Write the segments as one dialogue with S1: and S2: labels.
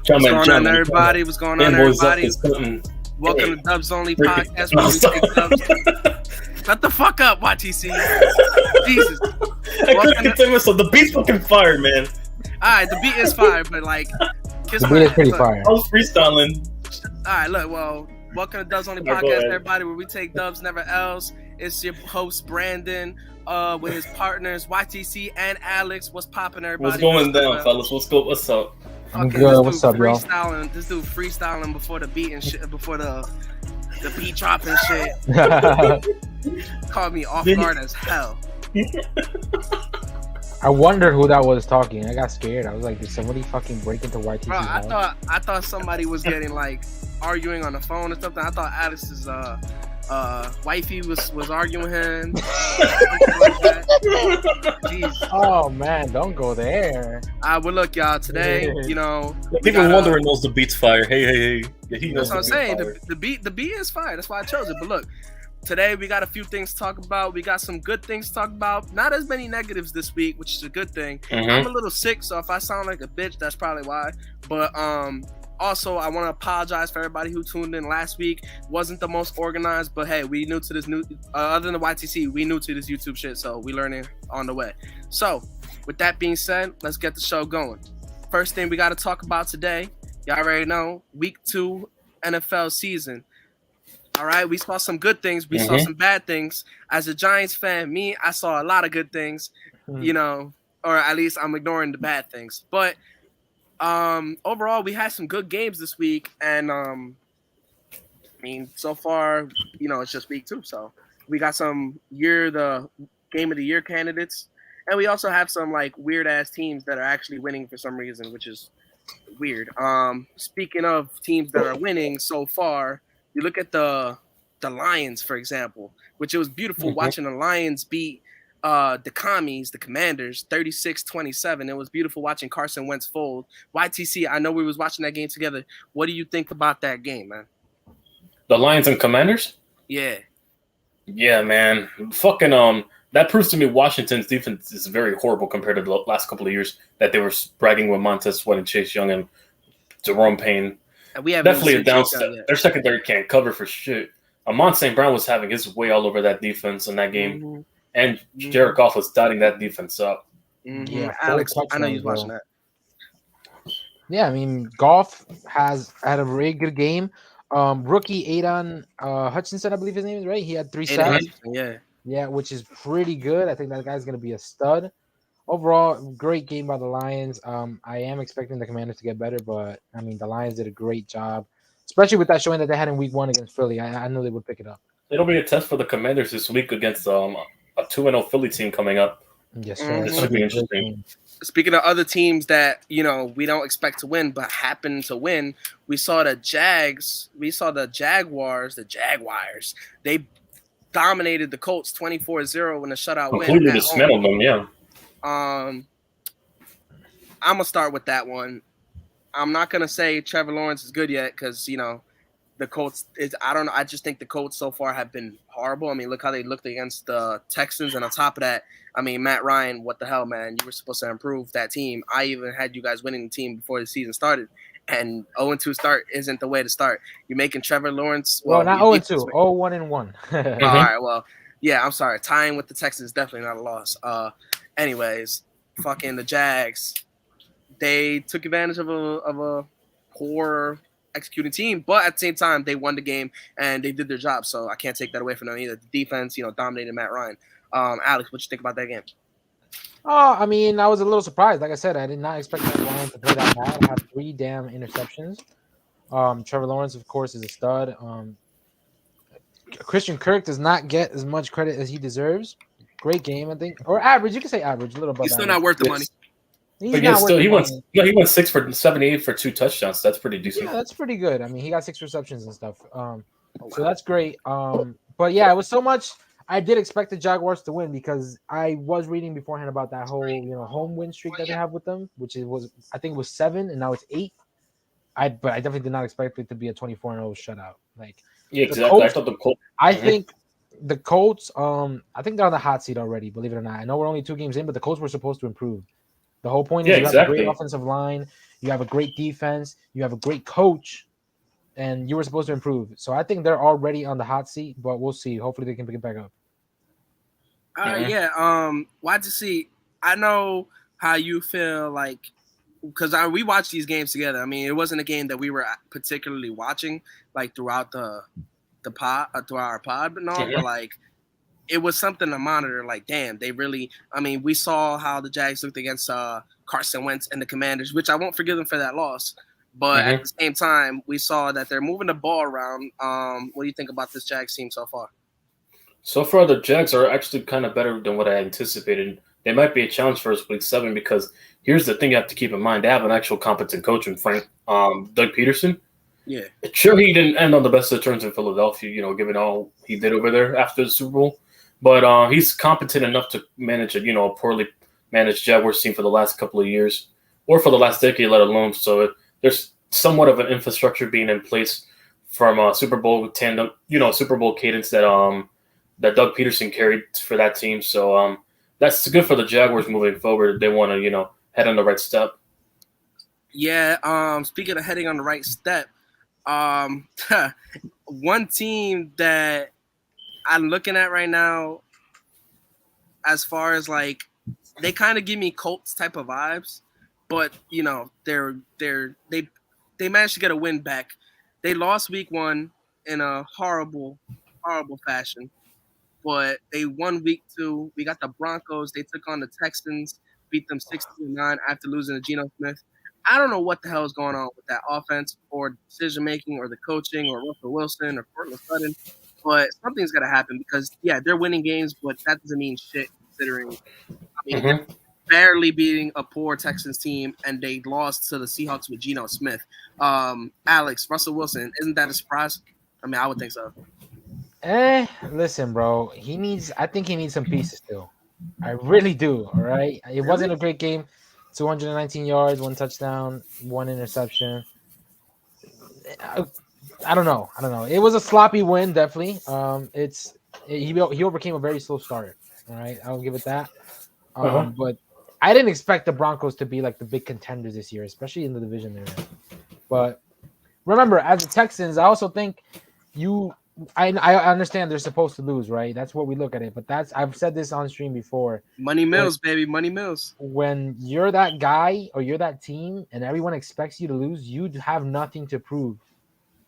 S1: What's going on, everybody? What's going on, everybody? Welcome to Dubs Only Podcast. Where we take dubs. Shut the fuck up, YTC. Jesus.
S2: I couldn't contain myself. The beat's fucking fire, man.
S1: Alright, the beat is fire, but like,
S3: kiss the beat is pretty fire.
S2: I was freestyling.
S1: Alright, look, well, welcome to Dubs Only Podcast, everybody, where we take dubs, never else. It's your host, Brandon, with his partners, YTC and Alex. What's popping, everybody?
S2: What's going down, fellas? What's up?
S3: I'm good. What's up, bro?
S1: This dude freestyling before the beat and shit, before the beat drop and shit. Caught me off guard as hell.
S3: I wondered who that was talking. I got scared. I was like, did somebody fucking break into YTC's
S1: Bro,
S3: house?
S1: I thought somebody was getting like arguing on the phone or something. I thought Alex's wifey was arguing him. Like that. Jeez.
S3: Oh man, don't go there.
S1: Well, look, y'all. Today, you know,
S2: people wondering knows the beat's fire. Hey. Yeah,
S1: that's what I'm saying. The beat is fire. That's why I chose it. But look, today we got a few things to talk about. We got some good things to talk about. Not as many negatives this week, which is a good thing.
S2: Mm-hmm.
S1: I'm a little sick, so if I sound like a bitch, that's probably why. But also, I want to apologize for everybody who tuned in last week. Wasn't the most organized, but hey, we new to this other than the YTC, we new to this YouTube shit, so we learning on the way. So, with that being said, let's get the show going. First thing we got to talk about today, y'all already know, week 2 NFL season. All right, we saw some good things. We saw some bad things. As a Giants fan, I saw a lot of good things, you know, or at least I'm ignoring the bad things. But overall, we had some good games this week, and I mean, so far, you know, it's just week 2, so we got some the game of the year candidates, and we also have some like weird ass teams that are actually winning for some reason, which is weird. Speaking of teams that are winning so far, you look at the Lions, for example, which it was beautiful watching the Lions beat the Commanders, 36-27. It was beautiful watching Carson Wentz fold. YTC, I know we was watching that game together. What do you think about that game, man?
S2: The Lions and Commanders?
S1: Yeah.
S2: Yeah, man. Fucking that proves to me Washington's defense is very horrible compared to the last couple of years that they were bragging with Montez Sweat and Chase Young and Jerome Payne.
S1: And we have
S2: definitely a downstep. Their secondary can't cover for shit. Amon St. Brown was having his way all over that defense in that game. And Jared Goff was dotting that defense up.
S1: Yeah, Alex, I know you was watching that.
S3: Yeah, I mean, Goff has had a very good game. Rookie Aidan Hutchinson, I believe his name is, right? He had 3 sacks. Yeah, which is pretty good. I think that guy's going to be a stud. Overall, great game by the Lions. I am expecting the Commanders to get better, but, I mean, the Lions did a great job, especially with that showing that they had in week 1 against Philly. I knew they would pick it up.
S2: It'll be a test for the Commanders this week against a 2-0 Philly team coming up.
S3: Yes, sir.
S2: This should be interesting.
S1: Speaking of other teams that, you know, we don't expect to win but happen to win, we saw the Jaguars, the Jaguars. They dominated the Colts 24-0 in a shutout win.
S2: Completely dismantled them, yeah.
S1: I'm gonna start with that one. I'm not gonna say Trevor Lawrence is good yet because, you know, the Colts I don't know. I just think the Colts so far have been horrible. I mean, look how they looked against the Texans, and on top of that, I mean, Matt Ryan, what the hell, man? You were supposed to improve that team. I even had you guys winning the team before the season started, and 0-2 start isn't the way to start. You're making Trevor Lawrence.
S3: Well, not 0-2, 0-1-1.
S1: All right, well, yeah, I'm sorry. Tying with the Texans is definitely not a loss. Anyways, fucking the Jags, they took advantage of a poor executing team, but at the same time, they won the game and they did their job. So I can't take that away from them either. The defense, you know, dominated Matt Ryan. Alex, what you think about that game?
S3: I mean, I was a little surprised. Like I said, I did not expect Matt Ryan to play that bad. I had 3 damn interceptions. Trevor Lawrence, of course, is a stud. Christian Kirk does not get as much credit as he deserves. Great game, I think, or average. You can say average, a little bit.
S1: He's still not worth the money.
S2: He went 6 for 78 for 2 touchdowns. That's pretty decent.
S3: Yeah, that's pretty good. I mean, he got 6 receptions and stuff. So that's great. But yeah, it was so much. I did expect the Jaguars to win because I was reading beforehand about that whole, you know, home win streak that they have with them, which I think it was 7 and now it's 8. But I definitely did not expect it to be a 24-0 shutout. Like,
S2: yeah, exactly. I
S3: think the Colts, I think they're on the hot seat already, believe it or not. I know we're only 2 games in, but the Colts were supposed to improve. The whole point is you have a great offensive line, you have a great defense, you have a great coach, and you were supposed to improve. So I think they're already on the hot seat, but we'll see. Hopefully they can pick it back up.
S1: Yeah. YTC, I know how you feel like, because we watched these games together. I mean, it wasn't a game that we were particularly watching like throughout the pod, throughout our pod, but no, but like it was something to monitor. Like, damn, they really. I mean, we saw how the Jags looked against Carson Wentz and the Commanders, which I won't forgive them for that loss. But at the same time, we saw that they're moving the ball around. What do you think about this Jags team so far?
S2: So far, the Jags are actually kind of better than what I anticipated. They might be a challenge for us week 7 because here's the thing you have to keep in mind. They have an actual competent coach in Doug Peterson.
S1: Yeah.
S2: Sure, he didn't end on the best of terms in Philadelphia, given all he did over there after the Super Bowl. But he's competent enough to manage a poorly managed Jaguars team for the last couple of years or for the last decade, let alone. So there's somewhat of an infrastructure being in place from Super Bowl tandem, Super Bowl cadence that Doug Peterson carried for that team. So that's good for the Jaguars moving forward. They want to, head on the right step.
S1: Yeah. Speaking of heading on the right step, one team that I'm looking at right now, as far as like, they kind of give me Colts type of vibes, but they managed to get a win back. They lost week 1 in a horrible fashion, but they won week 2. We got the Broncos. They took on the Texans, beat them 16-9 after losing to Geno Smith. I don't know what the hell is going on with that offense or decision making or the coaching or Russell Wilson or Portland Sutton, but something's got to happen because they're winning games, but that doesn't mean shit considering. They're barely beating a poor Texans team, and they lost to the Seahawks with Geno Smith. Alex, Russell Wilson, isn't that a surprise? I mean, I would think so.
S3: Listen, bro. I think he needs some pieces still. I really do. All right. It wasn't a great game. 219 yards, 1 touchdown, 1 interception. I don't know. It was a sloppy win, definitely. He overcame a very slow starter. All right, I'll give it that. But I didn't expect the Broncos to be like the big contenders this year, especially in the division they're in. But remember, as the Texans, I also think I understand they're supposed to lose, right? That's what we look at it. But I've said this on stream before.
S1: Money mills, baby. Money mills.
S3: When you're that guy or you're that team and everyone expects you to lose, you have nothing to prove.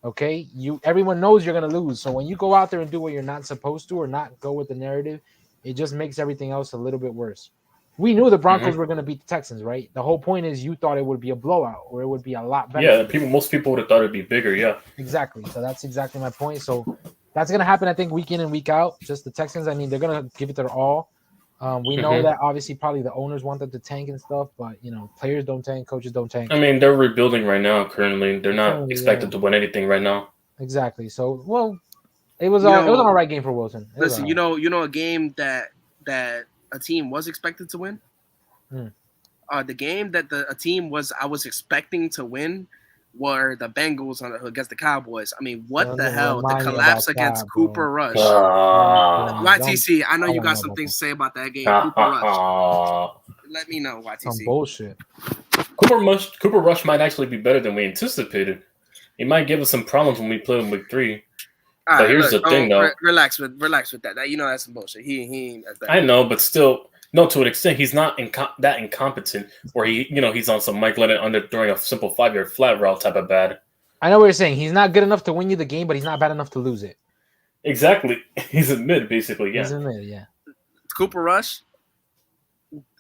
S3: Okay? Everyone knows you're gonna lose. So when you go out there and do what you're not supposed to or not go with the narrative, it just makes everything else a little bit worse. We knew the Broncos were gonna beat the Texans, right? The whole point is you thought it would be a blowout or it would be a lot better.
S2: Yeah, most people would have thought it'd be bigger, yeah.
S3: Exactly. So that's exactly my point. So that's gonna happen, I think, week in and week out. Just the Texans, I mean, they're gonna give it their all. We know that obviously probably the owners want them to tank and stuff, but players don't tank, coaches don't tank.
S2: I mean, they're rebuilding right now. Currently, they're not expected to win anything right now.
S3: Exactly. So, well, it was an all right game for Wilson.
S1: Listen, a game that a team was expected to win. The game that a team I was expecting to win were the Bengals against the Cowboys. I mean, what the hell? The collapse against Cooper Rush. YTC, I know you got some things to say about that game. Cooper Rush. Let me know, YTC.
S3: Some bullshit.
S2: Cooper Rush might actually be better than we anticipated. He might give us some problems when we play in week 3. But here's the thing, though.
S1: Relax with that. That's some bullshit. He ain't as bad.
S2: I know, but still, no, to an extent, he's not that incompetent where he's on some Mike Lennon under throwing a simple 5-yard flat route type of bad.
S3: I know what you're saying. He's not good enough to win you the game, but he's not bad enough to lose it.
S2: Exactly. He's a mid, basically, yeah.
S3: He's a mid, yeah.
S1: Cooper Rush?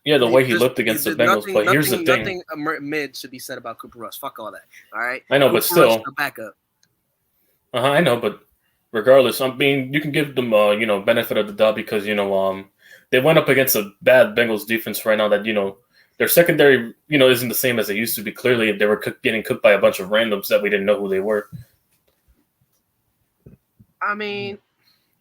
S2: Yeah, the way he looked against the Bengals. But here's the thing.
S1: Nothing mid should be said about Cooper Rush. Fuck all that. All right?
S2: I know,
S1: Cooper
S2: but still.
S1: Rush, the backup.
S2: I know, but regardless, I mean, you can give them, benefit of the doubt because, they went up against a bad Bengals defense right now that, their secondary, isn't the same as it used to be. Clearly, they were getting cooked by a bunch of randoms that we didn't know who they were.
S1: I mean,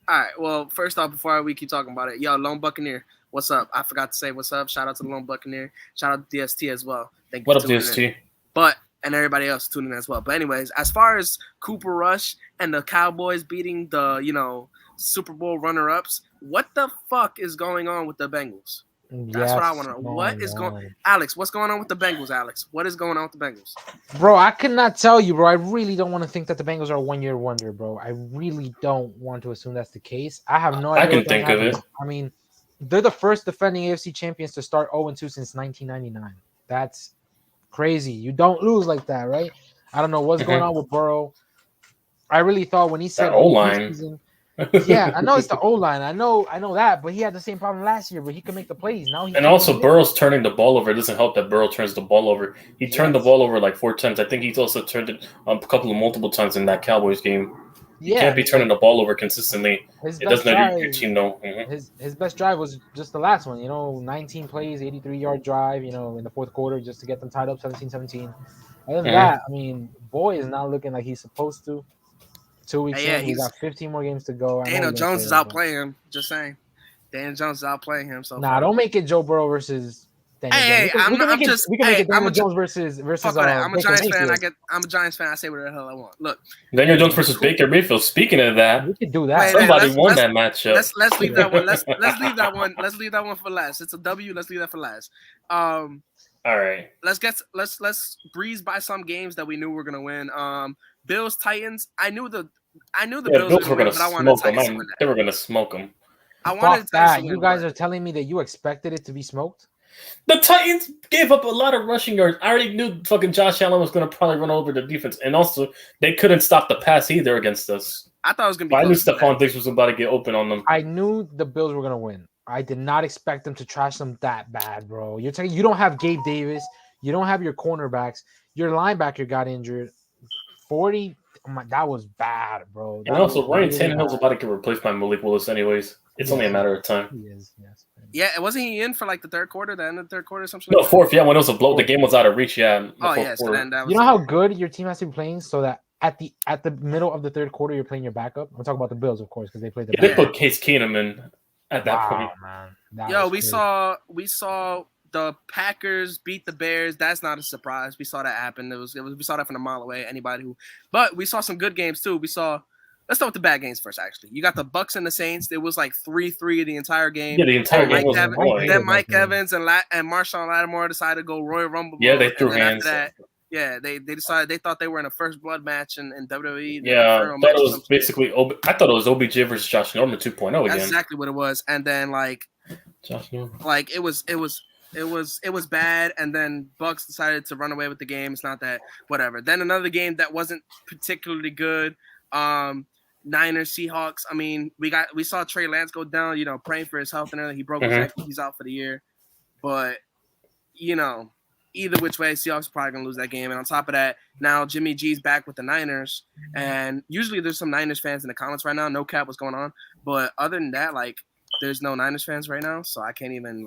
S1: all right. Well, first off, before we keep talking about it, Lone Buccaneer, what's up? I forgot to say what's up. Shout out to the Lone Buccaneer. Shout out to DST as well. Thank you.
S2: What up, DST?
S1: And everybody else tuning in as well. But anyways, as far as Cooper Rush and the Cowboys beating the, Super Bowl runner-ups, what the fuck is going on with the Bengals? That's what I want to know. What is going, Alex? What's going on with the Bengals, Alex? What is going on with the Bengals,
S3: bro? I cannot tell you, bro. I really don't want to think that the Bengals are a 1-year wonder, bro. I really don't want to assume that's the case. I have no idea.
S2: I can think of it.
S3: I mean, they're the first defending AFC champions to start 0-2 since 1999. That's crazy. You don't lose like that, right? I don't know what's going on with Burrow. I really thought when he said
S2: O-line.
S3: Yeah, I know it's the O-line. I know that, but he had the same problem last year, but he could make the plays. Now
S2: and also Burrow's turning the ball over. It doesn't help that Burrow turns the ball over. He turned the ball over like 4 times. I think he's also turned it multiple times in that Cowboys game. You can't be turning the ball over consistently. It doesn't help your team know.
S3: His best drive was just the last one, 19 plays, 83-yard drive, in the fourth quarter just to get them tied up 17-17. Other than that, I mean, boy is not looking like he's supposed to. 2 weeks in, we got 15 more games to go.
S1: Daniel Jones is outplaying him. Just saying. Daniel Jones is outplaying him. So
S3: don't make it Joe Burrow versus Daniel Jones. We can make it Daniel Jones versus
S1: I'm a Giants fan. I'm a Giants fan. I say whatever the hell I want. Look,
S2: Daniel Jones versus Baker Mayfield. Speaking of that,
S3: we could do that.
S2: Somebody won that matchup.
S1: Let's leave that one. Let's leave that one. Let's leave that one for last. It's a W. Let's leave that for last.
S2: All right.
S1: Let's breeze by some games that we knew we were gonna win. Bills Titans. I knew the Bills
S2: were going to smoke them. They were going to smoke them.
S1: I wanted
S3: that. You guys are telling me that you expected it to be smoked?
S2: The Titans gave up a lot of rushing yards. I already knew fucking Josh Allen was going to probably run over the defense. And also, they couldn't stop the pass either against us.
S1: I thought it was going to be
S2: I knew Stephon Diggs was about to get open on them.
S3: I knew the Bills were going to win. I did not expect them to trash them that bad, bro. You're telling you don't have Gabe Davis. You don't have your cornerbacks. Your linebacker got injured. 40... that was bad, bro.
S2: And also, Ryan Tannehill's about to get replaced by Malik Willis anyways. It's only a matter of time.
S3: He is, yes.
S1: Yeah, wasn't he in for like the third quarter, the end of the third quarter or something?
S2: No, fourth, when it was a blow, the game was out of reach,
S1: so then that was...
S3: You know how good your team has to be playing so that at the middle of the third quarter, you're playing your backup? I'm talking about the Bills, of course, because they played the
S2: they put Case Keenum in at that point.
S3: Man.
S1: We saw the Packers beat the Bears. That's not a surprise. We saw that happen. We saw that from a mile away. But we saw some good games too. Let's start with the bad games first. Actually, you got the Bucks and the Saints. It was like 3-3 the entire game.
S2: Yeah, the entire game was annoying.
S1: Then Mike Evans and Marshawn Lattimore decided to go Royal Rumble.
S2: Yeah, they threw hands.
S1: They decided they thought they were in a first blood match in WWE.
S2: Yeah, I thought it was OBJ versus Josh Norman 2.0 again.
S1: That's exactly what it was. And then
S2: Josh Norman.
S1: It was bad, and then Bucks decided to run away with the game. It's not that whatever. Then another game that wasn't particularly good. Niners Seahawks. I mean, we saw Trey Lance go down. Praying for his health and everything. He broke his ankle. He's out for the year. But either which way, Seahawks are probably gonna lose that game. And on top of that, now Jimmy G's back with the Niners. And usually there's some Niners fans in the comments right now. No cap, what's going on? But other than that, there's no Niners fans right now, so I can't even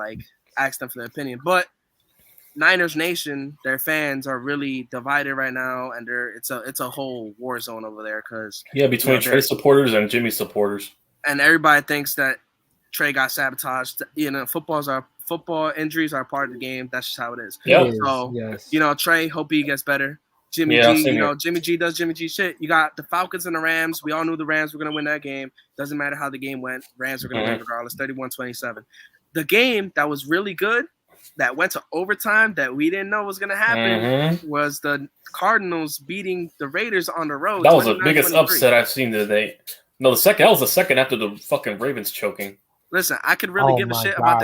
S1: ask them for their opinion. But Niners Nation, their fans are really divided right now, and it's a whole war zone over there because
S2: between Trey supporters and Jimmy supporters,
S1: and everybody thinks that Trey got sabotaged. Football injuries are part of the game. That's just how it is.
S2: Yeah.
S1: So Trey, hope he gets better. Jimmy G, Jimmy G does Jimmy G shit. You got the Falcons and the Rams. We all knew the Rams were gonna win that game. Doesn't matter how the game went. Rams are gonna win regardless. 31-27. The game that was really good, that went to overtime, that we didn't know was gonna happen, was the Cardinals beating the Raiders on the road.
S2: That was the biggest upset I've seen today. No, that was the second after the fucking Ravens choking.
S1: Listen, I could really give a shit about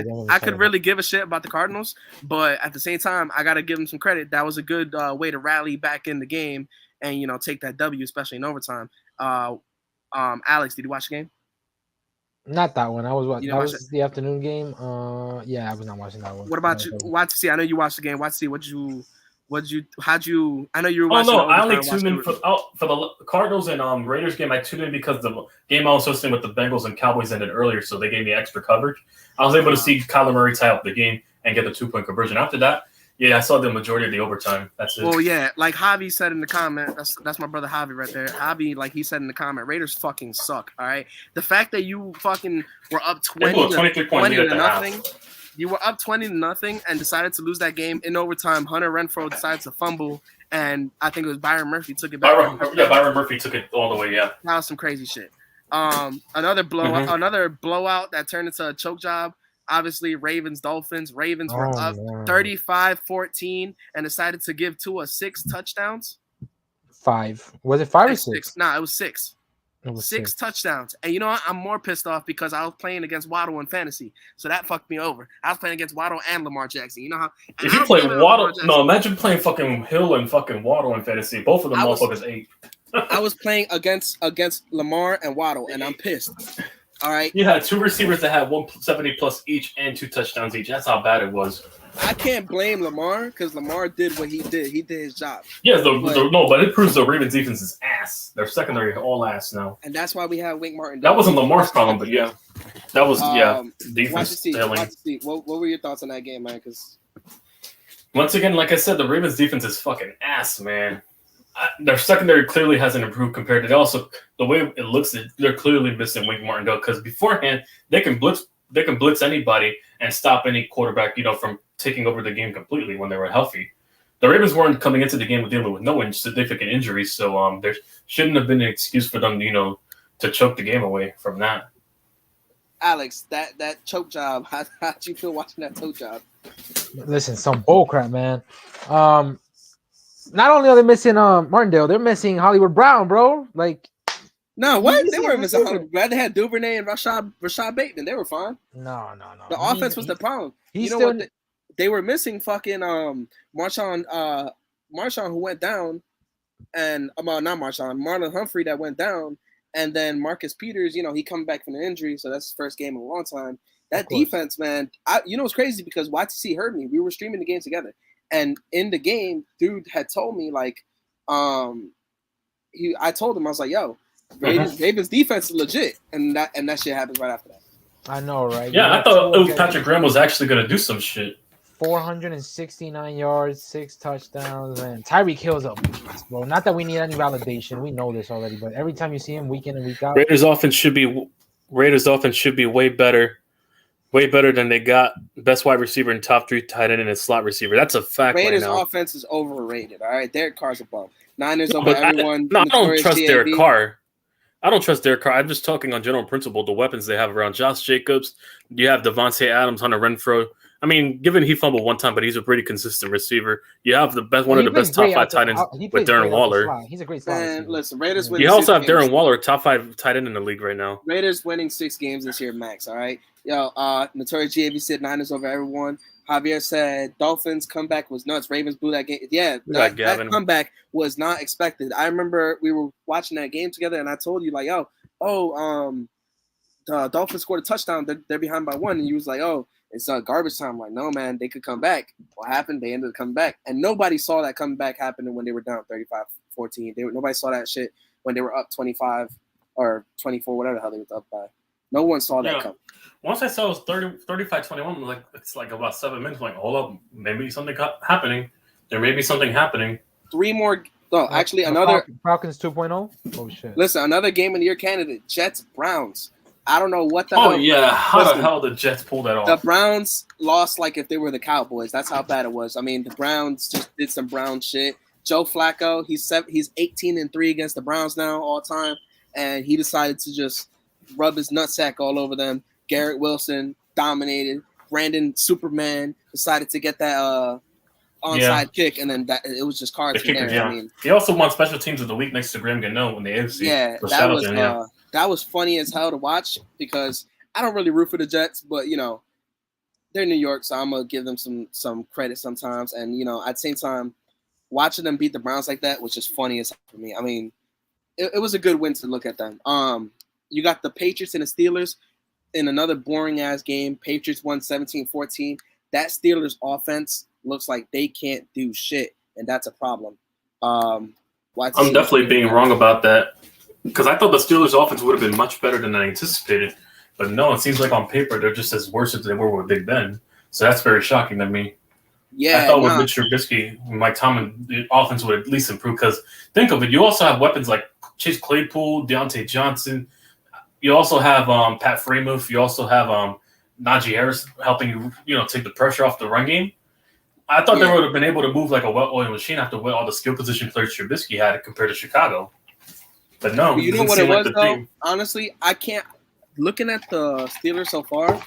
S1: the Cardinals, but at the same time, I gotta give them some credit. That was a good way to rally back in the game and take that W, especially in overtime. Alex, did you watch the game?
S3: Not that one. I was watching. That was the afternoon game. Yeah, I was not watching that one.
S1: What about you? YTC? I know you watched the game. YTC, I know you were watching.
S2: I only tuned in for the Cardinals and Raiders game. I tuned in because the game I was hosting with the Bengals and Cowboys ended earlier, so they gave me extra coverage. I was able to see Kyler Murray tie up the game and get the 2-point conversion. After that, I saw the majority of the overtime. That's it.
S1: Well, yeah, like Javi said in the comment, that's my brother Javi right there. Javi, he said in the comment, Raiders fucking suck. All right, the fact that you fucking were up 23 to nothing. You were up 20-0 and decided to lose that game in overtime. Hunter Renfrow decided to fumble, and I think it was Byron Murphy took it back.
S2: Byron Murphy took it all the way. Yeah,
S1: that was some crazy shit. Another blowout that turned into a choke job. Obviously, Ravens, Dolphins. Ravens were up
S3: man.
S1: 35-14 and decided to give Tua 6 touchdowns.
S3: 5. Was it 5 or 6?
S1: Nah, it was 6.
S3: It was
S1: 6 touchdowns. And you know what? I'm more pissed off because I was playing against Waddle in fantasy. So that fucked me over. I was playing against Waddle and Lamar Jackson. You know how?
S2: If you play Waddle, no, imagine playing fucking Hill and fucking Waddle in fantasy. Both of them motherfuckers 8.
S1: I was playing against Lamar and Waddle, and I'm pissed. All right.
S2: You had 2 receivers that had 170 plus each and 2 touchdowns each. That's how bad it was.
S1: I can't blame Lamar because Lamar did what he did. He did his job.
S2: Yeah, but it proves the Ravens defense is ass. Their secondary all ass now.
S1: And that's why we have Wink Martin.
S2: That wasn't Lamar's problem, but yeah. That was, defense failing.
S1: What were your thoughts on that game, man? Because
S2: once again, like I said, the Ravens defense is fucking ass, man. Their secondary clearly hasn't improved compared to also the way it looks. They're clearly missing Wink Martindale because beforehand they can blitz anybody and stop any quarterback, from taking over the game completely when they were healthy. The Ravens weren't coming into the game dealing with no significant injuries, so there shouldn't have been an excuse for them, to choke the game away from that.
S1: Alex, that choke job. How'd you feel watching that choke job?
S3: Listen, some bullcrap, man. Not only are they missing Martindale, they're missing Hollywood Brown, bro. Like,
S1: no, what? They weren't missing Hollywood Brown. They had Duvernay and Rashad Bateman. They were fine.
S3: No.
S1: The offense was the problem. What? They were missing fucking Marlon who went down, and not Marshawn, Marlon Humphrey that went down, and then Marcus Peters. He coming back from the injury, so that's his first game in a long time. That defense, man. It's crazy because YTC heard me. We were streaming the game together. And in the game, dude had told me I told him I was like, "Yo, Ravens defense is legit," and that shit happens right after that.
S3: I know, right?
S2: Yeah, I thought Patrick Graham was actually gonna do some shit.
S3: 469 yards, 6 touchdowns, and Tyreek Hill's up, bro. Not that we need any validation, we know this already, but every time you see him week in and week out,
S2: Raiders offense should be way better. Way better than they got best wide receiver and top 3 tight end and a slot receiver. That's a fact.
S1: Raiders
S2: right now.
S1: Offense is overrated. All right, Derek Carr's above. Niners over everyone.
S2: I don't trust Derek Carr. I don't trust Derek Carr. I'm just talking on general principle. The weapons they have around Josh Jacobs. You have Devontae Adams, Hunter Renfrow. I mean, given he fumbled one time, but he's a pretty consistent receiver. You have one of the best top 5 tight ends with Darren Waller.
S3: He's a great slot.
S1: And listen, Raiders
S2: winning. You also have Darren Waller, top 5 tight end in the league right now.
S1: Raiders winning 6 games this year, max. All right. Yo, Notorious GAV said Niners over everyone. Javier said Dolphins comeback was nuts. Ravens blew that game. Yeah, that comeback was not expected. I remember we were watching that game together, and I told you the Dolphins scored a touchdown. They're behind by 1, and you was like, oh, it's garbage time. I'm like, no, man, they could come back. What happened? They ended up coming back, and nobody saw that comeback happening when they were down 35-14. Nobody saw that shit when they were up 25 or 24, whatever the hell they was up by. No one saw that come.
S2: Once I saw it was 35-21, it's like about 7 minutes. I'm like, hold up, maybe something happening. There may be something happening.
S1: 3 more. No, actually, another
S3: Falcons 2.0. Oh shit!
S1: Listen, another game of the year candidate: Jets Browns. I don't know what the hell.
S2: Oh yeah, how the hell the Jets pull that off?
S1: The Browns lost like if they were the Cowboys. That's how bad it was. I mean, the Browns just did some Brown shit. Joe Flacco, he's 18-3 against the Browns now all time, and he decided to just rub his nutsack all over them. Garrett Wilson dominated. Brandon Superman decided to get that onside kick, and then it was just cards from there.
S2: Yeah.
S1: I mean,
S2: he also won Special Teams of the Week next to Graham Gano in the AFC.
S1: Yeah, that was funny as hell to watch because I don't really root for the Jets, but they're New York, so I'm gonna give them some credit sometimes. And at the same time, watching them beat the Browns like that was just funny as hell for me. I mean, it was a good win to look at them. You got the Patriots and the Steelers in another boring-ass game. Patriots won 17-14. That Steelers offense looks like they can't do shit, and that's a problem. I'm
S2: definitely being wrong about that because I thought the Steelers offense would have been much better than I anticipated. But no, it seems like on paper they're just as worse as they were with Big Ben. So that's very shocking to me.
S1: Yeah,
S2: I thought with Mitch Trubisky, Mike Tomlin, the offense would at least improve because think of it, you also have weapons like Chase Claypool, Deontay Johnson. You also have Pat Freiermuth. You also have Najee Harris helping you, take the pressure off the run game. I thought they would have been able to move like a well-oiled machine after what all the skill position players Trubisky had compared to Chicago. But no,
S1: you know what it was though? Honestly, I can't. Looking at the Steelers so far,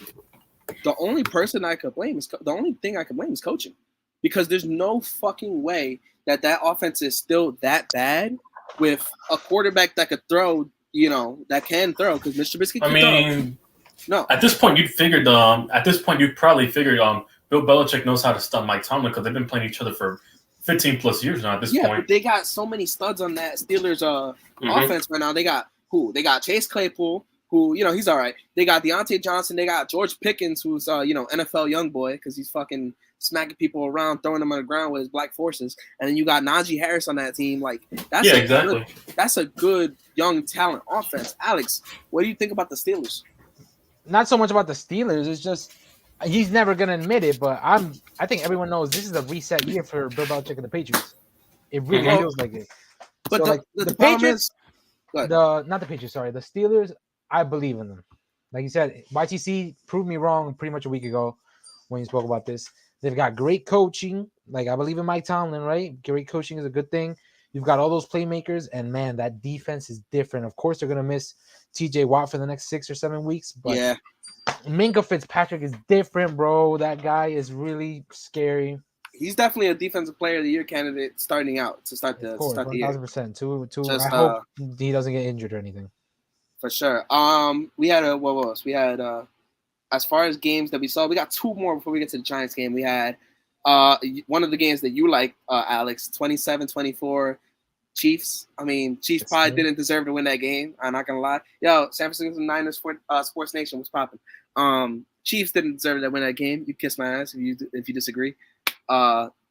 S1: The only person I could blame is the only thing I could blame is coaching, because there's no fucking way that offense is still that bad with a quarterback that could throw, that can throw, because Mr. Trubisky can throw. No.
S2: At this point, you'd probably figured Bill Belichick knows how to stun Mike Tomlin because they've been playing each other for 15 plus years now. At this point,
S1: but they got so many studs on that Steelers offense right now. They got who? They got Chase Claypool, who he's all right. They got Deontay Johnson. They got George Pickens, who's NFL young boy because he's fucking smacking people around, throwing them on the ground with his black forces. And then you got Najee Harris on that team. Like that's a good young talent offense. Alex, what do you think about the Steelers?
S3: Not so much about the Steelers. It's just he's never gonna admit it, but I think everyone knows this is a reset year for Bill Belichick and the Patriots. It really feels like it.
S1: But
S3: so
S1: the Patriots,
S3: not the Patriots. Sorry, the Steelers. I believe in them. Like you said, YTC proved me wrong pretty much a week ago when you spoke about this. They've got great coaching. Like I believe in Mike Tomlin, right? Great coaching is a good thing. You've got all those playmakers, and man, that defense is different. Of course, they're gonna miss TJ Watt for the next 6 or 7 weeks, but Minkah Fitzpatrick is different, bro. That guy is really scary.
S1: He's definitely a defensive player of the year candidate starting out to start the year.
S3: 1,000%. I hope he doesn't get injured or anything.
S1: For sure. We had what else? We had as far as games that we saw, we got 2 more before we get to the Giants game. We had one of the games that you like, Alex, 27-24 Chiefs. I mean, Chiefs probably didn't deserve to win that game. I'm not gonna lie. Yo, San Francisco Niners Sports Nation was popping. Chiefs didn't deserve to win that game. You kiss my ass if you disagree.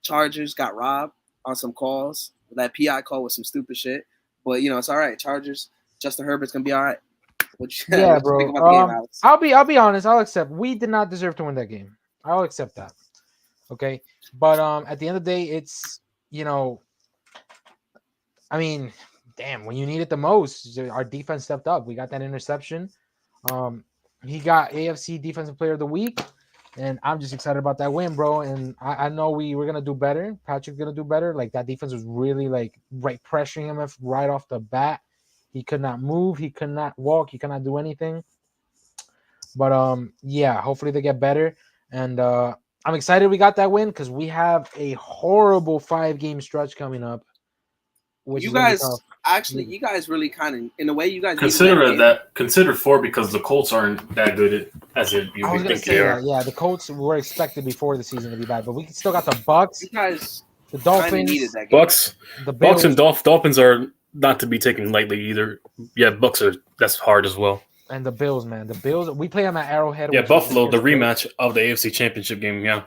S1: Chargers got robbed on some calls. That PI call was some stupid shit. But it's all right. Chargers, Justin Herbert's gonna be all right.
S3: Yeah, bro. Think about the game, I'll be honest. I'll accept. We did not deserve to win that game. I'll accept that. Okay, but at the end of the day, it's I mean, damn, when you need it the most, our defense stepped up. We got that interception. He got AFC Defensive Player of the Week, and I'm just excited about that win, bro. And I know we're going to do better. Patrick's going to do better. Like, that defense was really, pressuring him right off the bat. He could not move. He could not walk. He could not do anything. But, yeah, hopefully they get better. And I'm excited we got that win because we have a horrible 5-game stretch coming up.
S1: You guys really kind of, in a way, you guys
S2: consider 4 because the Colts aren't that good as you think they are.
S3: Yeah, the Colts were expected before the season to be bad, but we still got the Bucks.
S1: You guys,
S3: the Dolphins,
S1: needed that game.
S2: The Bucks and Dolphins are not to be taken lightly either. Yeah, Bucks that's hard as well.
S3: And the Bills, man, we play them at Arrowhead.
S2: Yeah, Buffalo, the rematch of the AFC Championship game. Yeah.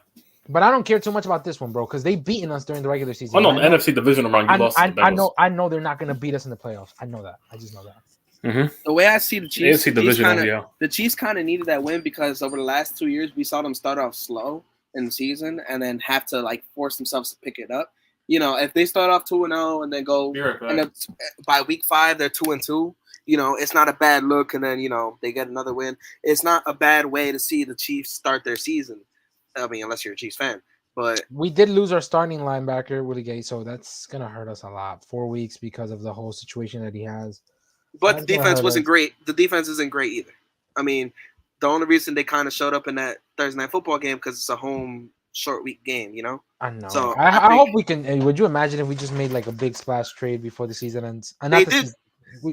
S3: But I don't care too much about this one, bro, because they beaten us during the regular season.
S2: Oh, no, the NFC divisional round, you lost to the Bengals.
S3: I know they're not going to beat us in the playoffs. I know that. I just know that.
S2: Mm-hmm.
S1: The way I see the Chiefs,
S2: the
S1: Chiefs kind of needed that win because over the last 2 years, we saw them start off slow in the season and then have to, force themselves to pick it up. If they start off 2-0 and then go and by week 5, they're 2-2. It's not a bad look, and then, they get another win. It's not a bad way to see the Chiefs start their season. I mean, unless you're a Chiefs fan. But
S3: we did lose our starting linebacker, Willie Gay, so that's going to hurt us a lot. 4 weeks because of the whole situation that he has.
S1: But the defense wasn't great. The defense isn't great either. I mean, the only reason they kind of showed up in that Thursday Night Football game because it's a home short week game,
S3: I know.
S1: So
S3: I hope we can. Would you imagine if we just made a big splash trade before the season ends?
S1: They did.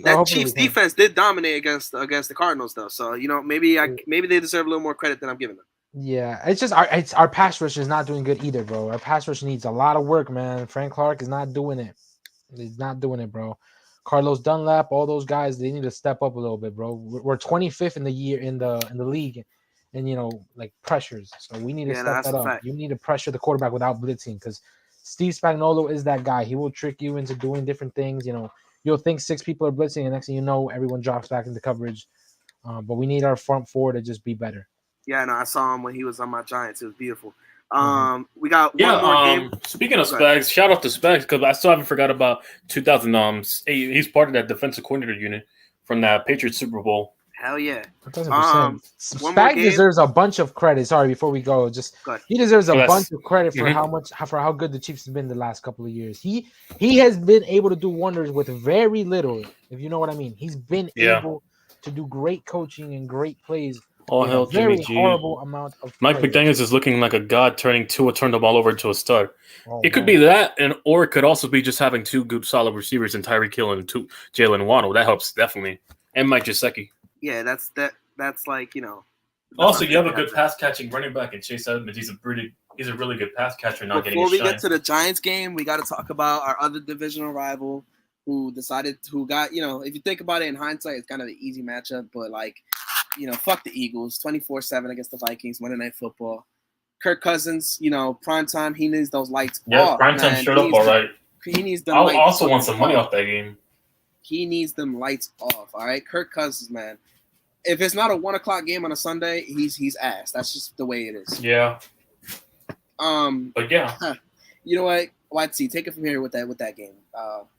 S1: That Chiefs defense did dominate against the Cardinals, though. So maybe they deserve a little more credit than I'm giving them.
S3: Yeah, it's just our pass rush is not doing good either, bro. Our pass rush needs a lot of work, man. Frank Clark is not doing it. He's not doing it, bro. Carlos Dunlap, all those guys, they need to step up a little bit, bro. We're 25th in the year in the league, and pressures. So we need to step that up. You need to pressure the quarterback without blitzing, because Steve Spagnuolo is that guy. He will trick you into doing different things. You'll think 6 people are blitzing, and next thing you know, everyone drops back into coverage. But we need our front four to just be better.
S1: Yeah, no, I saw him when he was on my Giants. It was beautiful. We got one more game.
S2: Speaking of Spags, shout out to Spags because I still haven't forgot about 2008. He's part of that defensive coordinator unit from that Patriots Super Bowl.
S1: Hell yeah.
S3: Spags deserves a bunch of credit. Sorry, before we go, he deserves a bunch of credit for how good the Chiefs have been the last couple of years. He has been able to do wonders with very little, if you know what I mean. He's been able to do great coaching and great plays
S2: All hell, Jimmy G.
S3: Horrible amount of
S2: Mike
S3: players.
S2: McDaniels is looking like a god turned the ball over to a stud. It could be that, or it could also be just having two good solid receivers in Tyreek Hill and Jalen Waddle. That helps definitely, and Mike Gesicki.
S1: Yeah, that's like
S2: Also, you have a good pass catching running back in Chase Edmonds. He's a really good pass catcher. Not
S1: Before we get to the Giants game, we got to talk about our other divisional rival, who got if you think about it in hindsight, it's kind of the easy matchup, but fuck the Eagles, 24-7 against the Vikings, Monday Night Football. Kirk Cousins, prime time, he needs those lights off.
S2: Yeah, prime time showed up all right.
S1: He needs them.
S2: I also want some money off that game.
S1: He needs them lights off. All right, Kirk Cousins, man. If it's not a 1:00 game on a Sunday, he's ass. That's just the way it is.
S2: Yeah.
S1: But
S2: yeah.
S1: You know what? YT, take it from here with that game.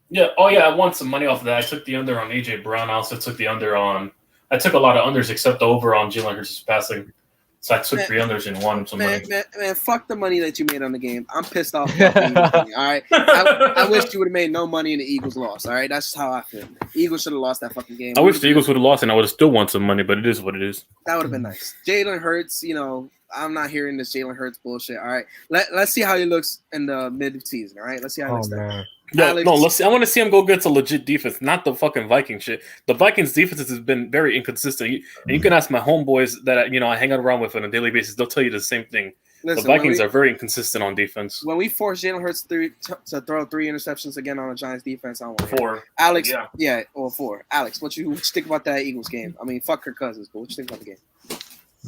S2: Yeah. Oh yeah, I won some money off of that. I took the under on AJ Brown. I also took the under on. I took a lot of unders except the over on Jalen Hurts passing. So I took 3 unders and won some money.
S1: Man, fuck the money that you made on the game. I'm pissed off about the Eagles money, all right? I wish you would have made no money and the Eagles lost, all right? That's just how I feel. The Eagles should have lost that fucking game.
S2: I wish the Eagles would have lost and I would have still won some money, but it is what it is.
S1: That would have been nice. Jalen Hurts, I'm not hearing this Jalen Hurts bullshit, all right? Let's see how he looks in the mid-season, all right? Let's see how he looks there.
S2: Yeah, Alex, no, let's see. I want to see him go against a legit defense, not the fucking Viking shit. The Vikings defense has been very inconsistent. And you can ask my homeboys that I hang out around with on a daily basis. They'll tell you the same thing. Listen, the Vikings are very inconsistent on defense.
S1: When we force Jalen Hurts to throw 3 interceptions again on the Giants defense, I don't want
S2: 4.
S1: Alex, yeah, or 4. Alex, what you think about that Eagles game? I mean, fuck Kirk Cousins, but what you think about the game?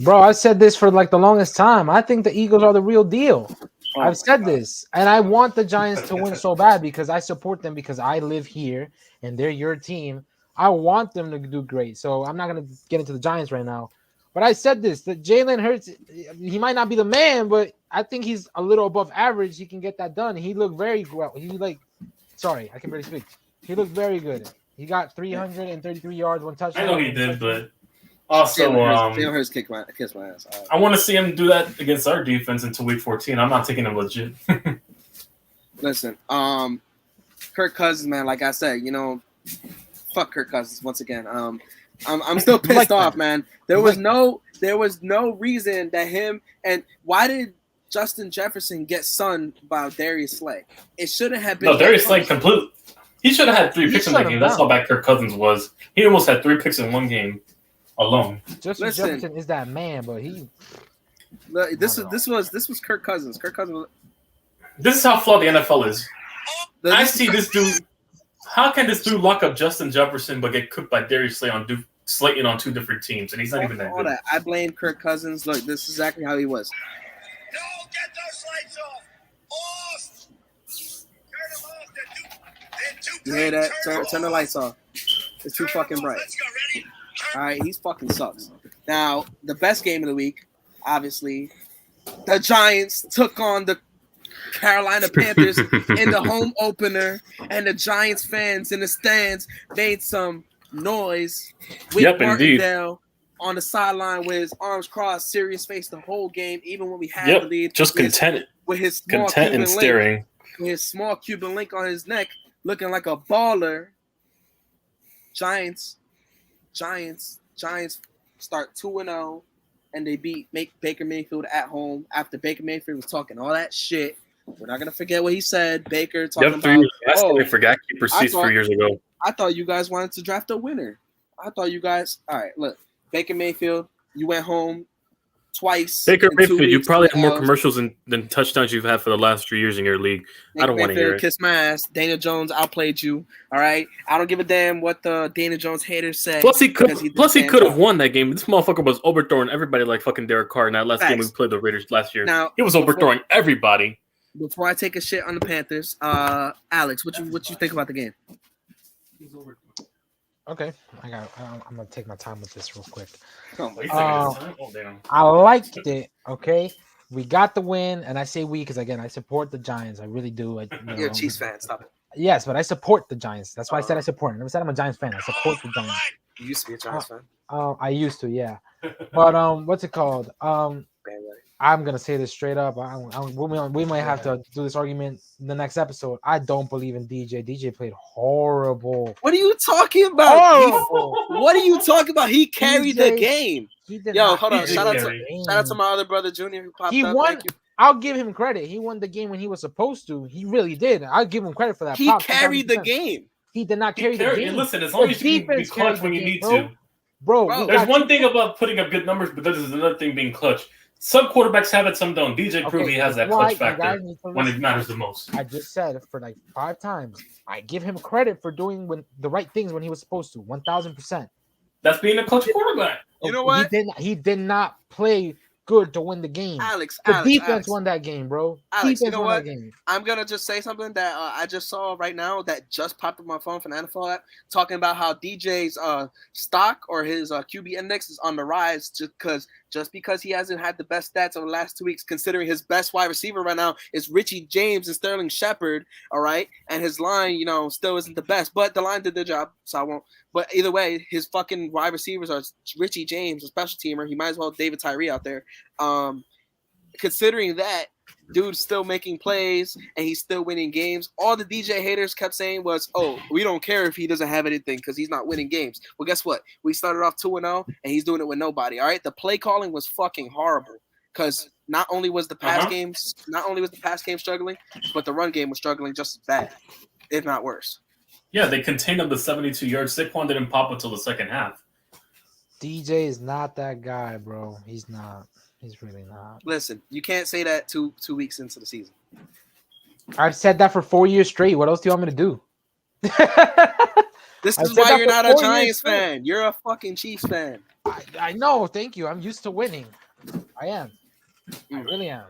S3: Bro, I said this for the longest time. I think the Eagles are the real deal. I've said this, and I want the Giants to win so bad because I support them because I live here and they're your team. I want them to do great. So I'm not going to get into the Giants right now. But I said this, that Jalen Hurts, he might not be the man, but I think he's a little above average. He can get that done. He looked very well. Sorry, I can barely speak. He looked very good. He got 333 yards, 1 touchdown.
S2: I know he did, but also,
S1: Jalen Hurts kiss my ass.
S2: I want to see him do that against our defense until week 14. I'm not taking him legit.
S1: Listen, Kirk Cousins, man. Like I said, fuck Kirk Cousins once again. I'm still pissed off, man. There was no reason that him and why did Justin Jefferson get sunned by Darius Slay? It shouldn't have been.
S2: No, Darius Slay complete. He should have had 3 picks in that game. That's how bad Kirk Cousins was. He almost had 3 picks in one game. Alone.
S3: Justin Jefferson is that man, but
S1: this was Kirk Cousins. Kirk Cousins.
S2: This is how flawed the NFL is. I see this dude. How can this dude lock up Justin Jefferson but get cooked by Darius Slayton on 2 different teams, and he's not even that good?
S1: I blame Kirk Cousins. Look, this is exactly how he was.
S4: No, get those lights off. Turn them off.
S1: You hear that? Turn the lights off. It's too fucking bright. Let's go. Ready? All right, he's fucking sucks. Now, the best game of the week, obviously, the Giants took on the Carolina Panthers in the home opener, and the Giants fans in the stands made some noise with Martindale on the sideline with his arms crossed, serious face the whole game, even when we had the lead.
S2: Just content with his small Cuban staring.
S1: With his small Cuban link on his neck, looking like a baller. Giants start 2-0, and they beat Baker Mayfield at home after Baker Mayfield was talking all that shit. We're not gonna forget what he said. Baker talking about.
S2: I forgot keeper seats 3 years ago.
S1: I thought you guys wanted to draft a winner. I thought you guys. All right, look, Baker Mayfield, you went home twice.
S2: Baker Mayfield, you probably have more commercials than touchdowns you've had for the last 3 years in your league. I don't want to hear it.
S1: Kiss my ass. Daniel Jones outplayed you. All right, I don't give a damn what the Daniel Jones haters say.
S2: Plus, he could have won that game. This motherfucker was overthrowing everybody like fucking Derek Carr in that last game we played the Raiders last year. Now, he was overthrowing everybody.
S1: Before I take a shit on the Panthers, Alex, what you think about the game?
S3: Okay, I'm gonna take my time with this real quick.
S2: Damn.
S3: I liked it. Okay, we got the win, and I say we because again, I support the Giants. I really do.
S1: You're a Chiefs fan. Stop it.
S3: Yes, but I support the Giants. That's why I said I support. I never said I'm a Giants fan. I support the Giants.
S1: You used to be a Giants fan.
S3: I used to, yeah. But what's it called? I'm gonna say this straight up. We might have to do this argument in the next episode. I don't believe in DJ. DJ played horrible.
S1: What are you talking about? What are you talking about? He carried the game. Yo, hold on. Shout out to my other brother Junior who popped up.
S3: Won.
S1: Thank you.
S3: I'll give him credit. He won the game when he was supposed to. He really did. I'll give him credit for that.
S1: He carried the game.
S3: He did not carry the game.
S2: Listen, as long as you can be clutch when you need to.
S3: Bro,
S2: there's one thing about putting up good numbers, but there's another thing being clutch. Some quarterbacks have it, some don't. DJ proved he has that clutch factor when it matters the most.
S3: I just said for like 5 times, I give him credit for doing the right things when he was supposed to. 1,000%.
S2: That's being a clutch quarterback.
S1: You know what?
S3: He did not play good to win the game. The defense won that game, bro.
S1: Alex, you know what? I'm gonna just say something that I just saw right now that just popped up on my phone from the NFL app, talking about how DJ's stock or his QB index is on the rise just because he hasn't had the best stats over the last 2 weeks, considering his best wide receiver right now is Richie James and Sterling Shepard, all right? And his line, still isn't the best, but the line did their job, so I won't. But either way, his fucking wide receivers are Richie James, a special teamer. He might as well have David Tyree out there. Considering that, dude's still making plays and he's still winning games. All the DJ haters kept saying was, oh, we don't care if he doesn't have anything because he's not winning games. Well, guess what? We started off 2-0 and he's doing it with nobody. All right. The play calling was fucking horrible because not only was the pass game struggling, but the run game was struggling just as bad, if not worse.
S2: Yeah, they contained him to 72 yards. Saquon didn't pop until the second half.
S3: DJ is not that guy, bro. He's not. He's really not.
S1: Listen, you can't say that two weeks into the season.
S3: I've said that for 4 years straight. What else do you want me to do?
S1: This is why you're not a Giants fan. You're a fucking Chiefs fan.
S3: I know. Thank you. I'm used to winning. I am. I really am.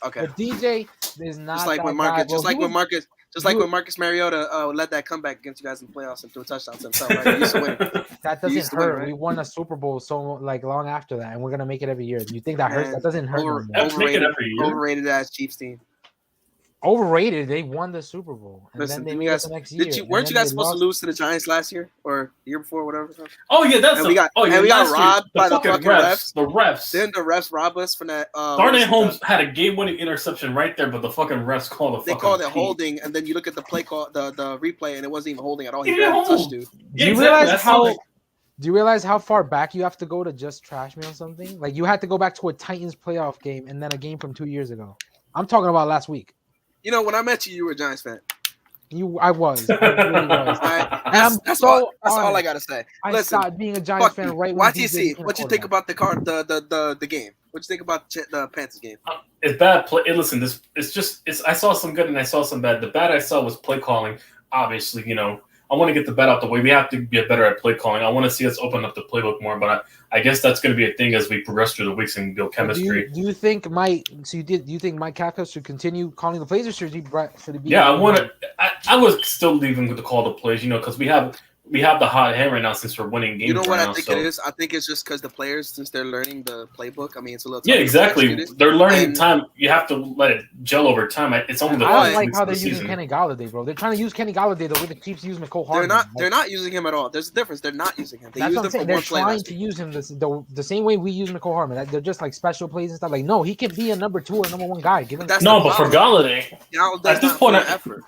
S1: Okay.
S3: But DJ is not
S1: just like when Marcus. Just like when Marcus Mariota let that comeback against you guys in the playoffs and threw a touchdown to himself. Right? He used to win.
S3: That doesn't hurt. Win, right? We won a Super Bowl so long after that, and we're gonna make it every year. You think that hurts? That doesn't hurt.
S1: Overrated as Chiefs team.
S3: Overrated. They won the Super Bowl. And
S1: Listen,
S3: then they made it the next year.
S1: Weren't you guys supposed to lose to the Giants last year or the year before, whatever?
S2: Oh yeah,
S1: we got robbed by the fucking refs.
S2: The refs.
S1: Then the refs robbed us from that.
S2: Darnay Holmes had a game-winning interception right there, but the fucking refs called
S1: They called it holding, and then you look at the play call, the replay, and it wasn't even holding at all. He barely touched dude.
S3: Do you realize how far back you have to go to just trash me on something? Like you had to go back to a Titans playoff game and then a game from 2 years ago. I'm talking about last week. When I met you, you were a Giants fan. I was. I really was.
S1: That's all I gotta say.
S3: I stopped being a Giants fan right when
S1: YTC, what you think about the game? What you think about the Panthers game?
S2: It's bad play. Listen, I saw some good and I saw some bad. The bad I saw was play calling. Obviously, I want to get the bad out the way. We have to get better at play calling. I want to see us open up the playbook more, but I guess that's going to be a thing as we progress through the weeks and build chemistry.
S3: Do you think do you think Mike Kafka should continue calling the plays, or should he be?
S2: Yeah, I was still leaving with the call the plays, because we have the hot hand right now since we're winning games.
S1: You know what
S2: right
S1: I think
S2: it
S1: is? I think it's just because the players, since they're learning the playbook. I mean, it's a little.
S2: Yeah, exactly. They're learning time. You have to let it gel over time. It's only the.
S3: I don't like how they're using Kenny Golladay, bro. They're trying to use Kenny Golladay the way the Chiefs use McCole Hardman.
S1: They're not using him at all. There's a difference. They're not using him.
S3: That's what I'm saying. They're trying to use him the same way we use McCole Hardman. They're just like special plays and stuff. Like, no, he can be a number 2 or number 1 guy. Give him.
S2: But for Golladay, at this point, effort.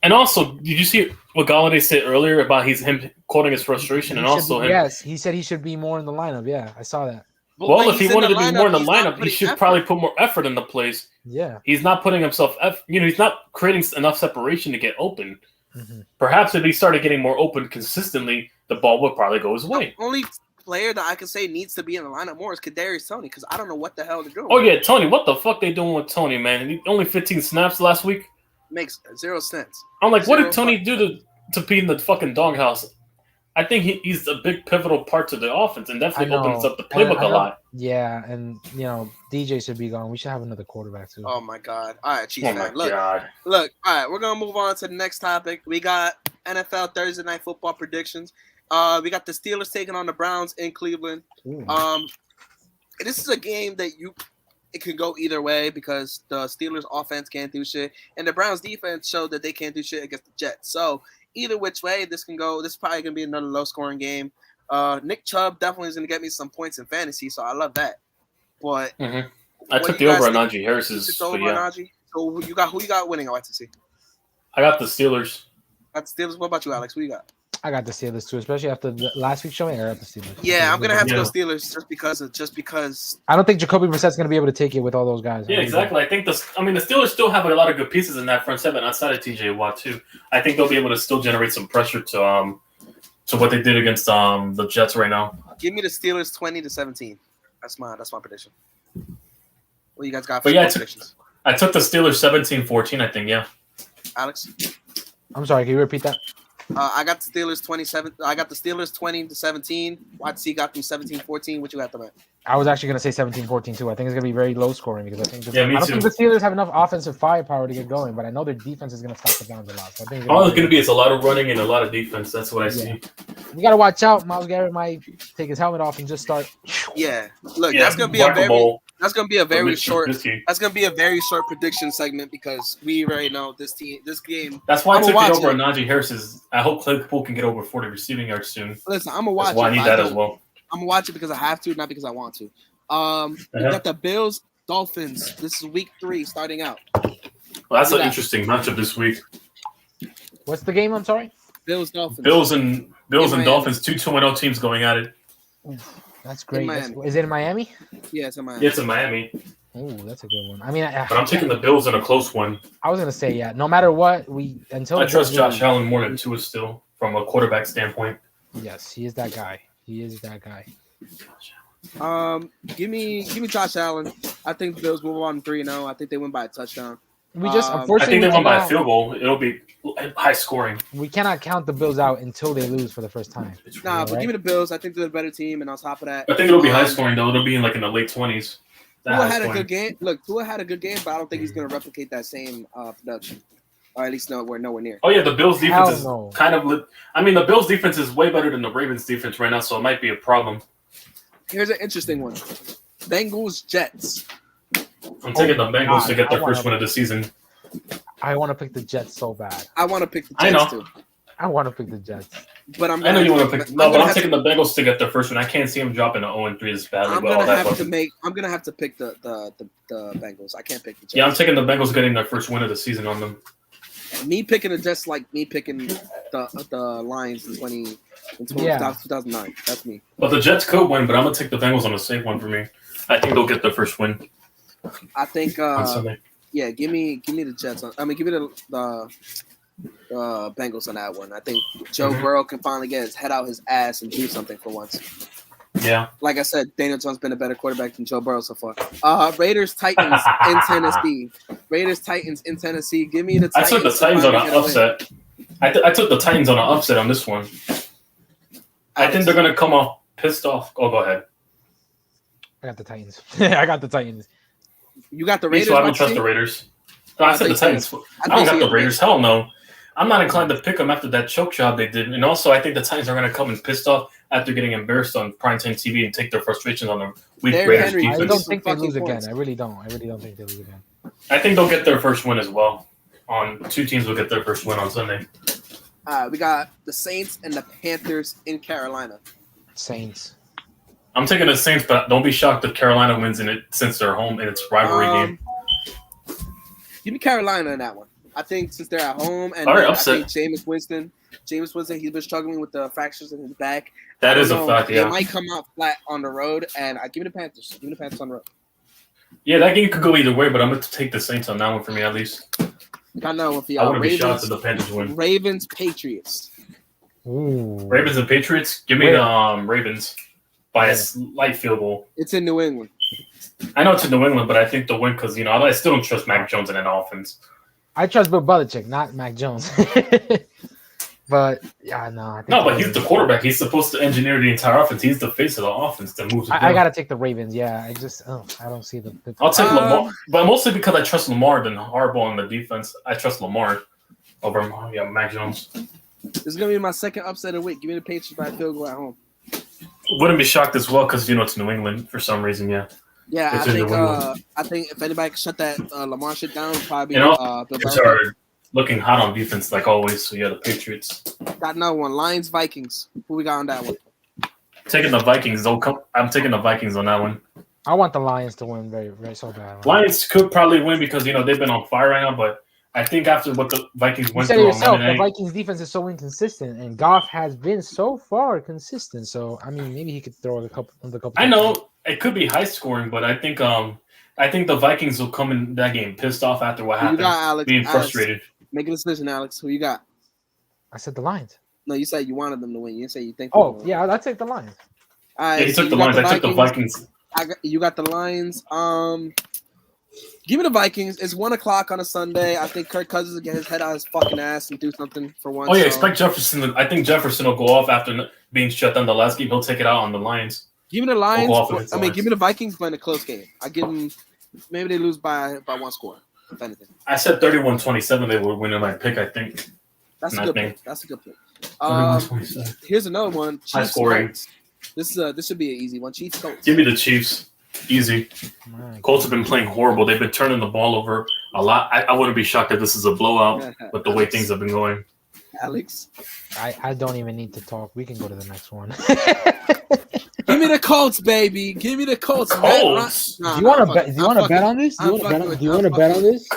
S2: And also, did you see what Golladay said earlier about him quoting his frustration
S3: Yes, he said he should be more in the lineup. Yeah, I saw that.
S2: Well, if he wanted to be more in the lineup, he should probably put more effort in the plays.
S3: Yeah.
S2: He's not putting himself he's not creating enough separation to get open. Mm-hmm. Perhaps if he started getting more open consistently, the ball would probably go his way.
S1: The only player that I can say needs to be in the lineup more is Kadarius Toney, because I don't know what the hell they're doing.
S2: Oh, yeah, Toney. What the fuck they doing with Toney, man? Only 15 snaps last week?
S1: Makes 0 sense.
S2: I'm like, what did Toney do to be in the fucking doghouse? I think he's a big pivotal part to the offense and definitely opens up the playbook a lot.
S3: Yeah, and DJ should be gone. We should have another quarterback too.
S1: Oh my god! All right, Chiefs fan. Look. All right, we're gonna move on to the next topic. We got NFL Thursday Night Football predictions. We got the Steelers taking on the Browns in Cleveland. This is a game that it can go either way because the Steelers offense can't do shit, and the Browns defense showed that they can't do shit against the Jets. So either which way this can go, this is probably gonna be another low scoring game. Nick Chubb definitely is gonna get me some points in fantasy, so I love that. But
S2: I took the over on Najee Harris's.
S1: So who you got winning? I like to see.
S2: I got the Steelers.
S1: Got the Steelers. What about you, Alex? What you got?
S3: I got the Steelers too, especially after the last week's showing. I got the Steelers.
S1: Yeah, I'm gonna have to go Steelers just because.
S3: I don't think Jacoby Brissett's gonna be able to take it with all those guys.
S2: Yeah, exactly. I think the Steelers still have a lot of good pieces in that front seven outside of TJ Watt too. I think they'll be able to still generate some pressure to what they did against the Jets right now.
S1: Give me the Steelers 20-17. That's my prediction. What you guys got?
S2: Predictions? I took the Steelers 17-14. I think. Yeah.
S1: Alex.
S3: I'm sorry. Can you repeat that?
S1: I got the Steelers 27. I got the Steelers 20-17. YTC got them 17-14. What you got them at?
S3: I was actually going to say 17-14 too. I think it's going to be very low scoring because I think
S2: I
S3: don't think the Steelers have enough offensive firepower to get going, but I know their defense is going to stop the Browns a lot. So I think
S2: all it's going to be is a lot of running and a lot of defense. That's what I see.
S3: You got to watch out. Myles Garrett might take his helmet off and just start.
S1: Yeah, look, that's going to be a very short. That's going to be a very short prediction segment because we already know this game.
S2: That's why I took it over on Najee Harris's. I hope Claypool can get over 40 receiving yards soon.
S1: Listen, I'm gonna watch.
S2: That's why I need that as well.
S1: I'm gonna watch it because I have to, not because I want to. We got the Bills, Dolphins. This is week 3 starting out.
S2: Well, that's an interesting matchup this week.
S3: What's the game? I'm sorry.
S1: Bills, Dolphins.
S2: Bills and Dolphins, 2-0 teams going at it.
S3: That's great. Is it in Miami?
S1: Yeah, it's in Miami.
S2: Yeah, it's in Miami.
S3: Oh, that's a good one. I mean,
S2: but I'm taking the Bills in a close one.
S3: I was gonna say, no matter what, I
S2: trust Josh Allen more than Tua still from a quarterback standpoint.
S3: Yes, he is that guy.
S1: Give me Josh Allen. I think the Bills will win 3-0. I think they win by a touchdown.
S3: Unfortunately,
S2: I think they won by a field goal. It'll be high scoring.
S3: We cannot count the Bills out until they lose for the first time.
S1: But give me the Bills. I think they're the better team, and on top of that,
S2: I think it'll be high scoring though. It'll be in the late 20s.
S1: Tua had a good game. Look, Tua had a good game, but I don't think he's going to replicate that same production. Or at least we're nowhere near.
S2: Oh, yeah, the Bills' defense is kind of – I mean, the Bills' defense is way better than the Ravens' defense right now, so it might be a problem.
S1: Here's an interesting one. Bengals, Jets.
S2: I'm taking the Bengals to get their first win of the season.
S3: I want to pick the Jets so bad.
S1: I want to pick the Jets, too.
S3: I want to pick the Jets.
S1: But
S2: I know you want to pick. No, but I'm taking the Bengals to get their first one. I can't see them dropping to 0-3 as badly.
S1: I'm gonna have to pick the Bengals. I can't pick the Jets.
S2: Yeah, I'm taking the Bengals getting their first win of the season on them.
S1: Me picking the Jets like me picking the Lions in 2009. That's me.
S2: But the Jets could win, but I'm gonna take the Bengals on a safe one for me. I think they'll get their first win.
S1: I think.
S2: On Sunday.
S1: Yeah, give me the Jets. Give me the Bengals on that one. I think Joe Burrow can finally get his head out his ass and do something for once.
S2: Yeah.
S1: Like I said, Daniel Jones been a better quarterback than Joe Burrow so far. Raiders Titans in Tennessee. Give me the Titans.
S2: I took the Titans on an upset. I took the Titans on an upset on this one. I think they're gonna come off pissed off. Oh, go ahead.
S3: I got the Titans. I got the Titans.
S1: You got the Raiders.
S2: So I don't trust the Raiders. No, I said the Titans. I don't got the Raiders. Hell no. I'm not inclined to pick them after that choke job they did. And also, I think the Titans are going to come in pissed off after getting embarrassed on primetime TV and take their frustrations on the weak Raiders defense.
S3: I don't think they lose again. I really don't think they lose again.
S2: I think they'll get their first win as well. Two teams will get their first win on Sunday.
S1: We got the Saints and the Panthers in Carolina.
S3: Saints.
S2: I'm taking the Saints, but don't be shocked if Carolina wins in it since they're home and it's rivalry game.
S1: Give me Carolina in that one. I think since they're at home and
S2: I
S1: think Jameis Winston, he's been struggling with the fractures in his back.
S2: That is a fact, yeah.
S1: They might come out flat on the road, and I give me the Panthers. Give me the Panthers on the road.
S2: Yeah, that game could go either way, but I'm going to take the Saints on that one for me at least.
S1: I know if
S2: I wouldn't be shocked if the Panthers win.
S1: Ravens, Patriots.
S3: Ooh.
S2: Ravens and Patriots? Give me the Ravens by a slight field goal.
S1: It's in New England.
S2: I know it's in New England, but I think they'll win because, I still don't trust Mac Jones in an offense.
S3: I trust Bill Belichick, not Mac Jones. But, yeah, no.
S2: But he's the quarterback. He's supposed to engineer the entire offense. He's the face of the offense that moves.
S3: I got to take the Ravens, yeah. I don't see the
S2: I'll take Lamar, but mostly because I trust Lamar than Harbaugh on the defense. I trust Lamar over Mac Jones.
S1: This is going to be my second upset of the week. Give me the Patriots by a field goal at home.
S2: Wouldn't be shocked as well because, it's New England for some reason, yeah.
S1: Yeah, I think if anybody can shut that Lamar shit down, probably
S2: Bill Belichick are looking hot on defense like always. So yeah, the Patriots.
S1: Got another one. Lions, Vikings. Who we got on that one?
S2: Taking the Vikings. I'm taking the Vikings on that one.
S3: I want the Lions to win very, very so bad.
S2: Lions could probably win because they've been on fire right now, but I think after what the Vikings
S3: You
S2: went
S3: said it
S2: through on
S3: yourself.
S2: Monday
S3: The
S2: night,
S3: Vikings defense is so inconsistent, and Goff has been so far consistent. So I mean, maybe he could throw a couple.
S2: I know it could be high scoring, but I think the Vikings will come in that game pissed off after what happened,
S1: you got, Alex?
S2: being frustrated.
S1: Make a decision, Alex. Who you got?
S3: I said the Lions.
S1: No, you said you wanted them to win. You didn't say you think.
S3: Oh yeah, I'll take the Lions.
S1: All right,
S2: Yeah, he took the Lions. I took the Vikings.
S1: You got the Lions. Give me the Vikings. It's 1:00 on a Sunday. I think Kirk Cousins will get his head out of his fucking ass and do something for once.
S2: Oh yeah, expect Jefferson. I think Jefferson will go off after being shut down the last game. He'll take it out on the Lions.
S1: Give me the Lions.
S2: Give
S1: me the Vikings playing a close game. I give them. Maybe they lose by one score, if anything.
S2: I said 31-27. They would win in my pick. I think.
S1: That's a good pick. That's a good pick.
S2: 31-27.
S1: Here's another one. Chiefs,
S2: high scoring.
S1: Colts. This should be an easy one. Chiefs, Colts.
S2: Give me the Chiefs. Easy. Colts have been playing horrible. They've been turning the ball over a lot. I wouldn't be shocked if this is a blowout with the way things have been going.
S1: Alex,
S3: I don't even need to talk. We can go to the next one.
S1: Give me the Colts, baby. Give me the Colts.
S2: Colts.
S3: Do you want to bet? Do you want to bet on this? Do you want to bet on this?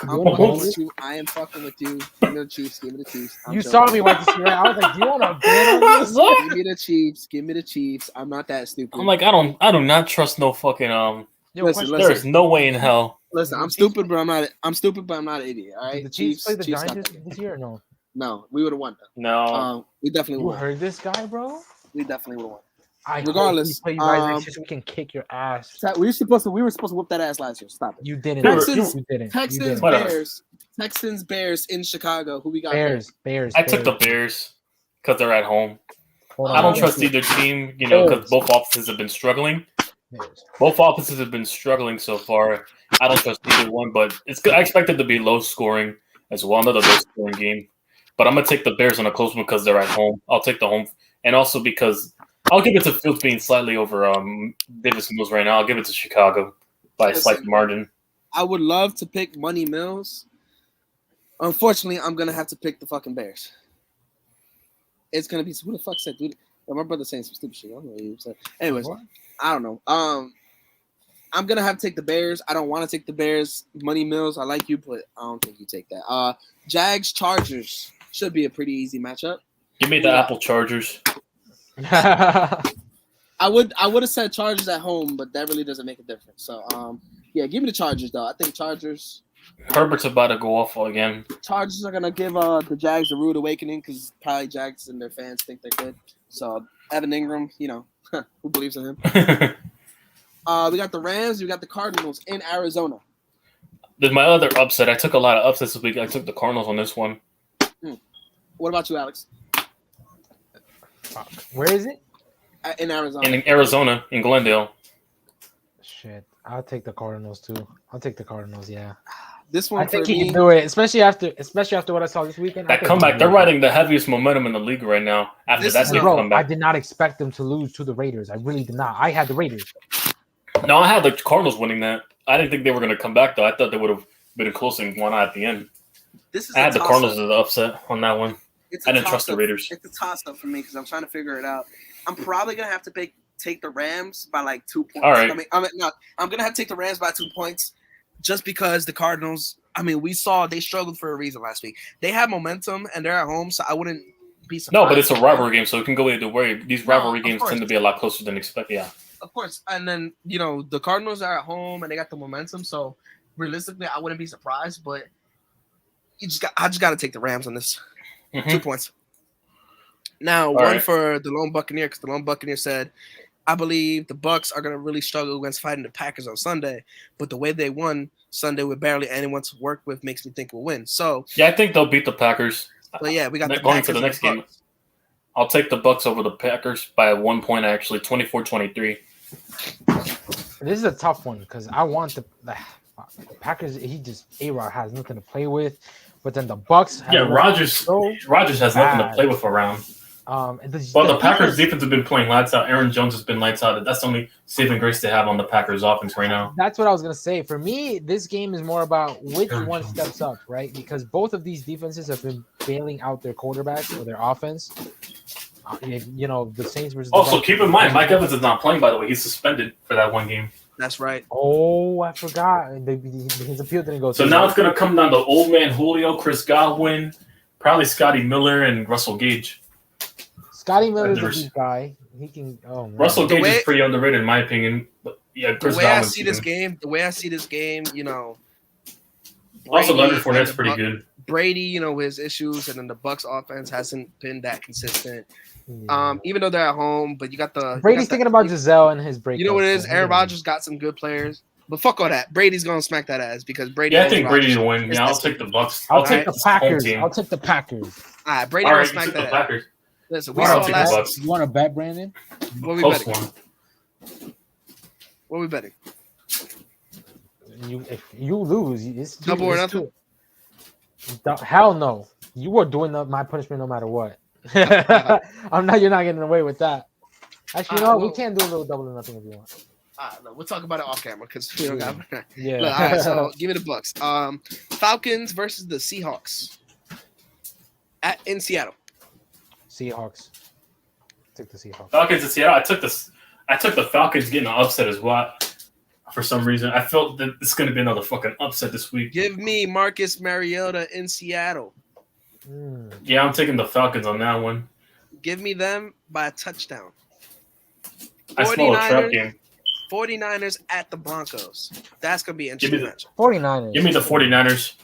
S1: I am fucking with you. Give me the Chiefs. Give me the Chiefs.
S3: You saw me watch this, right? I was like, do you want to bet on this?
S1: Give me the Chiefs. Give me the Chiefs. I'm not that stupid.
S2: I'm like, I do not trust no fucking
S1: Listen.
S2: There's no way in hell.
S1: Listen, I'm stupid, but I'm not. I'm stupid, but I'm not an idiot. All right.
S3: Did the Chiefs play the Giants this year or no?
S1: No, we would have won.
S2: No.
S1: We definitely would.
S3: You heard this guy, bro?
S1: We definitely would have won.
S3: Regardless, play you guys next year so we can kick your ass.
S1: We were supposed to whoop that ass last year. Stop it.
S3: You didn't.
S1: Texans, Bears in Chicago. Who we got?
S3: Bears.
S2: I took the Bears because they're at home. I don't trust either team, because both offenses have been struggling. Both offenses have been struggling so far. I don't trust either one, but it's good. I expect it to be low scoring as well, another low scoring game. But I'm gonna take the Bears on a close one because they're at home. I'll take the home, and also because I'll give it to Fields being slightly over Davis Mills right now. I'll give it to Chicago by a slight margin.
S1: I would love to pick Money Mills. Unfortunately, I'm gonna have to pick the fucking Bears. It's gonna be who the fuck said, dude? My brother's saying some stupid shit. I don't know what he said. Anyways, what? I don't know. I'm gonna have to take the Bears. I don't want to take the Bears. Money Mills, I like you, but I don't think you take that. Jags Chargers should be a pretty easy matchup.
S2: Give me the Apple Chargers.
S1: I would have said Chargers at home, but that really doesn't make a difference. So yeah, give me the Chargers though. I think Chargers.
S2: Herbert's about to go off again.
S1: Chargers are gonna give the Jags a rude awakening because probably Jags and their fans think they're good. So Evan Ingram, who believes in him? We got the Rams. We got the Cardinals in Arizona.
S2: There's my other upset. I took a lot of upsets this week. I took the Cardinals on this one.
S1: What about you, Alex?
S3: Where is it?
S1: In Arizona.
S2: In Arizona, in Glendale.
S3: Shit, I'll take the Cardinals too. I'll take the Cardinals. Yeah.
S1: This one,
S3: I think he can do it, especially after what I saw this weekend.
S2: That comeback, they're riding the heaviest momentum in the league right now. After that comeback,
S3: I did not expect them to lose to the Raiders. I really did not. I had the Raiders.
S2: No, I had the Cardinals winning that. I didn't think they were going to come back though. I thought they would have been close and won at the end. I had the Cardinals as the upset on that one. I didn't trust the Raiders.
S1: It's a toss-up for me because I'm trying to figure it out. I'm probably going to have to take the Rams by like 2 points.
S2: All right.
S1: I'm going to have to take the Rams by 2 points just because the Cardinals, we saw they struggled for a reason last week. They have momentum and they're at home, so I wouldn't be surprised.
S2: No, but it's a rivalry game, so it can go either way. These rivalry games tend to be a lot closer than expected. Yeah.
S1: Of course. And then, the Cardinals are at home and they got the momentum, so realistically, I wouldn't be surprised, but I just got to take the Rams on this. 2 points. Now, one for the Lone Buccaneer, because the Lone Buccaneer said, I believe the Bucs are going to really struggle against fighting the Packers on Sunday, but the way they won Sunday with barely anyone to work with makes me think we'll win. So
S2: yeah, I think they'll beat the Packers.
S1: But yeah, we got the
S2: going
S1: Packers
S2: to the next game. I'll take the Bucs over the Packers by 1 point, actually, 24-23.
S3: This is a tough one because I want the Packers. A-Rod has nothing to play with, but then the Bucs.
S2: Rodgers has nothing to play with around. The Packers defense have been playing lights out. Aaron Jones has been lights out. That's the only saving grace they have on the Packers offense right now.
S3: That's what I was gonna say. For me, this game is more about which one steps up, right? Because both of these defenses have been bailing out their quarterbacks or their offense. The Saints versus.
S2: Also, keep in mind, Mike Evans is not playing. By the way, he's suspended for that one game.
S1: That's right.
S3: Oh, I forgot. His appeal didn't go.
S2: So now it's gonna come down to old man Julio, Chris Godwin, probably Scotty Miller, and Russell Gage.
S3: Scotty Miller's a deep guy. He can. Oh man.
S2: Russell Gage is pretty underrated in my opinion. But yeah, Chris Godwin's
S1: the way I see this game, you know.
S2: Also, Leonard Fournette's pretty good.
S1: Brady, his issues, and then the Bucs offense hasn't been that consistent. Even though they're at home, but you got the
S3: Brady's thinking about Giselle and his break.
S1: You know what it is? Aaron Rodgers got some good players, but fuck all that. Brady's gonna smack that ass because Brady.
S2: Yeah, I think Brady will win. Yeah, I'll take the Bucs.
S3: I'll take the Packers. I'll take the Packers.
S1: All right, Brady will smack that ass. Listen, we saw last.
S5: You want to bet, Brandon?
S1: What we betting? What we betting?
S3: If you lose, it's
S1: double or nothing.
S3: Hell no! You are doing my punishment no matter what. You're not getting away with that. Actually, we can do a little double or nothing if you want.
S1: We'll talk about it off camera because we don't got.
S3: Yeah.
S1: Look, all right, so give me the Bucks. Falcons versus the Seahawks in Seattle.
S3: Seahawks. Take the Seahawks.
S2: Falcons in Seattle. I took the Falcons getting an upset as well. For some reason, I felt that it's going to be another fucking upset this week.
S1: Give me Marcus Mariota in Seattle.
S2: Yeah, I'm taking the Falcons on that one.
S1: Give me them by a touchdown.
S2: I smell a trap game.
S1: 49ers at the Broncos. That's going to be an interesting match.
S3: 49ers.
S2: Give me the 49ers.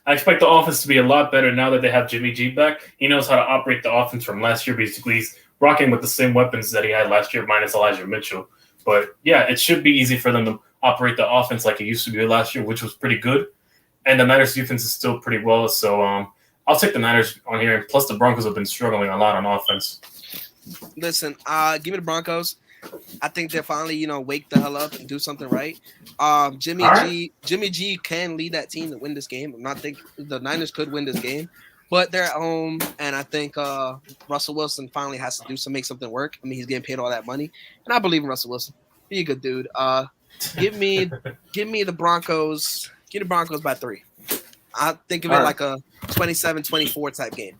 S2: I expect the offense to be a lot better now that they have Jimmy G back. He knows how to operate the offense from last year. Basically, he's rocking with the same weapons that he had last year, minus Elijah Mitchell. But, yeah, it should be easy for them to operate the offense like it used to be last year, which was pretty good. And the Niners defense is still pretty well. So I'll take the Niners on here. Plus, the Broncos have been struggling a lot on offense.
S1: Listen, give me the Broncos. I think they'll finally, wake the hell up and do something right. Jimmy G can lead that team to win this game. I'm not thinking the Niners could win this game. But they're at home, and I think Russell Wilson finally has to make something work. I mean, he's getting paid all that money, and I believe in Russell Wilson. He's a good dude. Give me the Broncos. Give the Broncos by 3. I think of it like a 27-24 type game.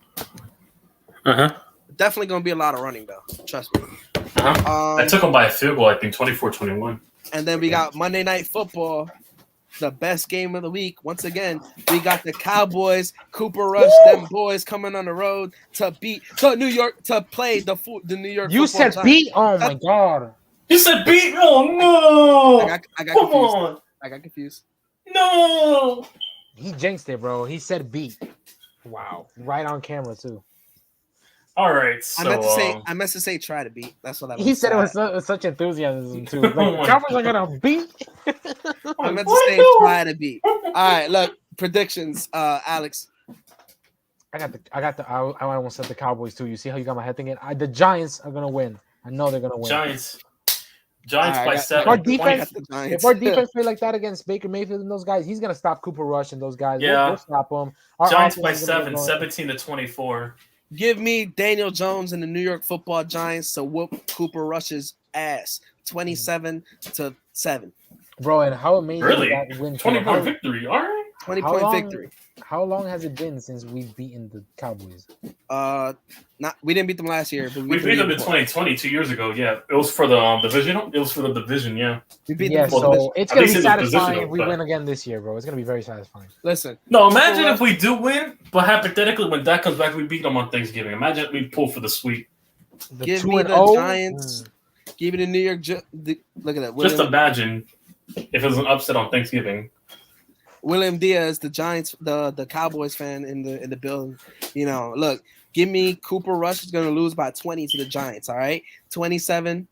S1: Definitely going to be a lot of running, though. Trust me.
S2: I took them by a field goal, I think, 24-21.
S1: And then we got Monday Night Football. The best game of the week. Once again, we got the Cowboys, Cooper Rush, them boys coming on the road to New York to play the New York.
S3: You said
S1: Giants.
S3: beat? Oh my god!
S2: You said beat? Oh no!
S1: I got confused. I got confused.
S2: No!
S3: He jinxed it, bro. He said beat. Wow! Right on camera too.
S2: All right. So,
S1: I meant to say try to beat. That's what I.
S3: He said it with such enthusiasm too. Like, Cowboys are gonna beat.
S1: I meant to say try to beat. All right, look, predictions, Alex.
S3: I almost said the Cowboys too. You see how you got my head thinking? The Giants are gonna win. I know they're gonna win.
S2: Giants by 7.
S3: If our defense play like that against Baker Mayfield and those guys, he's gonna stop Cooper Rush and those guys.
S2: Yeah,
S3: we'll stop them.
S2: Giants by 7, 17-24.
S1: Give me Daniel Jones and the New York Football Giants to whoop Cooper Rush's ass, 27-7.
S3: Bro, and how amazing
S2: really?
S3: That win!
S2: 20-point victory. All right.
S1: 20-point victory.
S3: How long has it been since we've beaten the Cowboys?
S1: We didn't beat them last year, but
S2: we beat them in 2020, 2 years ago. Yeah, it was for the division. It was for the division. Yeah,
S1: we beat
S3: them. So it's gonna be satisfying if we win again this year, bro. It's gonna be very satisfying.
S1: Listen,
S2: no, imagine if we do win, but hypothetically, when Dak comes back, we beat them on Thanksgiving. Imagine if we pull for the sweep.
S1: Give me the Giants. Give me the New York. Look at that.
S2: Just imagine if it was an upset on Thanksgiving.
S1: William Diaz, the Giants, the Cowboys fan in the building. Look, give me Cooper Rush is going to lose by 20 to the Giants. All right, 27-7.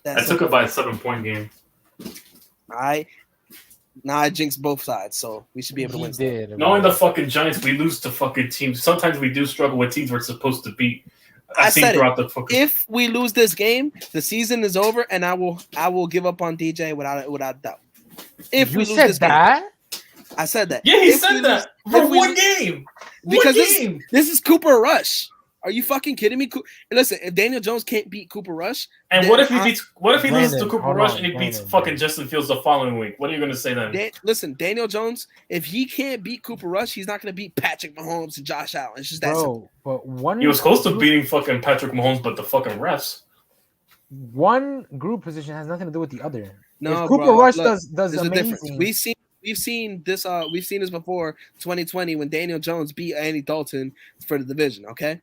S2: I took it by a 7-point game.
S1: All right. Now I jinxed both sides, so we should be able to win.
S2: Knowing the fucking Giants, we lose to fucking teams. Sometimes we do struggle with teams we're supposed to beat.
S1: If we lose this game, the season is over, and I will give up on DJ without doubt. If we lose this game, I said that.
S2: Yeah, he said that for one game.
S1: Because this is Cooper Rush. Are you fucking kidding me? Listen, if Daniel Jones can't beat Cooper Rush,
S2: and what if he loses to Cooper Rush and he beats fucking Justin Fields the following week? What are you going to say then?
S1: Listen, Daniel Jones, if he can't beat Cooper Rush, he's not going to beat Patrick Mahomes and Josh Allen. It's just that simple.
S3: But
S2: he was close to beating fucking Patrick Mahomes, but the fucking refs.
S3: one group position has nothing to do with the other.
S1: No,
S3: if Cooper
S1: bro,
S3: Rush
S1: look,
S3: does
S1: there's a difference.
S3: amazing.
S1: We've seen this before 2020 when Daniel Jones beat Andy Dalton for the division. Okay,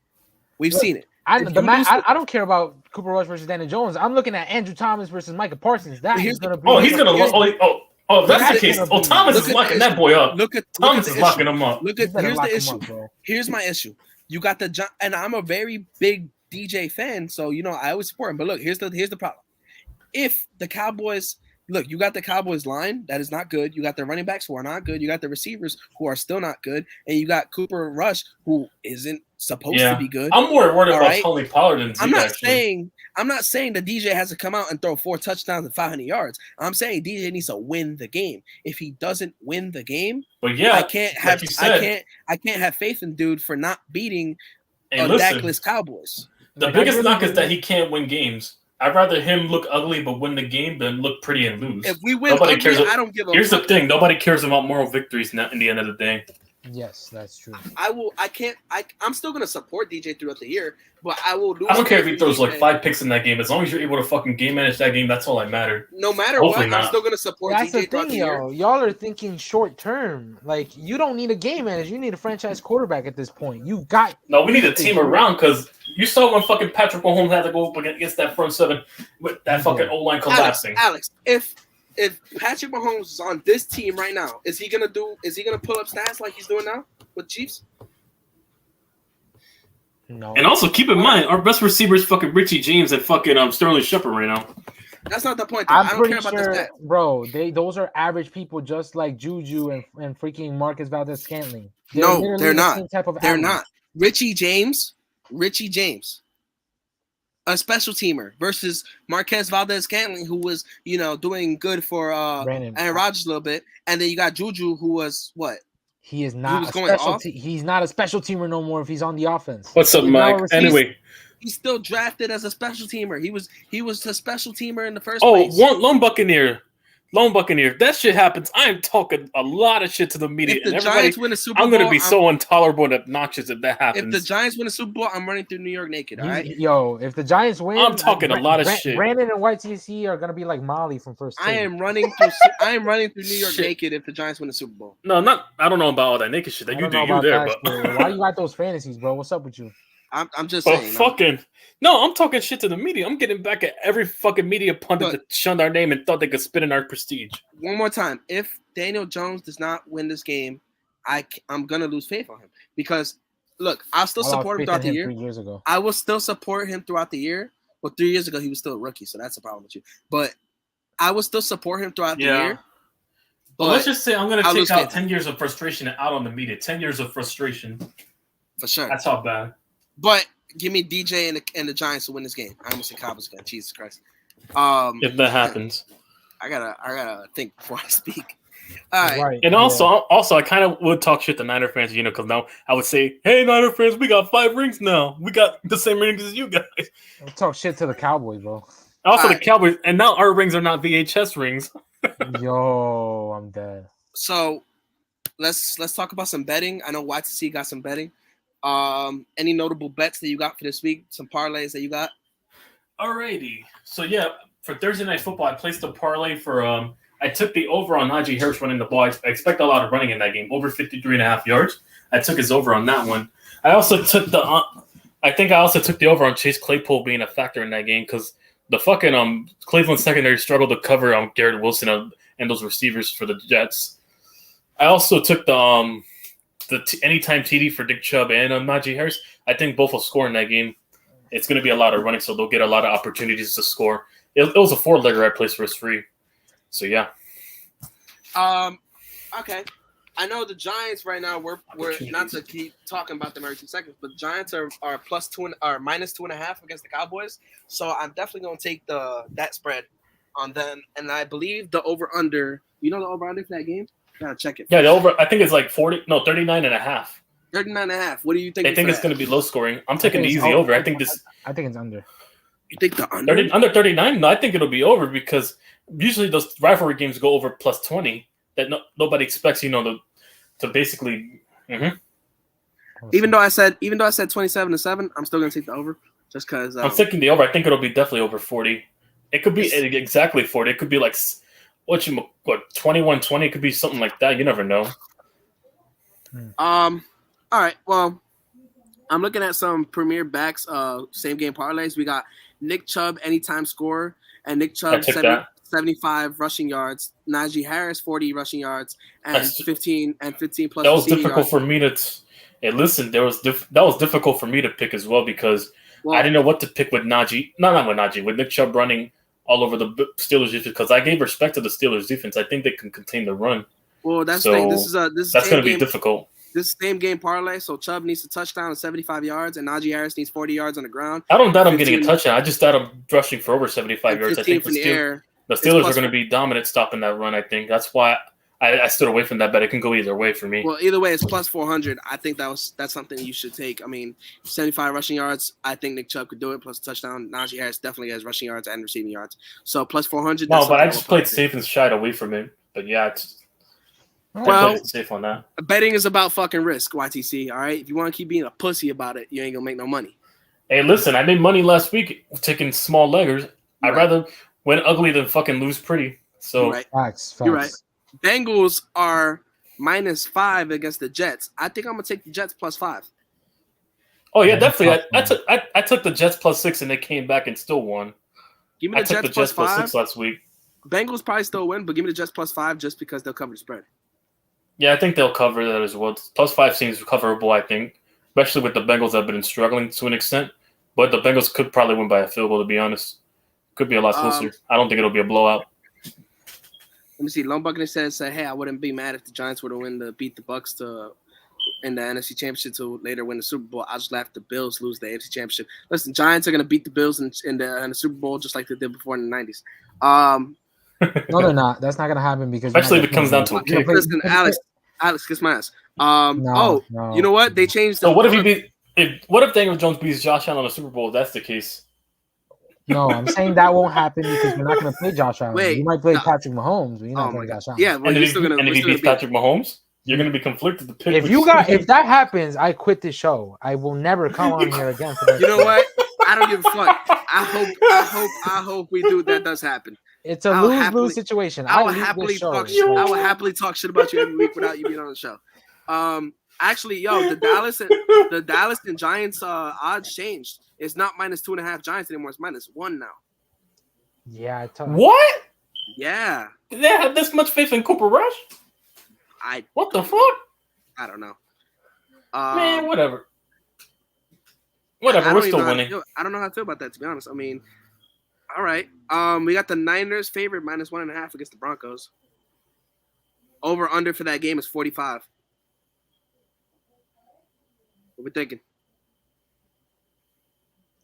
S1: we've seen it.
S3: I don't care about Cooper Rush versus Daniel Jones. I'm looking at Andrew Thomas versus Micah Parsons. That is going to be.
S2: He's going to. If that's the case, Thomas is locking that boy up. Thomas is locking him up.
S1: Here's the issue. Here's my issue. You got and I'm a very big DJ fan, so I always support him. But look, here's the problem. If the Cowboys, look, you got the Cowboys line that is not good. You got the running backs who are not good. You got the receivers who are still not good, and you got Cooper Rush who isn't supposed to be good.
S2: I'm more worried about Tony Pollard than Zeke.
S1: I'm not saying the DJ has to come out and throw 4 touchdowns and 500 yards. I'm saying DJ needs to win the game. If he doesn't win the game, I can't have faith in dude for not beating Dakless Cowboys.
S2: The biggest knock is that he can't win games. I'd rather him look ugly but win the game than look pretty and lose.
S1: If we win ugly, I don't give a fuck.
S2: Here's the thing. Nobody cares about moral victories in the end of the day.
S3: Yes, that's true.
S1: I'm still going to support DJ throughout the year, but I will lose.
S2: I don't care if he throws like 5 picks in that game. As long as you're able to fucking game manage that game, that's all that matters.
S1: No matter what, I'm still going to support
S3: that's
S1: DJ
S3: throughout the year. Y'all are thinking short term. Like, you don't need a game manager. You need a franchise quarterback at this point. We need
S2: a team around because you saw when fucking Patrick Mahomes had to go up against that front seven with that fucking O-line collapsing.
S1: Alex, if Patrick Mahomes is on this team right now, is he gonna pull up stats like he's doing now with Chiefs?
S3: No.
S2: And also keep in mind, our best receiver is fucking Richie James and fucking Sterling Shepard right now.
S1: That's not the point, though.
S3: I
S1: don't care about the stats.
S3: Bro, those are average people just like Juju and freaking Marcus Valdez-Scantling.
S1: No, they're not. They're not. Richie James, a special teamer versus Marquez Valdez-Scantling, who was, doing good for Aaron Rodgers a little bit, and then you got Juju, who was what?
S3: He is not he's not a special teamer no more if he's on the offense.
S2: What's up, Mike? Anyway,
S1: he's still drafted as a special teamer. He was a special teamer in the first place.
S2: Lone Buccaneer. If that shit happens, I am talking a lot of shit to the media.
S1: If the Giants win a Super Bowl,
S2: I'm going to be so intolerable and obnoxious if that happens.
S1: If the Giants win a Super Bowl, I'm running through New York naked, all right?
S3: Yo, if the Giants win,
S2: I'm talking a lot of shit.
S3: Brandon and YTC are going to be like Molly from First Take.
S1: I am running through New York naked if the Giants win a Super Bowl.
S2: No, I don't know about all that naked shit that you do there. But
S3: why you got those fantasies, bro? What's up with you?
S1: I'm just saying.
S2: I'm talking shit to the media. I'm getting back at every fucking media pundit that shunned our name and thought they could spit in our prestige.
S1: One more time. If Daniel Jones does not win this game, I'm going to lose faith on him. Because, look, I'll still support him throughout the year.
S3: 3 years ago.
S1: I will still support him throughout the year. Well, 3 years ago, he was still a rookie, so that's a problem with you. But I will still support him throughout the year.
S2: But let's just say I'm going to take out 10 years of frustration out on the media. 10 years of frustration.
S1: For sure.
S2: That's how bad.
S1: But give me DJ and the Giants to win this game. I almost said Cowboys again. Jesus Christ.
S2: If that happens,
S1: I gotta think before I speak. All right.
S2: And also, I kind of would talk shit to Niner fans, because now I would say, "Hey, Niner fans, we got 5 rings now. We got the same rings as you guys."
S3: I'll talk shit to the Cowboys, bro.
S2: Also, the Cowboys, and now our rings are not VHS rings.
S3: Yo, I'm dead.
S1: So, let's talk about some betting. I know YTC got some betting. Any notable bets that you got for this week? Some parlays that you got?
S2: Alrighty. So for Thursday Night Football, I placed a parlay for I took the over on Najee Harris running the ball. I expect a lot of running in that game, over 53.5 yards. I took his over on that one. I also took the over on Chase Claypool being a factor in that game because the fucking Cleveland secondary struggled to cover Garrett Wilson and those receivers for the Jets. I also took the anytime TD for Dick Chubb and Najee Harris. I think both will score in that game. It's going to be a lot of running, so they'll get a lot of opportunities to score. It was a 4-legger I placed for his free. So, yeah.
S1: Okay. I know the Giants right now, we're not to keep talking about them every 2 seconds, but the Giants are minus 2.5 against the Cowboys. So I'm definitely going to take that spread on them. And I believe the over-under, the over-under for that game? Gotta check it.
S2: Yeah, the over, I think it's like 39.5.
S1: 39.5. What do you think?
S2: I think it's going to be low scoring. I'm taking the easy over. I think it's under.
S1: You think the under?
S2: Under 39? No, I think it'll be over because usually those rivalry games go over plus 20. That nobody expects, to basically. Mm-hmm.
S1: Even though I said 27-7, I'm still going to take the over. Just because
S2: I'm thinking the over. I think it'll be definitely over 40. It could be exactly 40. It could be like 21-20. It could be something like that. You never know.
S1: All right. Well, I'm looking at some premier backs. Same game parlays. We got Nick Chubb anytime scorer and Nick Chubb 75 rushing yards. Najee Harris 40 rushing yards and 15 plus.
S2: That was difficult for me to. Hey, listen, that was difficult for me to pick as well because I didn't know what to pick with Najee. Not with Najee. With Nick Chubb running all over the Steelers defense because I gave respect to the Steelers defense. I think they can contain the run.
S1: Well, that's the thing. This is
S2: that's going to be difficult.
S1: This same game parlay, so Chubb needs a touchdown and 75 yards, and Najee Harris needs 40 yards on the ground.
S2: I don't doubt him getting a touchdown. I just doubt him rushing for over 75 yards. I think the Steelers are going to be dominant stopping that run, I think. That's why I stood away from that bet. It can go either way for me.
S1: Well, either way, it's plus 400. I think that's something you should take. I mean, 75 rushing yards, I think Nick Chubb could do it, plus a touchdown. Najee Harris definitely has rushing yards and receiving yards. So plus 400.
S2: No, but I just played safe and shied away from it. But yeah, I played safe on that.
S1: Betting is about fucking risk, YTC, all right? If you want to keep being a pussy about it, you ain't going to make no money.
S2: Hey, listen, I made money last week taking small leggers. I'd rather win ugly than fucking lose pretty. So
S3: Facts.
S1: You're right. Bengals are -5 against the Jets. I think I'm going to take the Jets +5.
S2: Oh, yeah, definitely. I took the Jets +6 and they came back and still won.
S1: Give me the Jets +5.
S2: +6 last week.
S1: Bengals probably still win, but give me the Jets +5 just because they'll cover the spread.
S2: Yeah, I think they'll cover that as well. +5 seems coverable, I think, especially with the Bengals that have been struggling to an extent. But the Bengals could probably win by a field goal, to be honest. Could be a lot closer. I don't think it'll be a blowout.
S1: Let me see. Lone Buccaneer says, "Hey, I wouldn't be mad if the Giants were to beat the Bucks in the NFC Championship to later win the Super Bowl. I'll just laugh if the Bills lose the AFC Championship." Listen, Giants are going to beat the Bills in the Super Bowl just like they did before in the 90s.
S3: No, they're not. That's not going to happen because
S2: especially if it comes down to a kick.
S1: Listen, Alex, kiss my ass. No. You know what? They changed.
S2: So what if Daniel Jones beats Josh Allen in the Super Bowl? If that's the case.
S3: No, I'm saying that won't happen because we're not going to play Josh Allen. You might play Patrick Mahomes, but you're not going to Josh Allen.
S1: Yeah, well,
S2: and if he beats Patrick Mahomes, you're going to be conflicted to pick.
S3: If that happens, I quit the show. I will never come on here again. For that
S1: you know what? I don't give a fuck. I hope we do that does happen.
S3: It's a lose-lose situation.
S1: I will happily talk shit about you every week without you being on the show. Actually, the Dallas and Giants odds changed. It's not -2.5 Giants anymore. It's -1 now.
S3: Yeah.
S2: What?
S1: Yeah.
S2: Did they have this much faith in Cooper Rush? What the fuck?
S1: I don't know.
S2: Man, whatever. We're still winning.
S1: I don't know how I feel about that, to be honest. I mean, all right. We got the Niners favorite -1.5 against the Broncos. Over under for that game is 45. What we thinking?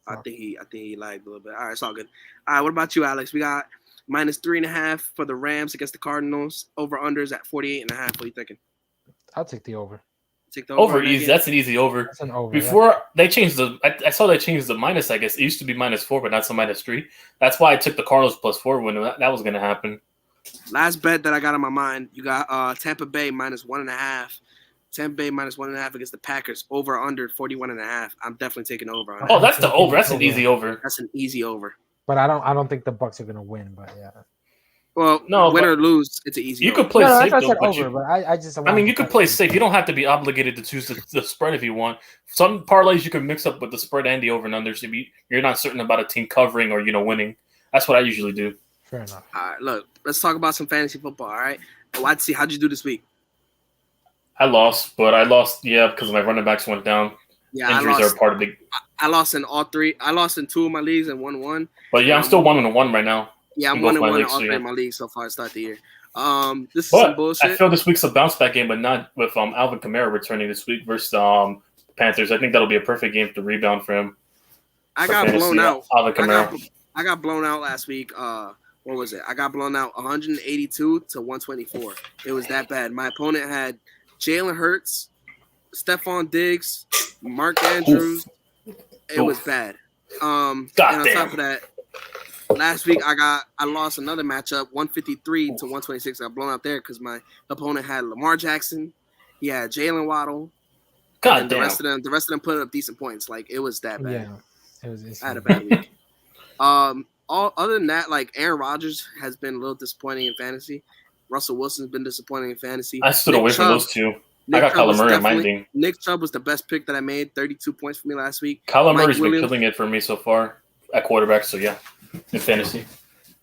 S1: I think he lagged a little bit. All right, it's all good. All right, what about you, Alex? We got -3.5 for the Rams against the Cardinals. Over unders at 48.5. What are you thinking?
S3: I'll take the over.
S1: Take the
S2: over easy. That's an easy over.
S3: That's an over.
S2: Before they changed I saw they changed the minus. I guess it used to be -4, but now it's a -3. That's why I took the Cardinals +4 when that was going to happen.
S1: Last bet that I got on my mind, you got Tampa Bay -1.5. Tampa Bay -1.5 against the Packers. Over under 41.5. I'm definitely taking over on that.
S2: Oh, that's the over. That's an easy over.
S1: That's an easy over.
S3: But I don't think the Bucks are gonna win. But yeah.
S1: Well, no, win or lose, it's an easy.
S2: You could play safe though. You could play safe. You don't have to be obligated to choose the spread if you want. Some parlays you can mix up with the spread and the over and under. So you're not certain about a team covering or winning. That's what I usually do.
S3: Fair enough.
S1: All right, look, let's talk about some fantasy football. All right, let's see how'd you do this week.
S2: I lost because my running backs went down.
S1: Yeah,
S2: injuries are part of the.
S1: I lost in all three. I lost in 2 of my leagues and won 1.
S2: But yeah, I'm still 1-1 right now.
S1: Yeah, I'm 1-1 in all 3 of my leagues so far to start the year. This is some bullshit.
S2: I feel this week's a bounce back game, but not with Alvin Kamara returning this week versus Panthers. I think that'll be a perfect game to rebound for him.
S1: I got blown out.
S2: Alvin Kamara.
S1: I got blown out last week. What was it? I got blown out 182 to 124. It was that bad. My opponent had Jalen Hurts, Stephon Diggs, Mark Andrews. It was bad. And on top of that, last week I lost another matchup, 153 to 126. I got blown out there because my opponent had Lamar Jackson. He had Jalen Waddle. The rest of them put up decent points. Like, it was that bad.
S3: Yeah. I
S1: had a bad week. All other than that, like Aaron Rodgers has been a little disappointing in fantasy. Russell Wilson's been disappointing in fantasy.
S2: I stood away from those two. I got Kyler Murray on my team.
S1: Nick Chubb was the best pick that I made, 32 points for me last week.
S2: Kyler Murray's been killing it for me so far at quarterback, so yeah, in fantasy.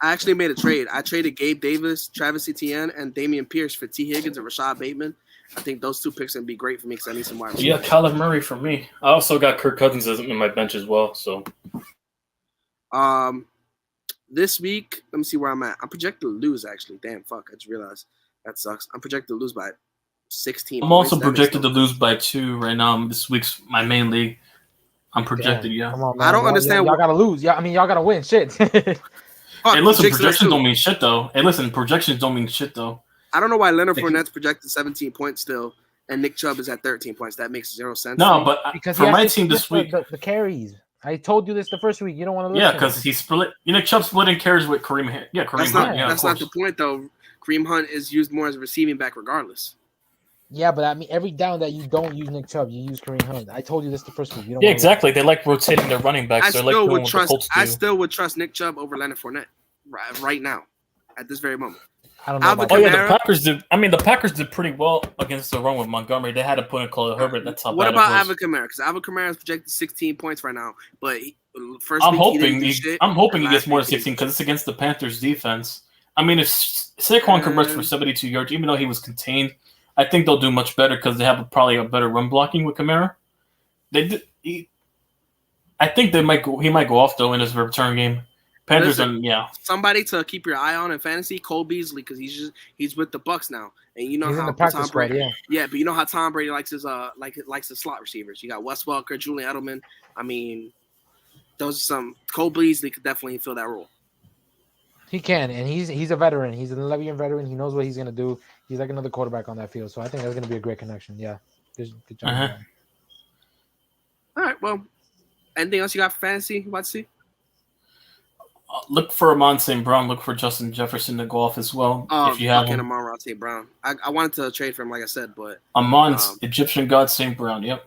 S1: I actually made a trade. I traded Gabe Davis, Travis Etienne, and Damian Pierce for T. Higgins and Rashad Bateman. I think those two picks are going to be great for me because I need some wide receivers.
S2: Yeah, Kyler Murray for me. I also got Kirk Cousins in my bench as well, so.
S1: This week, let me see where I'm at. I'm projected to lose, actually. Damn, fuck. I just realized that sucks. I'm projected to lose by 16
S2: I'm also projected to lose by 2 right now. This week's my main league. I'm projected, yeah.
S3: Come on, man.
S1: I don't understand.
S3: Y'all got to lose. Yeah, I mean, y'all got to win. Shit.
S2: Hey, listen, projections don't mean shit, though. Projections don't mean shit, though.
S1: I don't know why Leonard Fournette's projected 17 points still, and Nick Chubb is at 13 points. That makes zero sense.
S2: No, but because for my team this week.
S3: The carries. I told you this the first week. You don't want to listen.
S2: Yeah, because he split. Chubb splitting carries with Kareem Hunt. Yeah, Kareem Hunt.
S1: That's not the point, though. Kareem Hunt is used more as a receiving back regardless.
S3: Yeah, but I mean, every down that you don't use Nick Chubb, you use Kareem Hunt. I told you this the first week. You don't
S2: exactly. They like rotating their running backs.
S1: I still would trust Nick Chubb over Leonard Fournette right now, at this very moment.
S3: I don't know.
S2: The Packers did. I mean, the Packers did pretty well against the run with Montgomery. They had to put in Khalil Herbert. That's how.
S1: What about Alvin Kamara? Because Alvin Kamara is projected 16 points right now, but
S2: I'm hoping he gets more than 16 because it's against the Panthers defense. I mean, if Saquon can rush for 72 yards, even though he was contained, I think they'll do much better because they have probably a better run blocking with Kamara. I think he might go off though in his return game. Panthers,
S1: somebody to keep your eye on in fantasy, Cole Beasley, because he's with the Bucks now, and you know
S3: he's
S1: how
S3: Tom Brady,
S1: but you know how Tom Brady likes his slot receivers. You got Wes Welker, Julian Edelman. I mean, those are some. Cole Beasley could definitely fill that role.
S3: He can, and he's a veteran. He's an 11-year veteran. He knows what he's gonna do. He's like another quarterback on that field, so I think that's gonna be a great connection. Yeah, good job.
S1: All right, well, anything else you got for fantasy? You want to see?
S2: Look for Amon St. Brown. Look for Justin Jefferson to go off as well. If you have him.
S1: Amon St. Brown. I wanted to trade for him, like I said, but
S2: Amon's Egyptian God St. Brown. Yep.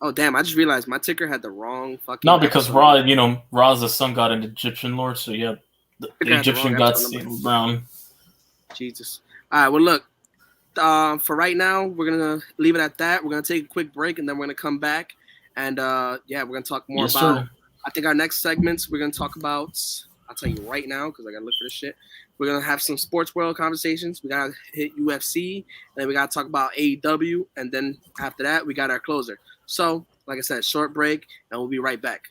S1: Oh damn! I just realized my ticker had the wrong fucking.
S2: No, because Ra's the sun god and Egyptian lord. So yeah, the Egyptian God St. Brown.
S1: Jesus. All right. Well, look. For right now, we're gonna leave it at that. We're gonna take a quick break, and then we're gonna come back, and we're gonna talk more about. Sir. I think our next segments we're gonna talk about. I'll tell you right now because I gotta look for this shit. We're gonna have some sports world conversations. We gotta hit UFC, and then we gotta talk about AEW, and then after that, we got our closer. So, like I said, short break, and we'll be right back.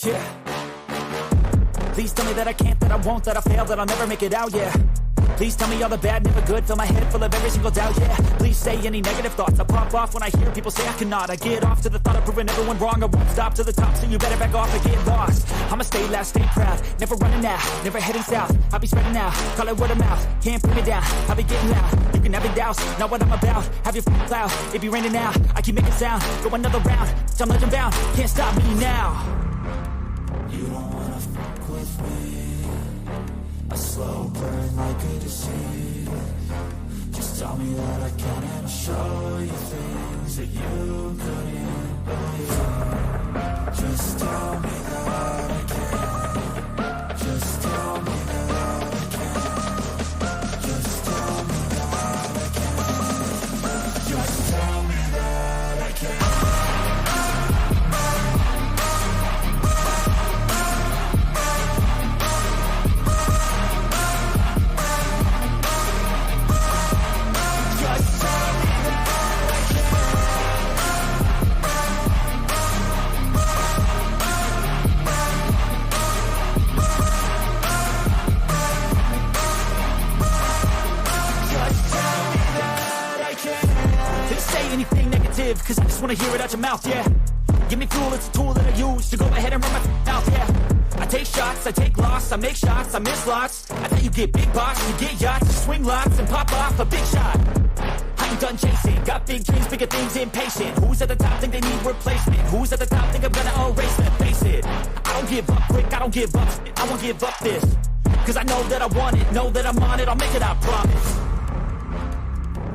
S5: Yeah. Please tell me that I can't, that I won't, that I fail, that I'll never make it out, yeah. Please tell me all the bad, never good, fill my head full of every single doubt, yeah. Please say any negative thoughts, I pop off when I hear people say I cannot. I get off to the thought of proving everyone wrong, I won't stop to the top, so you better back off and get lost. I'ma stay loud, stay proud, never running out, never heading south. I'll be spreading out, call it word of mouth, can't put me down, I'll be getting loud. You can have it douse, not what I'm about, have your cloud, it be raining out, I keep making sound, go another round, I'm legend bound, can't stop me now. You don't wanna fuck with me. A slow burn like a disease. Just tell me that I can and I'll show you things that you couldn't believe. Just tell me that I can. Just tell me that I can. Just tell me that I can. Just tell me that I can. Cause I just wanna hear it out your mouth, yeah. Give me fuel, it's a tool that I use to go ahead and run my mouth, yeah. I take shots, I take loss, I make shots, I miss lots. I thought you get big box, you get yachts, you swing lots and pop off a big shot. I ain't done chasing, got big dreams, bigger things, impatient. Who's at the top think they need replacement? Who's at the top think I'm gonna erase them? Face it, I don't give up quick, I don't give up, I won't give up this. Cause I know that I want it, know that I'm on it, I'll make it, I promise.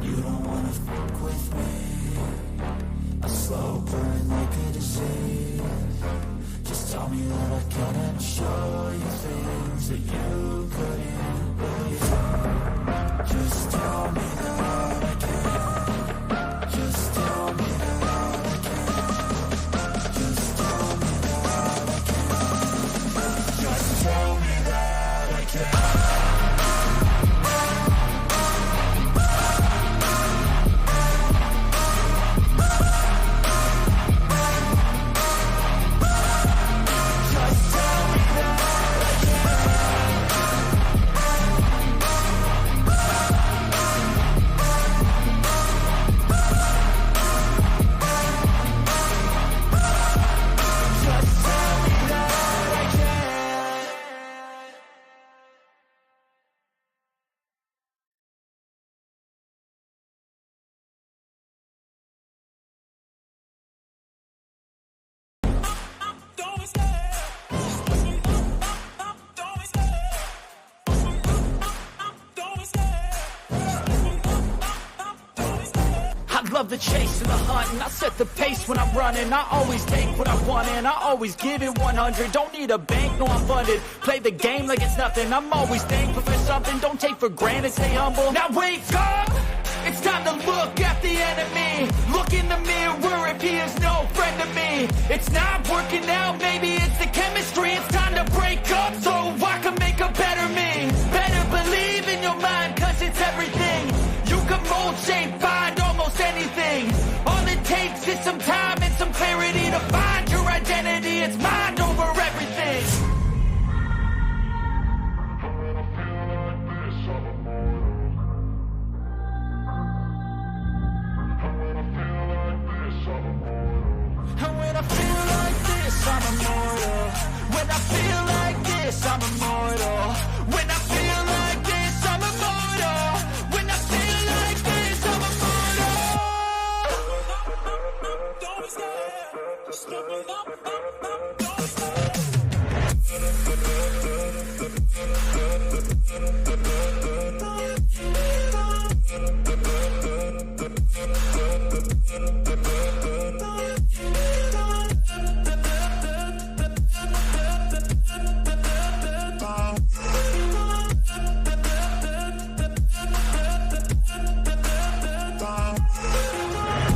S5: You don't wanna fuck with me, a slow burn like a disease. Just tell me that I can and show you things that you couldn't believe. Just tell me that I can. Just tell me that I can. Just tell me that I can. Just tell me that I can. Love the chase and the hunt, and I set the pace when I'm running. I always take what I want and I always give it 100. Don't need a bank, no I'm funded. Play the game like it's nothing. I'm always thankful for something. Don't take for granted, stay humble. Now wake up! It's time to look at the enemy. Look in the mirror if he is no friend to me. It's not working out, maybe it's the chemistry. It's time to break up so I can make a better me. Better believe in your mind, cause it's everything. You can mold, shape, find almost anything. All it takes is some time and some clarity to find your identity. It's mind over everything. And when I feel like this, I'm immortal. When I feel like this, I'm immortal. When I feel like this, I'm immortal. When I feel like this, I'm immortal. Don't stop, just looking up, don't stop.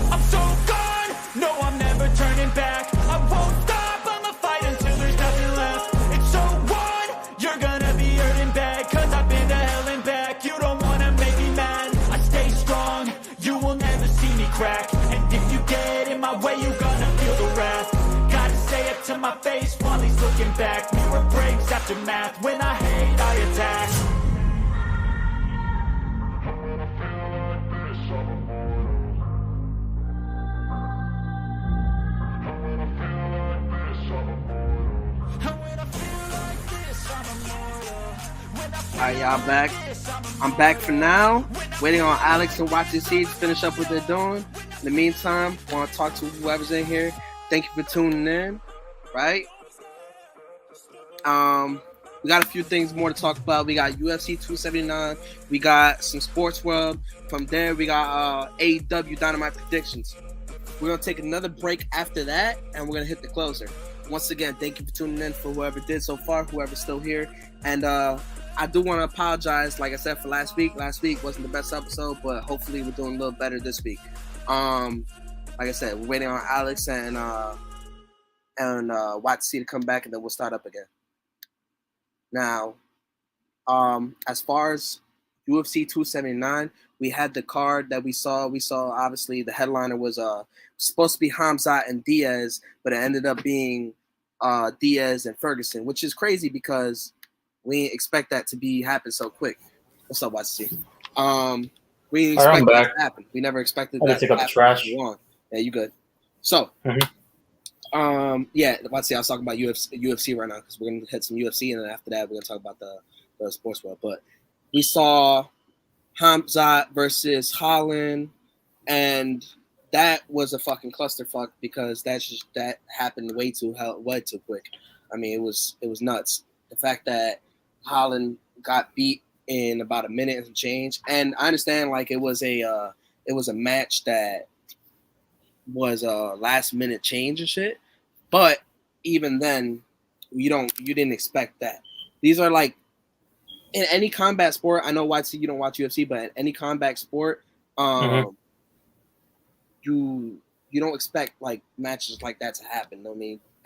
S5: I'm so gone, no I'm never turning back. I won't stop, I'ma fight until there's nothing left. It's so on, you're gonna be hurting bad. Cause I've been to hell and back. You don't wanna make me mad, I stay strong, you will never see me crack. And if you get in my way, you're gonna feel the wrath. Gotta say it to my face while he's looking back. Mirror breaks after math, when I hate I attack.
S1: Alright, y'all back. I'm back for now. Waiting on Alex and Watch Your Seeds to finish up what they're doing. In the meantime, I want to talk to whoever's in here. Thank you for tuning in. Right? We got a few things more to talk about. We got UFC 279. We got some Sports World. From there, we got AEW Dynamite predictions. We're going to take another break after that, and we're going to hit the closer. Once again, thank you for tuning in for whoever did so far, whoever's still here. And I do want to apologize, like I said, for last week. Last week wasn't the best episode, but hopefully we're doing a little better this week. Like I said, we're waiting on Alex and Watch to come back, and then we'll start up again. Now, as far as UFC 279, we had the card that we saw. We saw, obviously, the headliner was supposed to be Hamzat and Diaz, but it ended up being Diaz and Ferguson, which is crazy because we didn't expect that to happen so quick. What's up, Watch? We didn't expect that to happen. We never expected that
S2: to take out the trash.
S1: Yeah, you good. So, Yeah, let's see. I was talking about UFC right now because we're gonna hit some UFC, and then after that, we're gonna talk about the sports world. But we saw Hamzat versus Holland, and that was a fucking clusterfuck because that happened way too quick. I mean, it was nuts. The fact that Holland got beat in about a minute and some change, and I understand like it was a match that was a last minute change and shit. But even then, you didn't expect that. These are like in any combat sport. I know YT you don't watch UFC, but in any combat sport, you don't expect like matches like that to happen. I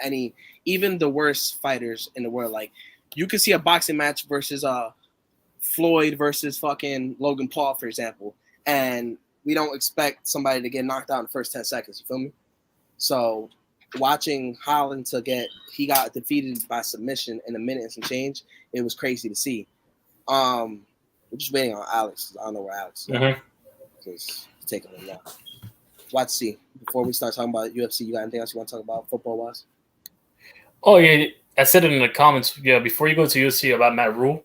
S1: mean, even the worst fighters in the world, like you could see a boxing match versus Floyd versus fucking Logan Paul, for example, and we don't expect somebody to get knocked out in the first 10 seconds. You feel me? So watching Holland he got defeated by submission in a minute and some change. It was crazy to see. We're just waiting on Alex. I don't know where Alex is. Because it's taking a while. Watch see. Before we start talking about UFC, you got anything else you want to talk about football-wise?
S2: Oh, yeah. I said it in the comments. Yeah, before you go to UFC about Matt Rule.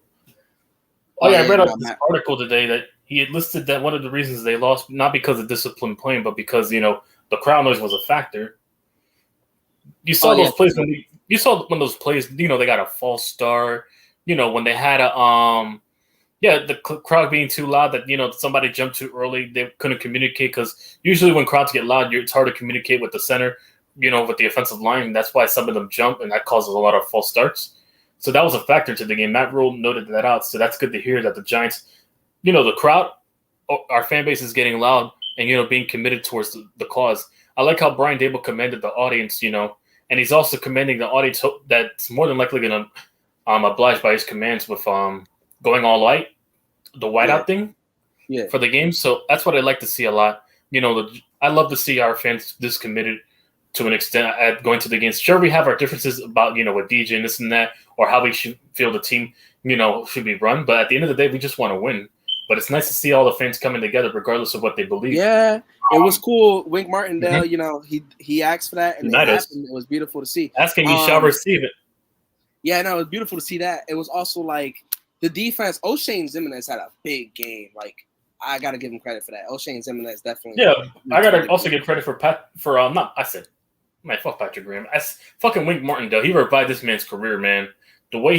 S2: I read this article today that he had listed that one of the reasons they lost, not because of disciplined playing, but because, the crowd noise was a factor. You saw those plays when those plays, they got a false start, when they had the crowd being too loud that, somebody jumped too early, they couldn't communicate because usually when crowds get loud, it's hard to communicate with the center, with the offensive line. That's why some of them jump, and that causes a lot of false starts. So that was a factor to the game. Matt Rule noted that out. So that's good to hear that the Giants, the crowd, our fan base is getting loud and, being committed towards the cause. I like how Brian Dable commended the audience, and he's also commending the audience that's more than likely going to oblige by his commands with going all out, the whiteout thing for the game. So that's what I like to see a lot. I love to see our fans this committed to an extent at going to the games. Sure, we have our differences about, with DJ and this and that, or how we should feel the team, should be run. But at the end of the day, we just want to win. But it's nice to see all the fans coming together regardless of what they believe.
S1: Yeah, it was cool. Wink Martindale, he asked for that, and it happened. It was beautiful to see.
S2: Asking you shall receive it.
S1: Yeah, no, it was beautiful to see that. It was also like the defense. O'Shane Zimenez had a big game. Like, I got to give him credit for that. O'Shane Zimenez definitely.
S2: Yeah, I got to also give credit for fuck Patrick Graham. Fucking Wink Martindale. He revived this man's career, man. The way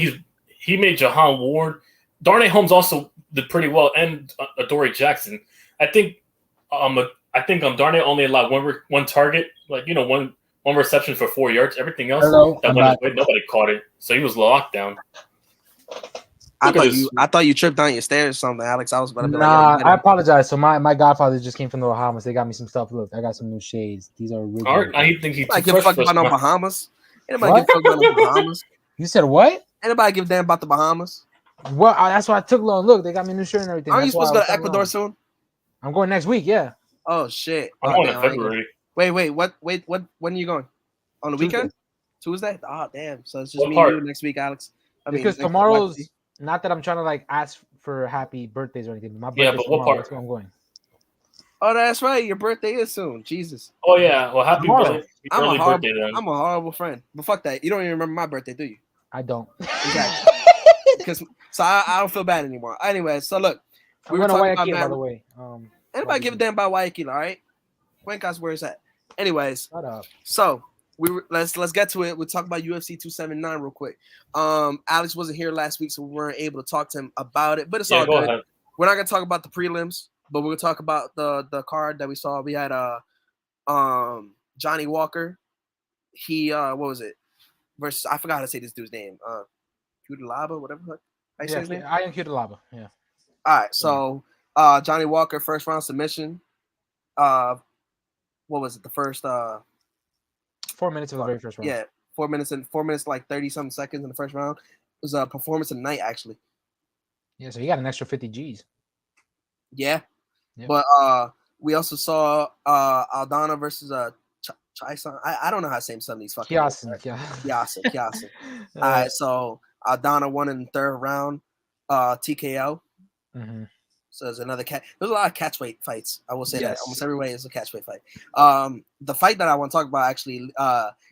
S2: he made Jahan Ward. Darnay Holmes also did pretty well, and Adoree Jackson. I think Darnay only allowed one target, like one reception for 4 yards. Everything else nobody caught it, so he was locked down.
S1: I thought you tripped down your stairs or something, Alex. I was about to be
S3: I apologize. So my godfather just came from the Bahamas. They got me some stuff. Look, I got some new shades. These are really
S2: good. I think he's
S1: give a fuck about no Bahamas. Anybody give a fuck about no Bahamas?
S3: You said what?
S1: Anybody give a damn about the Bahamas?
S3: Well, that's why I took long. Look, they got me a new shirt and everything.
S1: Aren't you supposed to go to Ecuador soon?
S3: I'm going next week. Yeah.
S1: Oh shit!
S2: I'm going in February.
S1: Wait. What? When are you going? On the weekend? Tuesday? Oh damn! So it's just me and you next week, Alex.
S3: Because tomorrow's not that I'm trying to like ask for happy birthdays or anything. But my birthday's
S2: but what part?
S3: That's where I'm going.
S1: Oh, that's right. Your birthday is soon. Jesus.
S2: Oh yeah. Well, happy birthday. Birthday then.
S1: I'm a horrible friend. But fuck that. You don't even remember my birthday, do you?
S3: I don't.
S1: Exactly. So I don't feel bad anymore. Anyway, so look,
S3: we were talking about by the way.
S1: Anybody give a damn about Guayaquil, all right? Cuenca's where it's at. Anyways, so let's get to it. We'll talk about UFC 279 real quick. Alex wasn't here last week, so we weren't able to talk to him about it. But it's all good. Ahead. We're not gonna talk about the prelims, but we're gonna talk about the card that we saw. We had Johnny Walker. He what was it? Versus I forgot how to say this dude's name. Cutelaba, whatever.
S3: Say his name? I am Cutelaba. Yeah.
S1: All right. So Johnny Walker, first round submission. What was it? The first
S3: 4 minutes of the very first round.
S1: Yeah, 4 minutes, like 30-something seconds in the first round. It was a performance of the night, actually.
S3: Yeah, so he got an extra 50 G's.
S1: Yeah. But we also saw Aldana versus Chaisan. I don't know how to say some of these fucking Kiasin. All right, so Aldana won in the third round, TKO.
S3: Mm-hmm.
S1: So there's another cat. There's a lot of catchweight fights. I will say that almost every way is a catchweight fight. The fight that I want to talk about actually,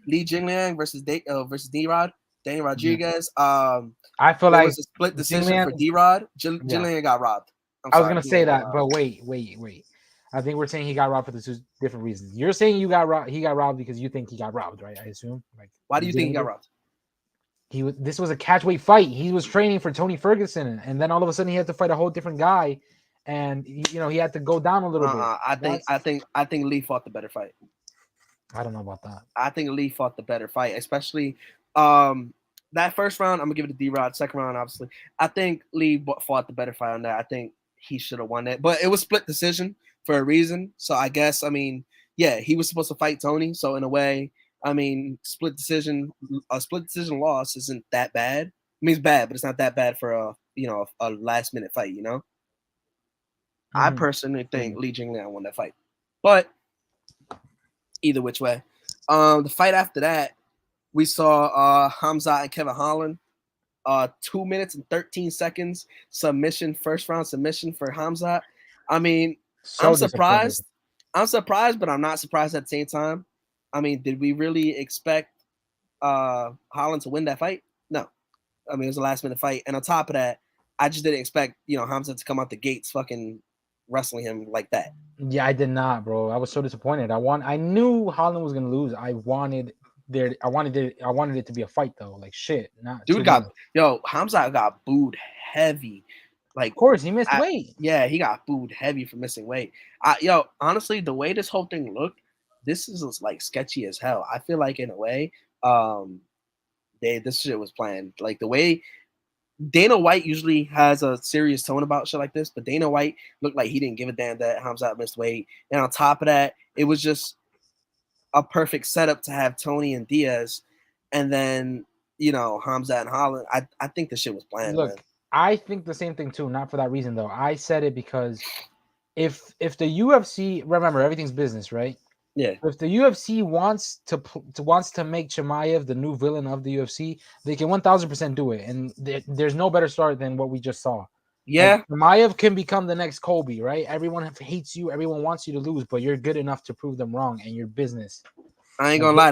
S1: Li Jingliang versus D-Rod, Danny Rodriguez.
S3: I feel
S1: it
S3: like
S1: was a split decision for D-Rod. Jingliang got robbed.
S3: I was gonna say that, but wait. I think we're saying he got robbed for the two different reasons. You're saying you got robbed. He got robbed because you think he got robbed, right? I assume. Like,
S1: why do you think he got robbed?
S3: This was a catchweight fight. He was training for Tony Ferguson, and then all of a sudden he had to fight a whole different guy, and he had to go down a little bit.
S1: I think Lee fought the better fight.
S3: I don't know about that.
S1: I think Lee fought the better fight, especially that first round. I'm gonna give it to D-Rod. Second round, obviously, I think Lee fought the better fight on that. I think he should have won that, but it was split decision for a reason. So I guess, I mean, yeah, he was supposed to fight Tony. So in a way, I mean, a split decision loss isn't that bad. I mean, it's bad, but it's not that bad for a last minute fight. I personally think Li Jingliang won that fight, but either which way, the fight after that, we saw Hamzat and Kevin Holland, 2 minutes and 13 seconds first round submission for Hamzat. I mean, I'm surprised. I'm surprised, but I'm not surprised at the same time. I mean, did we really expect Holland to win that fight? No. I mean, it was a last-minute fight. And on top of that, I just didn't expect, Hamza to come out the gates fucking wrestling him like that.
S3: Yeah, I did not, bro. I was so disappointed. I knew Holland was going to lose. I wanted it to be a fight, though. Like, shit.
S1: Hamza got booed heavy. Like,
S3: of course, he missed weight.
S1: Yeah, he got booed heavy for missing weight. Honestly, the way this whole thing looked, this is like sketchy as hell. I feel like in a way, this shit was planned. Like the way Dana White usually has a serious tone about shit like this, but Dana White looked like he didn't give a damn that Hamzat missed weight. And on top of that, it was just a perfect setup to have Tony and Diaz, and then Hamzat and Holland. I think the shit was planned.
S3: Look,
S1: man.
S3: I think the same thing too. Not for that reason though. I said it because if the UFC, remember everything's business, right?
S1: Yeah.
S3: If the UFC wants to make Chimaev the new villain of the UFC, they can 1000% do it, and there's no better start than what we just saw.
S1: Yeah,
S3: like, Chimaev can become the next Kobe, right? Everyone hates you, everyone wants you to lose, but you're good enough to prove them wrong, and your business.
S1: I ain't gonna lie,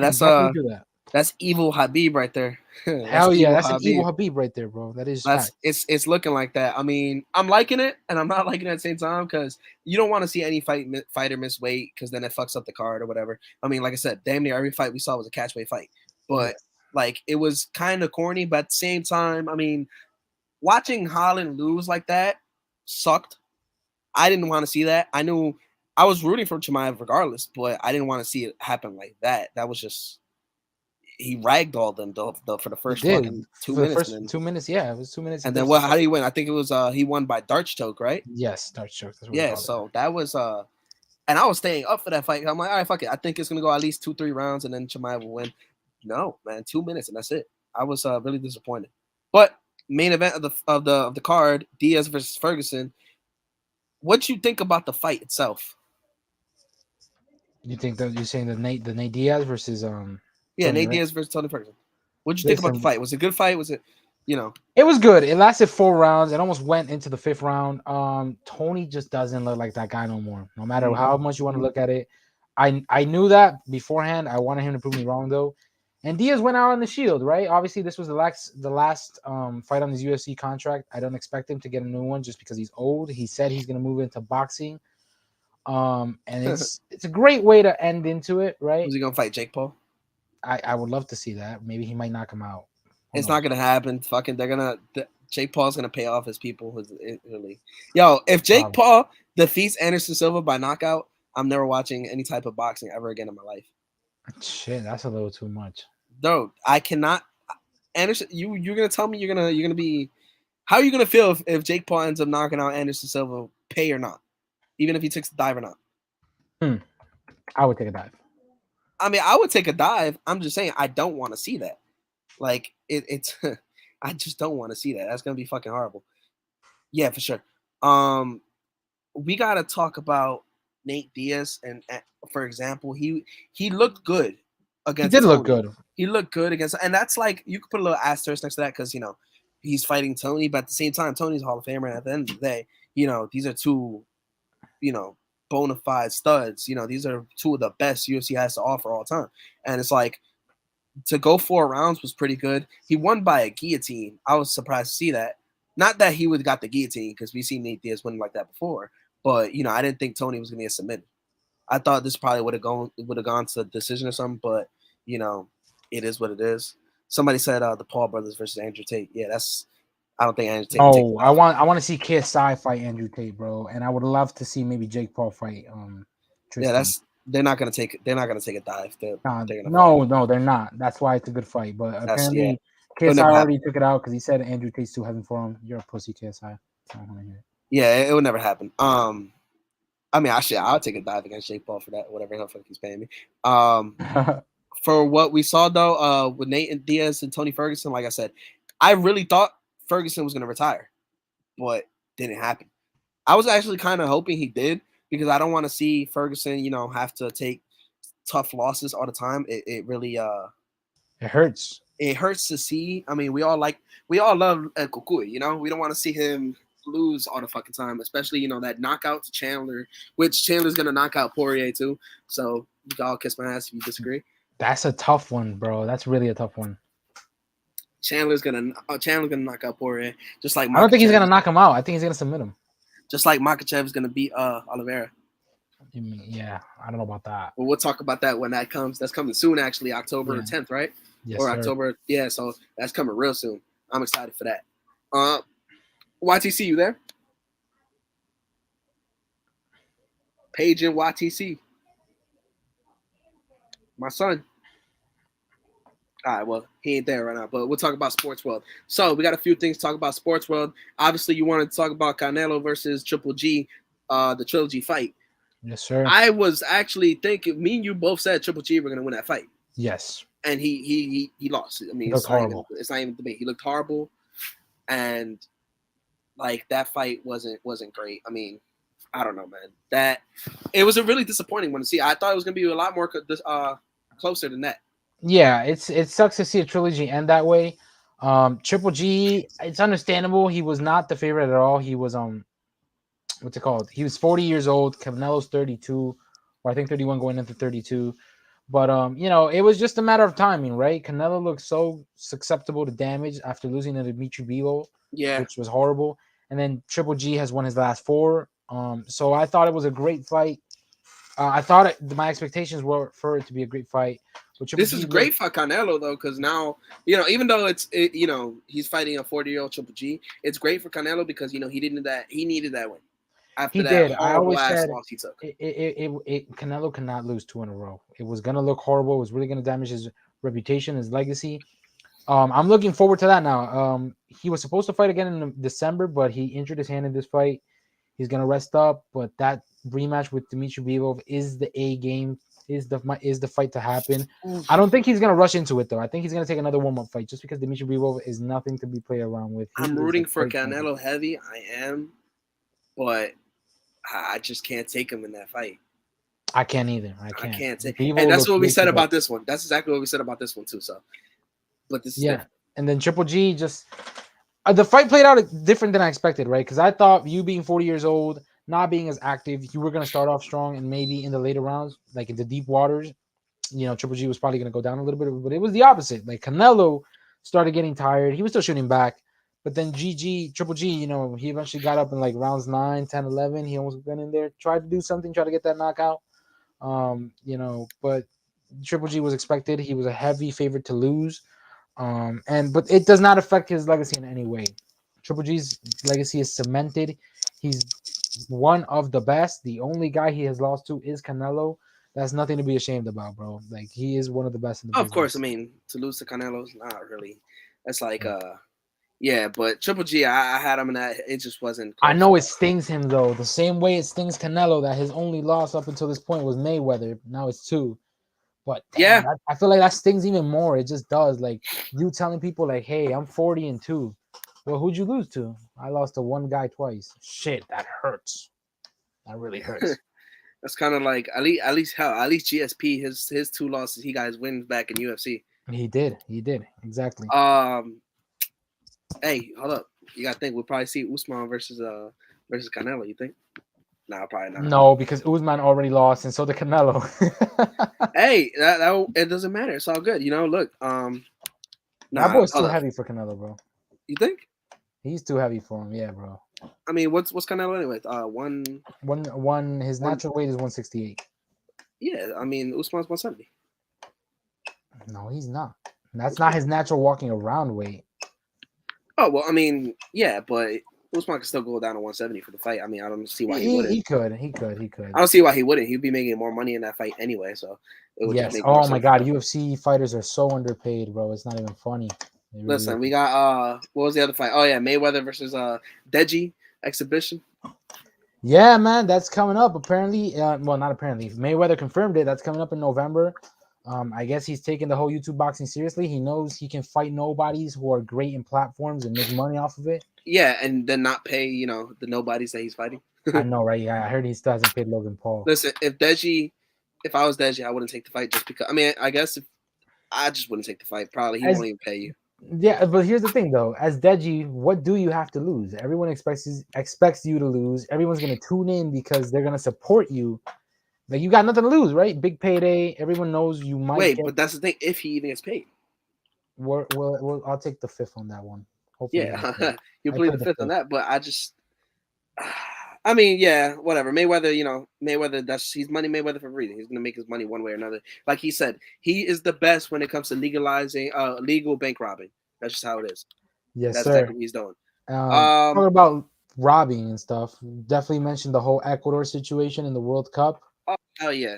S1: that's evil Habib right there.
S3: Hell yeah, that's an evil Habib right there, bro. That is.
S1: It's looking like that. I mean, I'm liking it, and I'm not liking it at the same time because you don't want to see any fighter miss weight because then it fucks up the card or whatever. I mean, like I said, damn near every fight we saw was a catchweight fight, but like it was kind of corny. But at the same time, I mean, watching Holland lose like that sucked. I didn't want to see that. I knew I was rooting for Chimaev regardless, but I didn't want to see it happen like that. That was just. He ragdolled them for the first 2 minutes.
S3: 2 minutes, yeah, it was 2 minutes.
S1: And then how did he win? I think it was he won by dart choke, right?
S3: Yes, dart choke.
S1: So that was and I was staying up for that fight. I'm like, all right, fuck it. I think it's gonna go at least 2-3 rounds, and then Chimaev will win. No, man, 2 minutes, and that's it. I was really disappointed. But main event of the card, Diaz versus Ferguson. What you think about the fight itself?
S3: You think that you're saying the Nate Diaz versus
S1: Yeah, Nate Diaz versus Tony Ferguson. What'd you think about the fight? Was it a good fight? Was it,
S3: It was good. It lasted 4 rounds. It almost went into the 5th round. Tony just doesn't look like that guy no more. No matter how much you want to look at it. I knew that beforehand. I wanted him to prove me wrong, though. And Diaz went out on the shield, right? Obviously, this was the last fight on his UFC contract. I don't expect him to get a new one just because he's old. He said he's going to move into boxing. And it's a great way to end into it, right?
S1: Was he going to fight Jake Paul?
S3: I would love to see that. Maybe he might knock him out.
S1: It's not gonna happen. Fucking, Jake Paul's gonna pay off his people. Really, if Jake Paul defeats Anderson Silva by knockout, I'm never watching any type of boxing ever again in my life.
S3: Shit, that's a little too much.
S1: No, I cannot. Anderson, you're gonna tell me you're gonna be. How are you gonna feel if Jake Paul ends up knocking out Anderson Silva, pay or not, even if he takes the dive or not?
S3: I would take a dive.
S1: I mean, I would take a dive. I'm just saying I don't want to see that. Like it's I just don't want to see that. That's gonna be fucking horrible. Yeah, for sure. We gotta talk about Nate Diaz, and for example, he looked good against.
S3: He did
S1: Tony.
S3: look good.
S1: He looked good against, and that's like you could put a little asterisk next to that because he's fighting Tony, but at the same time, Tony's a Hall of Famer. And at the end of the day, these are two, bona fide studs. These are two of the best UFC has to offer all time. And it's like, to go 4 rounds was pretty good. He won by a guillotine. I was surprised to see that. Not that he would have got the guillotine, because we've seen Nate Diaz win like that before. But, I didn't think Tony was going to get submitted. I thought this probably would have gone to a decision or something, but, it is what it is. Somebody said the Paul brothers versus Andrew Tate. Yeah, I don't think Andrew Tate.
S3: Oh, I want to see KSI fight Andrew Tate, bro, and I would love to see maybe Jake Paul fight. Tristan.
S1: Yeah, they're not gonna take a dive. They're
S3: no, they're not. That's why it's a good fight. But apparently, KSI already took it out because he said Andrew Tate's too heavy for him. You're a pussy, KSI.
S1: Yeah, it would never happen. I mean, I'll take a dive against Jake Paul for that, whatever the fuck he's paying me. For what we saw though, with Nate Diaz and Tony Ferguson, like I said, I really thought Ferguson was gonna retire, but didn't happen. I was actually kind of hoping he did, because I don't want to see Ferguson, have to take tough losses all the time. It really
S3: it hurts.
S1: It hurts to see. I mean, we all love El Cucuy, we don't want to see him lose all the fucking time, especially that knockout to Chandler, which Chandler's gonna knock out Poirier too. So you can all kiss my ass if you disagree.
S3: That's a tough one, bro. That's really a tough one.
S1: Chandler's gonna knock out Poirier, just like
S3: I don't think he's gonna knock him out. I think he's gonna submit him.
S1: Just like Makachev's gonna beat Oliveira.
S3: Yeah, I don't know about that.
S1: Well, we'll talk about that when that comes. That's coming soon, actually, October 10th, right?
S3: Yes,
S1: or
S3: sir.
S1: October. Yeah, so that's coming real soon. I'm excited for that. YTC, you there? Paige and YTC. My son. All right, well, he ain't there right now, but we'll talk about Sports World. So we got a few things to talk about Sports World. Obviously, you wanted to talk about Canelo versus Triple G, the trilogy fight.
S3: Yes, sir.
S1: I was actually thinking, me and you both said Triple G were going to win that fight.
S3: Yes.
S1: And he lost. I mean, it's not even a debate. He looked horrible, and like that fight wasn't great. I mean, I don't know, man. It was a really disappointing one to see. I thought it was going to be a lot more closer than that.
S3: Yeah, it sucks to see a trilogy end that way. Triple G, it's understandable. He was not the favorite at all. He was what's it called? He was 40 years old. Canelo's 32, or I think 31 going into 32. But it was just a matter of timing, right? Canelo looked so susceptible to damage after losing to Dimitri Bivol, which was horrible. And then Triple G has won his last 4. So I thought it was a great fight. I thought my expectations were for it to be a great fight.
S1: This is great for Canelo though, because now even though he's fighting a 40-year-old Triple G, it's great for Canelo because he needed that win. After
S3: he
S1: that
S3: did. I always said
S1: loss he took.
S3: Canelo cannot lose 2 in a row. It was gonna look horrible. It was really gonna damage his reputation, his legacy. I'm looking forward to that now. He was supposed to fight again in December, but he injured his hand in this fight. He's gonna rest up, but that rematch with Dimitri Bivol is the A game. Is the fight to happen. I don't think he's gonna rush into it though. I think he's gonna take another warm-up fight just because Dimitri Bivol is nothing to be played around with.
S1: I'm rooting for Canelo heavy. I am, but I just can't take him in that fight.
S3: I can't either. I can't take.
S1: And that's what we said about this one. That's exactly what we said about this one too. So, but this is different.
S3: And then Triple G just the fight played out different than I expected, right? Because I thought you being 40 years old, not being as active, you were going to start off strong, and maybe in the later rounds, like in the deep waters, Triple G was probably going to go down a little bit, but it was the opposite. Like Canelo started getting tired. He was still shooting back, but then Triple G, he eventually got up in like rounds 9, 10, 11. He almost went in there, tried to do something, tried to get that knockout. But Triple G was expected. He was a heavy favorite to lose. But it does not affect his legacy in any way. Triple G's legacy is cemented. He's one of the best. The only guy he has lost to is Canelo. That's nothing to be ashamed about, bro. Like he is one of the best in the business.
S1: Of course, I mean to lose to Canelo is not really. That's like but Triple G, I had him in that. It just wasn't.
S3: I know it stings him though. The same way it stings Canelo that his only loss up until this point was Mayweather. Now it's 2. But damn, I feel like that stings even more. It just does. Like you telling people like, "Hey, I'm 40-2." Well, who'd you lose to? I lost to one guy twice. Shit, that hurts. That really hurts.
S1: That's kind of like at least GSP his 2 losses he got his wins back in UFC.
S3: He did exactly.
S1: Hey, hold up. You gotta think we'll probably see Usman versus versus Canelo. You think? Nah, probably not.
S3: No, because Usman already lost, and so did Canelo.
S1: Hey, that it doesn't matter. It's all good. Look,
S3: That boy's too heavy for Canelo, bro.
S1: You think?
S3: He's too heavy for him, yeah, bro.
S1: I mean, what's Canelo anyway?
S3: His natural weight is 168.
S1: Yeah, I mean, Usman's 170.
S3: No, he's not. That's not his natural walking around weight.
S1: Oh well, I mean, yeah, but Usman can still go down to 170 for the fight. I mean, I don't see why he wouldn't.
S3: He could. I
S1: don't see why he wouldn't. He'd be making more money in that fight anyway. So
S3: it would just make more sense. My God, UFC fighters are so underpaid, bro. It's not even funny.
S1: Really Listen, we got what was the other fight? Oh yeah, Mayweather versus Deji exhibition.
S3: Yeah, man, that's coming up. Apparently, well, not apparently. Mayweather confirmed it. That's coming up in November. I guess he's taking the whole YouTube boxing seriously. He knows he can fight nobodies who are great in platforms and make money off of it.
S1: Yeah, and then not pay, the nobodies that he's fighting.
S3: I know, right? Yeah, I heard he still hasn't paid Logan Paul.
S1: Listen, if I was Deji, I wouldn't take the fight just because. I mean, I guess I just wouldn't take the fight. Probably he won't even pay you.
S3: Yeah, but here's the thing, though. As Deji, what do you have to lose? Everyone expects you to lose. Everyone's gonna tune in because they're gonna support you. Like you got nothing to lose, right? Big payday. Everyone knows you might.
S1: Wait, but that's the thing. If he even gets paid,
S3: well, I'll take the fifth on that one.
S1: Hopefully, yeah, you'll plead the fifth on that. But I mean, yeah, whatever. Mayweather. He's money Mayweather for a reason. He's gonna make his money one way or another. Like he said, he is the best when it comes to legalizing legal bank robbing. That's just how it is.
S3: Yes,
S1: that's
S3: sir.
S1: exactly what he's doing.
S3: Talking about robbing and stuff. Definitely mentioned the whole Ecuador situation in the World Cup.
S1: Oh hell yeah.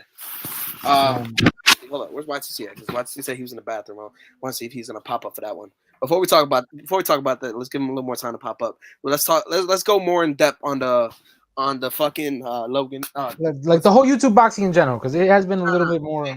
S1: Hold on, where's YTC at? Because YTC said he was in the bathroom. I want to see if he's gonna pop up for that one. Before we talk about that, let's give him a little more time to pop up. Well, let's go more in depth on the fucking Logan.
S3: Like the whole YouTube boxing in general, because it has been a little bit more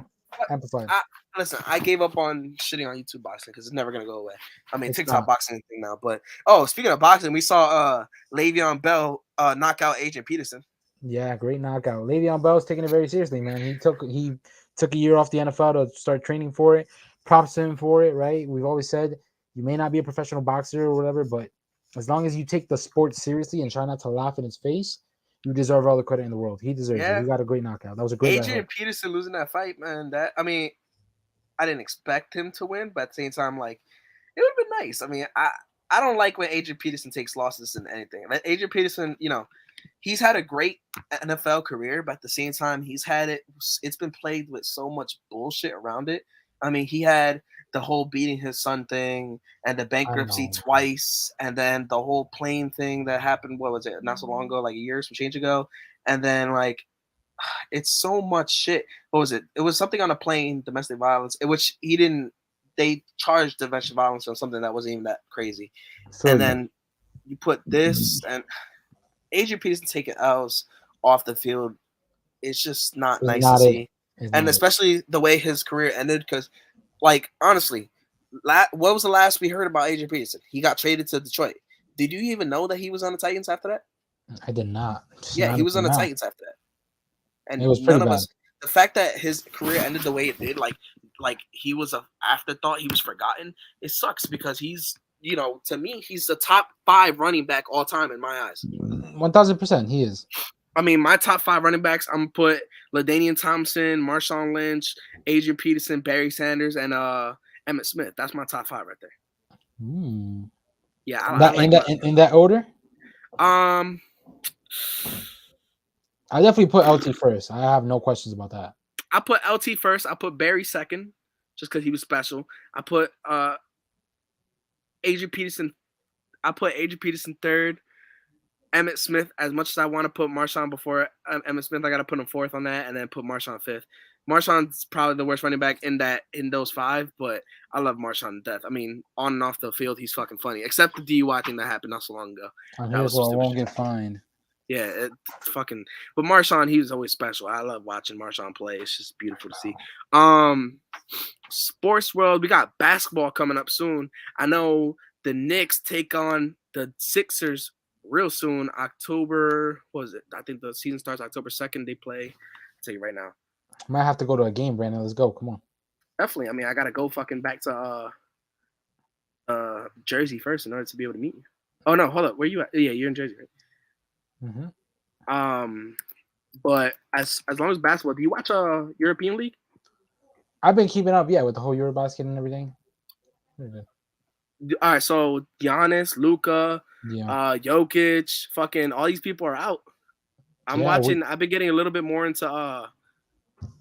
S3: amplified.
S1: Listen, I gave up on shitting on YouTube boxing because it's never gonna go away. I mean,
S3: It's
S1: TikTok
S3: not.
S1: boxing is a thing now. But speaking of boxing, we saw Le'Veon Bell knock out Adrian Peterson.
S3: Yeah, great knockout. Le'Veon Bell's taking it very seriously, man. He took a year off the NFL to start training for it. Props to him for it, right? We've always said you may not be a professional boxer or whatever, but as long as you take the sport seriously and try not to laugh in his face, you deserve all the credit in the world. He deserves it. He got a great knockout. That was a great
S1: Adrian Peterson losing that fight, man. I didn't expect him to win, but at the same time, like, it would have been nice. I mean, I don't like when Adrian Peterson takes losses in anything. Adrian Peterson, he's had a great NFL career, but at the same time, it's been played with so much bullshit around it. I mean, he had the whole beating his son thing and the bankruptcy twice, and then the whole plane thing that happened, what was it, not so long ago, like a year, some change ago, and then, like, it's so much shit. What was it? It was something on a plane, domestic violence, which they charged domestic violence on something that wasn't even that crazy. And then you put this, and Adrian Peterson taking L's off the field, it's just not nice to see. And especially the way his career ended, because, like, honestly, what was the last we heard about Adrian Peterson? He got traded to Detroit. Did you even know that he was on the Titans after that?
S3: I did not.
S1: Yeah, he was on the Titans after that. And
S3: it was
S1: none of us, the fact that his career ended the way it did, like he was an afterthought, he was forgotten, it sucks because he's, to me, he's the top 5 running back all time in my eyes.
S3: 1000%, he is.
S1: I mean, my top 5 running backs, I'm going to put LaDainian Thompson, Marshawn Lynch, Adrian Peterson, Barry Sanders, and Emmitt Smith. That's my top 5 right there. Yeah.
S3: In that order? I definitely put LT first. I have no questions about that.
S1: I put LT first. I put Barry second, just because he was special. I put Adrian Peterson. I put Adrian Peterson third. Emmitt Smith. As much as I want to put Marshawn before Emmitt Smith, I got to put him fourth on that, and then put Marshawn fifth. Marshawn's probably the worst running back in those 5, but I love Marshawn to death. I mean, on and off the field, he's fucking funny. Except the DUI thing that happened not so long ago.
S3: I won't get fined.
S1: Yeah, but Marshawn, he was always special. I love watching Marshawn play. It's just beautiful to see. Sports world, we got basketball coming up soon. I know the Knicks take on the Sixers real soon. October, what was it? I think the season starts October 2nd. They play. I'll tell you right now.
S3: I might have to go to a game, Brandon. Let's go. Come on.
S1: Definitely. I mean, I gotta go fucking back to Jersey first in order to be able to meet you. Oh no, hold up. Where you at? Yeah, you're in Jersey, right?
S3: Mm-hmm.
S1: But as long as basketball, do you watch European League?
S3: I've been keeping up, with the whole Eurobasket and everything.
S1: All right, so Giannis, Luka,
S3: Yeah.
S1: Jokic, fucking all these people are out. I'm watching. I've been getting a little bit more into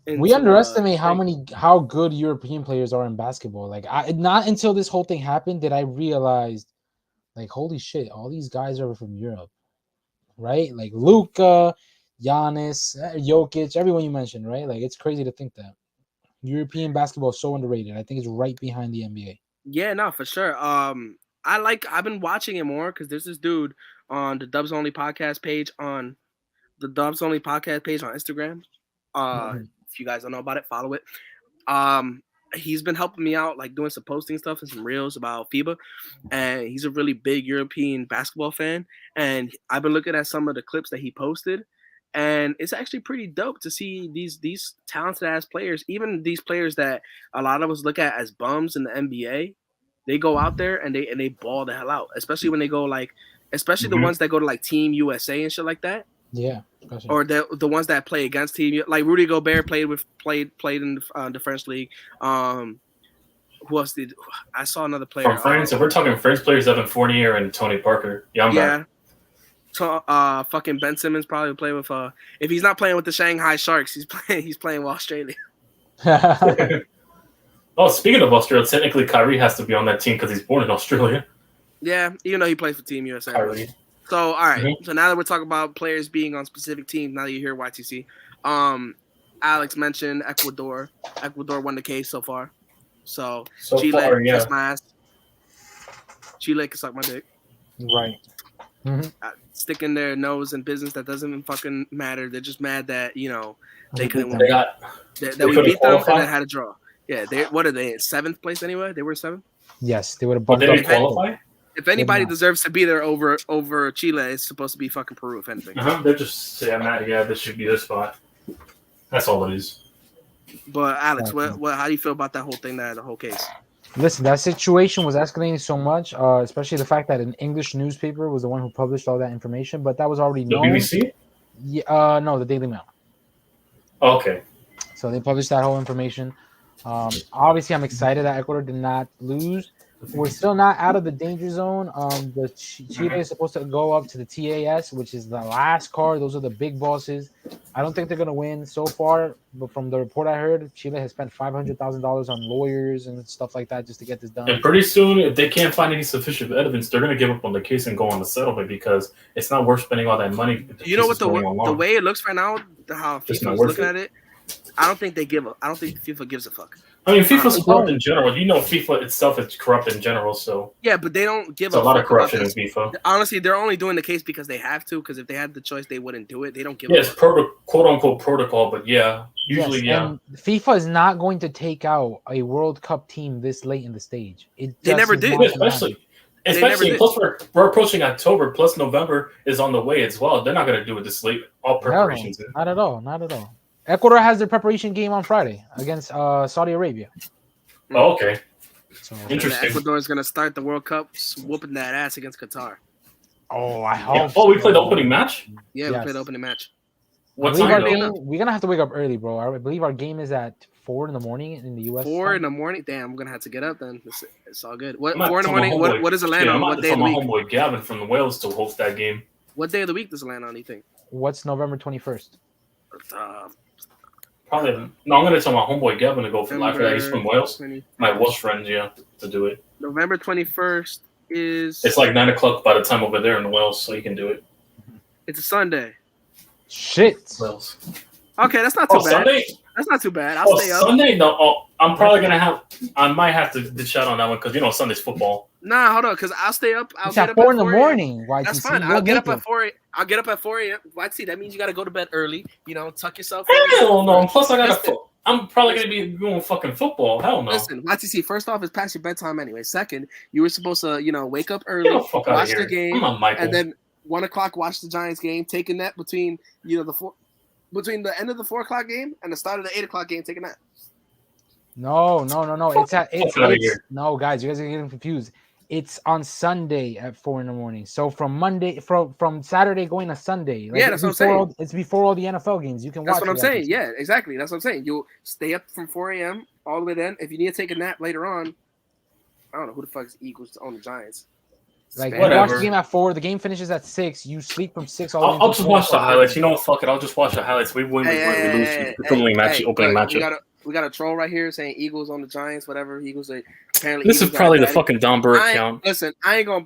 S3: we underestimate how good European players are in basketball. Like, not until this whole thing happened did I realize, like, holy shit, all these guys are from Europe, right? Like Luka, Giannis, Jokic, everyone you mentioned, right? Like, it's crazy to think that European basketball is so underrated. I think it's right behind the NBA.
S1: Yeah, no, for sure. I've been watching it more because there's this dude on the Dubs Only podcast page on Instagram. If you guys don't know about it, follow it. He's been helping me out, like doing some posting stuff and some reels about FIBA, and he's a really big European basketball fan. And I've been looking at some of the clips that he posted, and it's actually pretty dope to see these talented ass players, even these players that a lot of us look at as bums in the NBA. They go out there and they ball the hell out, especially when they go especially the ones that go to like Team USA and shit like that.
S3: Yeah,
S1: or the ones that play against Team, like Rudy Gobert played in the French league. Who else did I saw another player
S2: from France? If we're talking French players, Evan Fournier and Tony Parker. Yeah.
S1: Fucking Ben Simmons probably play with. If he's not playing with the Shanghai Sharks, he's playing with Australia.
S2: Oh, speaking of Australia, technically Kyrie has to be on that team because he's born in Australia.
S1: Yeah, even though he plays for Team USA.
S2: Kyrie.
S1: So, all right. So now that we're talking about players being on specific teams, now that you hear YTC, Alex mentioned Ecuador. Ecuador won the case so far. So Chile kiss my ass. Chile can suck my dick.
S3: Right.
S1: Sticking their nose in business that doesn't even fucking matter. They're just mad that they couldn't win. That we beat them and then had a draw. Yeah, what are they in 7th place anyway? They were 7th.
S3: Yes, they would have bumped
S2: up. Qualify?
S1: If anybody deserves to be there over Chile, it's supposed to be fucking Peru, if anything.
S2: They're just this should be their spot. That's all it is.
S1: But Alex, how do you feel about that whole thing, the whole case?
S3: Listen, that situation was escalating so much, especially the fact that an English newspaper was the one who published all that information, but that was already known.
S2: The BBC?
S3: Yeah, no, the Daily Mail.
S2: Okay.
S3: So they published that whole information. Obviously, I'm excited that Ecuador did not lose. We're still not out of the danger zone. The Chile is supposed to go up to the TAS, which is the last card. Those are the big bosses. I don't think they're going to win so far, but from the report I heard, Chile has spent $500,000 on lawyers and stuff like that just to get this done.
S2: And pretty soon, if they can't find any sufficient evidence, they're going to give up on the case and go on the settlement because it's not worth spending all that money.
S1: You know what, the way it looks right now, how FIFA is looking at it, I don't think FIFA gives a fuck.
S2: I mean, FIFA's corrupt in general. FIFA itself is corrupt in general, so...
S1: Yeah, but they don't give
S2: a lot of corruption in FIFA.
S1: Honestly, they're only doing the case because they have to, because if they had the choice, they wouldn't do it. They don't give
S2: a fuck. It's quote-unquote protocol, but usually.
S3: And FIFA is not going to take out a World Cup team this late in the stage.
S1: They never did.
S2: Especially plus we're approaching October, plus November is on the way as well. They're not going to do it this late. All preparations.
S3: No, not at all. Ecuador has their preparation game on Friday against Saudi Arabia.
S2: Oh, okay.
S3: So,
S2: interesting.
S1: Ecuador is going to start the World Cup whooping that ass against Qatar.
S3: Oh, I hope.
S2: Yeah. Oh, we played the opening match?
S1: Yeah, we played the opening match.
S3: What time? We're going to have to wake up early, bro. I believe our game is at 4 in the morning in the U.S.
S1: 4 in the morning? Damn, I'm going to have to get up then. It's all good. 4 in the morning? What does it land on? What day of the week?
S2: My homeboy Gavin from the Wales to host that game.
S1: What day of the week does it land on, do you think?
S3: What's November 21st?
S2: Probably. No, I'm going to tell my homeboy Gavin to go for live for that. He's from Wales. My Welsh friends, to do it.
S1: November 21st is...
S2: It's like 9 o'clock by the time over there in Wales, so you can do it.
S1: It's a Sunday.
S3: Shit.
S2: Wales.
S1: Okay, that's not too bad.
S2: Sunday?
S1: That's not too bad. I'll stay up.
S2: Sunday? No, I'm probably going to have... I might have to ditch out on that one because, Sunday's football.
S1: Nah, hold on, because I'll stay up.
S3: It's at 4 in the morning.
S1: That's fine. I'll get up at 4. I'll get up at 4 a.m. YT, that means you got to go to bed early. Tuck yourself.
S2: Hell no. Plus, I'm probably going to be doing fucking football. Hell no.
S1: Listen, YTC, first off, it's past your bedtime anyway. Second, you were supposed to, wake up early, watch the game, and then 1 o'clock watch the Giants game, take a nap between, between the end of the 4 o'clock game and the start of the 8 o'clock game, take a nap.
S3: No. No, guys, you guys are getting confused. It's on Sunday at 4 a.m. So from Saturday going to Sunday. Like,
S1: yeah, that's what I'm saying.
S3: It's before all the NFL games. You can watch.
S1: That's what I'm saying. Yeah, exactly. That's what I'm saying. You'll stay up from 4 a.m. all the way then. If you need to take a nap later on, I don't know who the fuck is Eagles on the Giants.
S3: Like, you watch the game at 4. The game finishes at 6. You sleep from 6 all the way.
S2: I'll just watch the highlights. You know what? Fuck it. I'll just watch the highlights. We win, we lose. Opening matchup.
S1: We got a troll right here saying Eagles on the Giants. Whatever. Eagles are apparently.
S2: This is probably the fucking Don Burke count.
S1: Listen, I ain't gonna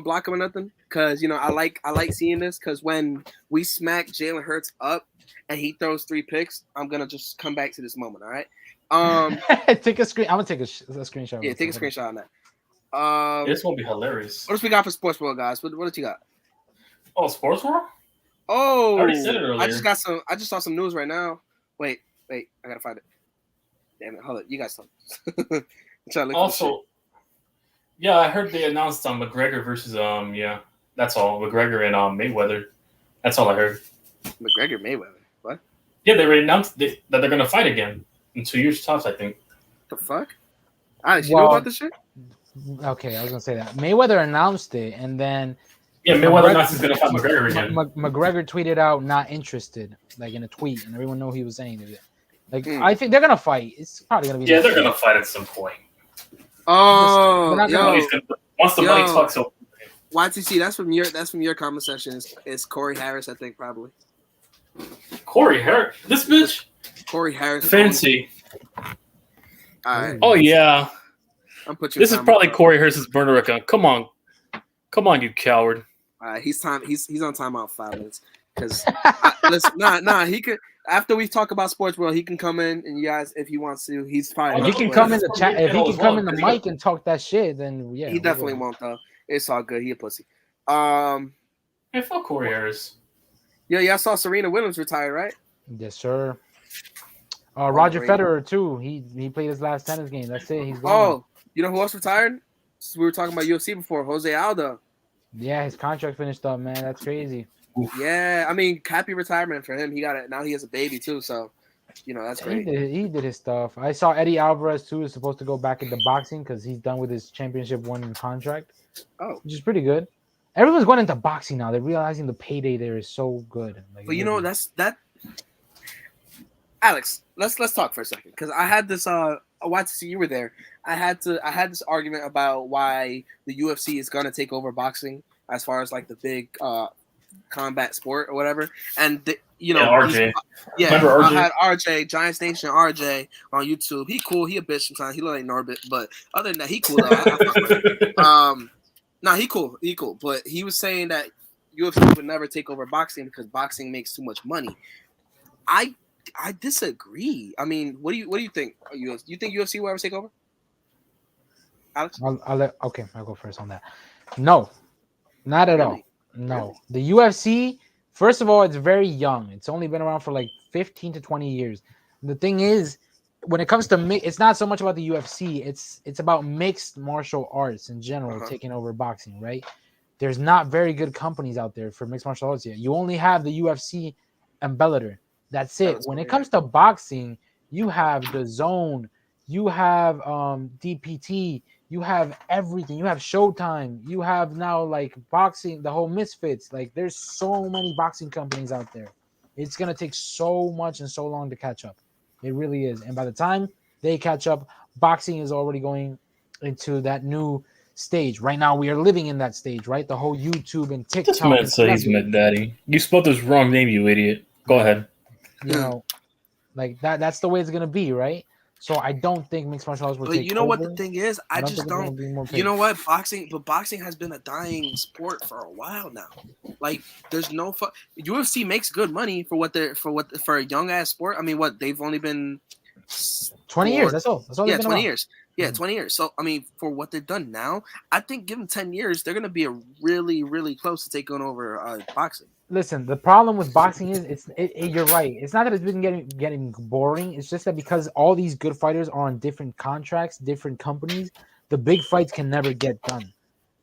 S1: block him or nothing because I like seeing this because when we smack Jalen Hurts up and he throws 3 picks, I'm gonna just come back to this moment. All right.
S3: Take a screen. I'm gonna take a screenshot.
S1: Yeah, take a screenshot on that.
S2: This will be hilarious.
S1: What else we got for Sports World, guys? What did you got?
S2: Oh, Sports World?
S1: Oh,
S2: I already said it earlier.
S1: I just saw some news right now. Wait, I gotta find it. Damn it, hold it. You got something.
S2: Also, yeah, I heard they announced McGregor versus that's all. McGregor and Mayweather. That's all I heard.
S1: McGregor Mayweather. What?
S2: Yeah, they already announced that they're gonna fight again in 2 years tops, I think.
S1: The fuck? Alex, you know about this shit?
S3: Okay, I was gonna say that Mayweather announced it, and then
S2: Mayweather announced he's gonna fight McGregor again.
S3: McGregor tweeted out not interested, like in a tweet, and everyone knew he was saying it. Like, I think they're gonna fight. It's probably gonna be.
S2: Yeah, they're gonna fight at some point.
S1: Oh,
S2: once the money talks over.
S1: YTC, that's from your comment section. It's Corey Harris, I think, probably.
S2: Corey Harris, this bitch.
S1: Corey Harris,
S2: fancy.
S1: All right.
S2: Oh yeah.
S1: This
S2: is probably Corey Harris's burner account. Come on, you coward.
S1: He's on timeout 5 minutes because he could. After we talk about Sports World, he can come in and you guys, if he wants to, he's fine.
S3: If he can come in the chat, if he can come in the mic and talk that shit, then yeah.
S1: He definitely won't though. It's all good. He a pussy.
S2: Hey, fuck Corey Harris.
S1: Yeah, I saw Serena Williams retire, right?
S3: Yes, sir. Roger Federer too. He played his last tennis game. That's it. He's gone.
S1: Oh, you know who else retired? We were talking about UFC before. Jose Aldo.
S3: Yeah, his contract finished up, man. That's crazy.
S1: Oof. Yeah, I mean, happy retirement for him. He got it. Now he has a baby too, so that's great.
S3: He did his stuff. I saw Eddie Alvarez too is supposed to go back into boxing because he's done with his championship winning contract.
S1: Oh,
S3: which is pretty good. Everyone's going into boxing now. They're realizing the payday there is so good.
S1: Like, but that's that. Alex, let's talk for a second because I had this. YTC, you were there. I had this argument about why the UFC is gonna take over boxing as far as like the big combat sport or whatever. And
S2: RJ.
S1: Remember RJ? I had RJ, Giants Nation RJ on YouTube. He cool. He a bitch sometimes. He look like Norbit, but other than that, he cool though. He cool. He cool. But he was saying that UFC would never take over boxing because boxing makes too much money. I disagree. I mean, what do you think? You think UFC will ever take over? Alex?
S3: I'll go first on that. No, not at all. No. The UFC, first of all, it's very young. It's only been around for like 15 to 20 years. The thing is, when it comes to it's not so much about the UFC. It's about mixed martial arts in general taking over boxing, right? There's not very good companies out there for mixed martial arts yet. You only have the UFC and Bellator. That's it. When it comes to boxing, you have DAZN, you have DPT, you have everything. You have Showtime. You have now like boxing, the whole Misfits. Like there's so many boxing companies out there. It's gonna take so much and so long to catch up. It really is. And by the time they catch up, boxing is already going into that new stage. Right now, we are living in that stage, right? The whole YouTube and TikTok.
S2: This man said he's Met Daddy. You spelled this wrong name, you idiot. Go ahead.
S3: Like that's the way it's gonna be, right? So I don't think mixed martial arts will take over.
S1: But you know what the thing is? I just don't. You know what? Boxing has been a dying sport for a while now. Like there's no UFC makes good money for a young ass sport. I mean, they've only been
S3: 20 years. That's all.
S1: Yeah, 20 years. Yeah, 20 years. So I mean, for what they've done now, I think give them 10 years, they're gonna be really, really close to taking over boxing.
S3: Listen, the problem with boxing is you're right. It's not that it's been getting boring. It's just that because all these good fighters are on different contracts, different companies, the big fights can never get done.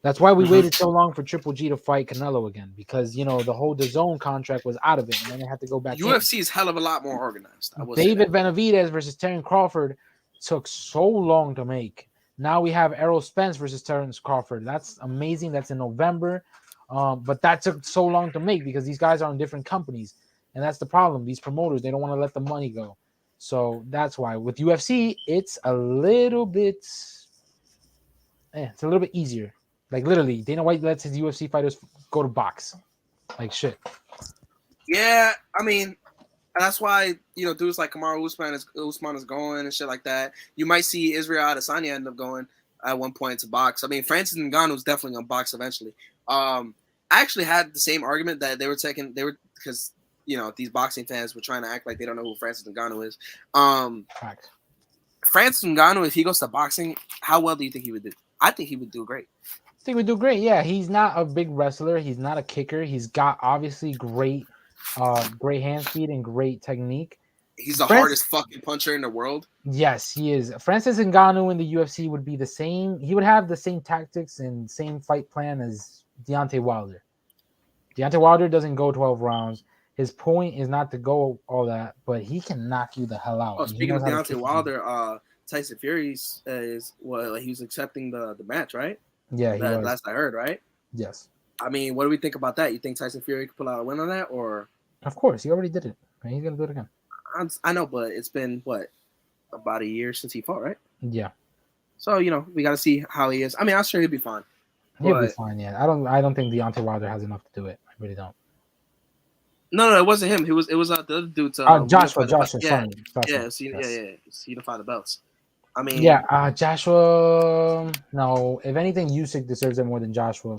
S3: That's why we waited so long for Triple G to fight Canelo again, because the whole DAZN contract was out of it, and then they had to go back.
S1: UFC is hell of a lot more organized.
S3: David Benavidez versus Terence Crawford took so long to make Now we have Errol Spence versus Terrence Crawford. That's amazing. That's in November. But that took so long to make because these guys are in different companies. And that's the problem. These promoters, they don't want to let the money go. So that's why. With UFC, it's a little bit easier. Like literally, Dana White lets his UFC fighters go to box. Like shit.
S1: Yeah, I mean, that's why dudes like Kamaru Usman is going and shit like that. You might see Israel Adesanya end up going at one point to box. I mean, Francis Ngannou is definitely gonna box eventually. I actually had the same argument that they were because these boxing fans were trying to act like they don't know who Francis Ngannou is. Francis Ngannou, if he goes to boxing, how well do you think he would do? I think he would do great.
S3: I think he would do great. Yeah, he's not a big wrestler. He's not a kicker. He's got obviously great hand speed and great technique.
S1: He's the hardest fucking puncher in the world.
S3: Yes, he is. Francis Ngannou in the UFC would be the same. He would have the same tactics and same fight plan as Deontay Wilder. Deontay Wilder doesn't go 12 rounds. His point is not to go all that, but he can knock you the hell out.
S1: Oh, speaking of Deontay Wilder, Tyson Fury he was accepting the match, right?
S3: Yeah,
S1: last I heard, right?
S3: Yes.
S1: I mean, what do we think about that? You think Tyson Fury could pull out a win on that, or?
S3: Of course, he already did it. Right? He's gonna do it again.
S1: I know, but it's been about a year since he fought, right?
S3: Yeah.
S1: So we got to see how he is. I mean, I'm sure he'll be fine.
S3: He'll be fine. Yeah, I don't think Deontay Wilder has enough to do it. I really don't.
S1: No, it wasn't him. It was the other dude.
S3: Joshua.
S1: Yeah. Unify the belts. I mean,
S3: Joshua. No, if anything, Usyk deserves it more than Joshua.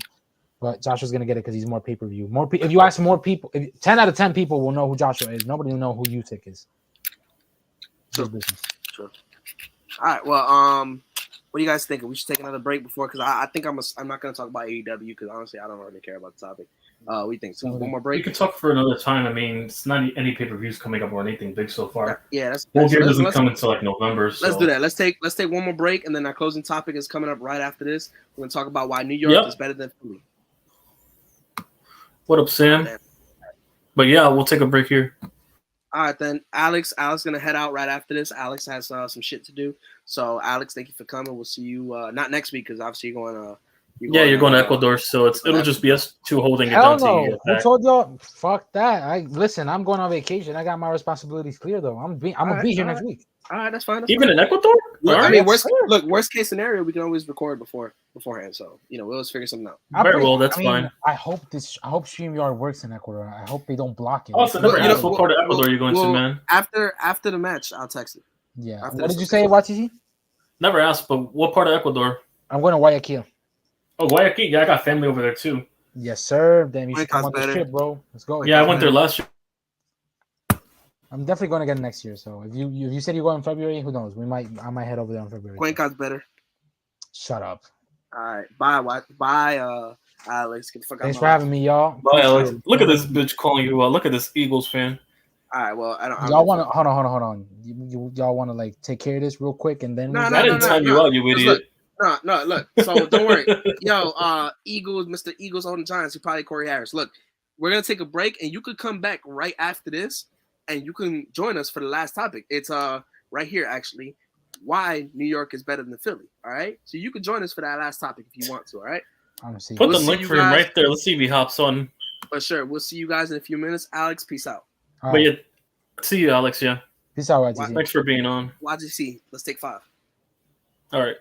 S3: But Joshua's gonna get it because he's more pay-per-view. If you ask more people, 10 out of 10 people will know who Joshua is. Nobody will know who Usyk is.
S1: Sure. All right. Well, what do you guys think? We should take another break before, because I think I'm not gonna talk about AEW because honestly I don't really care about the topic. What do you think? So one more break.
S2: We could talk for another time. I mean, it's not any pay-per-views coming up or anything big so far.
S1: Yeah,
S2: Full Gear doesn't come until November. So.
S1: Let's do that. Let's take one more break, and then our closing topic is coming up right after this. We're gonna talk about why New York is better than Philly.
S2: What up, Sam? But yeah, we'll take a break here.
S1: All right, then. Alex gonna head out right after this. Alex has some shit to do. So, Alex, thank you for coming. We'll see you not next week because obviously you're going.
S2: You're going to Ecuador, so it'll just be us two holding it down.
S3: No. Who told y'all? Fuck that. I'm going on vacation. I got my responsibilities clear though. I'm gonna be here next week.
S1: All right, that's fine.
S2: Even in Ecuador?
S1: Look, I mean, worst case scenario, we can always record beforehand. So we'll always figure something out.
S2: Very well, that's fine.
S3: I hope StreamYard works in Ecuador. I hope they don't block it.
S2: Also, never asked what part of Ecuador you're going to, man.
S1: After the match, I'll text it.
S3: Yeah. What did you say, YTC?
S2: Never asked, but what part of Ecuador?
S3: I'm going to Guayaquil.
S2: Oh, Guayaquil. Yeah, I got family over there too.
S3: Yes, sir. Damn, you should come on the trip, bro. Let's go.
S2: Yeah, I went there last year.
S3: I'm definitely going again next year. So if you said you go in February, who knows? I might head over there in February.
S1: Cuenca's better.
S3: Shut up.
S1: All right. Bye, Alex. Get the fuck out.
S3: Thanks for having me, y'all.
S2: Bye, Alex. Look at this bitch calling you out. Look at this Eagles fan.
S1: All right. Well,
S3: y'all want to hold on. Y'all want to like take care of this real quick and then
S2: I didn't time you out, you idiot.
S1: No, look. So don't worry. Yo, Eagles, Mr. Eagles on the Giants, you probably Corey Harris. Look, we're gonna take a break and you could come back right after this and you can join us for the last topic. It's right here actually. Why New York is better than Philly. All right. So you could join us for that last topic if you want to, all right?
S2: Put the link for him right there. Let's see if he hops on.
S1: For sure. We'll see you guys in a few minutes. Alex, peace out.
S2: But yeah, see you, Alex. Yeah.
S3: Peace out, YGC.
S2: Thanks for being on.
S1: YGC. Let's take 5.
S2: All right.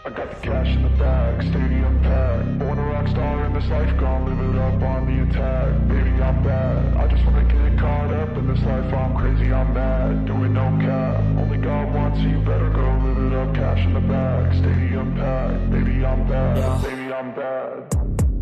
S6: I got the cash in the bag, stadium packed. Born a rock star in this life, gon' live it up on the attack. Baby, I'm bad. I just wanna get caught up in this life. I'm crazy, I'm mad. Doing no cap. Only God wants you, better go live it up. Cash in the bag, stadium packed. Baby, I'm bad.
S5: Yeah.
S6: Baby, I'm bad.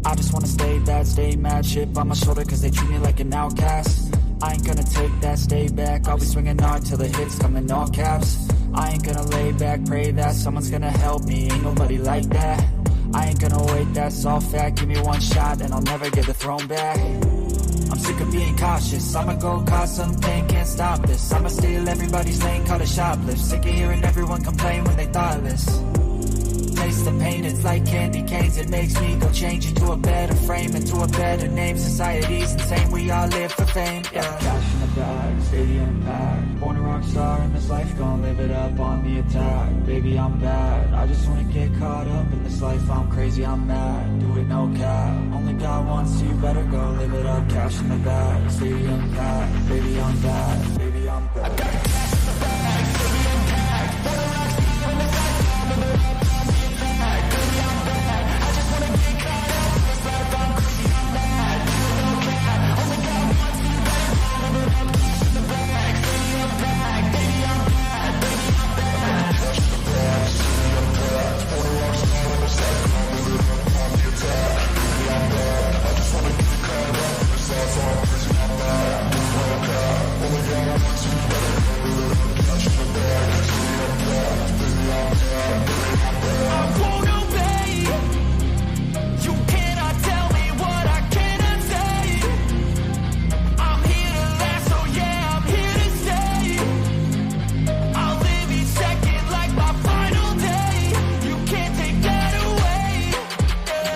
S5: I just wanna stay that, stay mad, chip on my shoulder cause they treat me like an outcast. I ain't gonna take that, stay back, I'll be swinging hard till the hits come in all caps. I ain't gonna lay back, pray that someone's gonna help me, ain't nobody like that. I ain't gonna wait, that's all fact, give me one shot and I'll never get the throne back. I'm sick of being cautious, I'ma go cause something, can't stop this. I'ma steal everybody's lane, call it shoplift. Sick of hearing everyone complain when they thoughtless. Taste the pain, it's like candy canes. It makes me go change into a better frame, into a better name. Society's insane, we all live for fame. Yeah. Cash in the bag, stadium packed. Born a rock star in this life, gon' live it up on the attack. Baby, I'm bad. I just wanna get caught up in this life. I'm crazy, I'm mad. Do it no cap. Only God wants you, better go live it up. Cash in the bag, stadium packed. Baby, I'm bad. Baby, I'm bad. I got cash in the bag, stadium packed. Born a rock star in this life, gon' live it up. I'm crazy, I'm mad, do it no cap. Only God wants you, better go live it up. Cash in the bag, stadium packed. Baby, I'm bad, baby, I'm bad.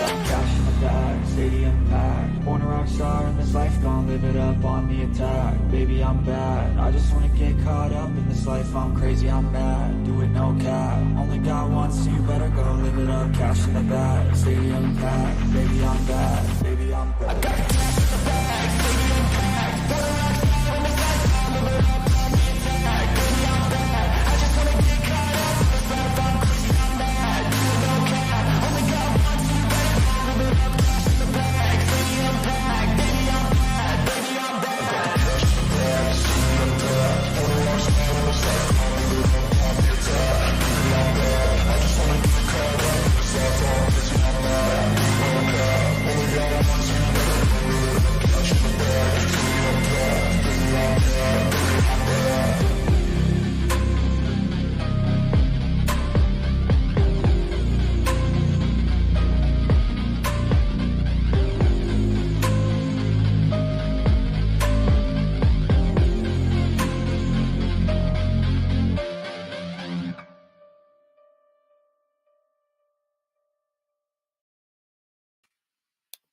S5: I got cash in the bag, stadium packed. Born a rock star in this life, I'll live it up on the attack. Baby, I'm bad, I just wanna get caught up in this life. I'm crazy, I'm mad, do it no cap. Only God wants you, better go live it up. Cash in the bag, stadium packed. Baby, I'm bad, baby, I'm bad. I got cash in the bag, stadium packed. Born a rock star in this life.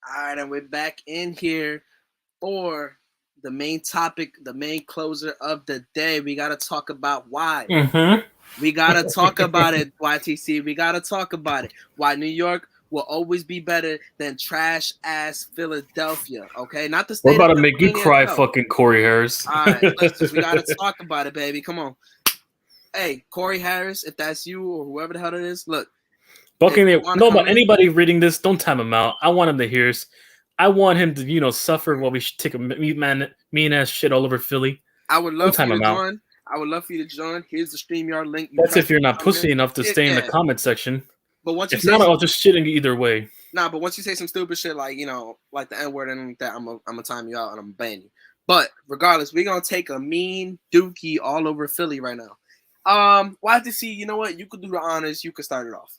S1: All right, and we're back in here for the main topic, the main closer of the day. We got to talk about why. We got to talk about it, YTC. We got to talk about it. Why New York will always be better than trash-ass Philadelphia, okay? Not the state.
S2: We're about to make you cry, fucking Corey Harris.
S1: All right, we got to talk about it, baby. Come on. Hey, Corey Harris, if that's you or whoever the hell it is, look.
S2: But anybody reading this, don't time him out. I want him to hear us. I want him to, suffer while we take a mean ass shit all over Philly.
S1: I would love for you to join. I would love for you to join. Here's the StreamYard link.
S2: That's if you're not pussy enough to stay in the comment section.
S1: But once
S2: if not, I'll just shitting either way.
S1: Nah, but once you say some stupid shit like like the N-word and that, I'm gonna time you out and I'm gonna ban you. But regardless, we're gonna take a mean dookie all over Philly right now. YTC, you know what? You could do the honors. You could start it off.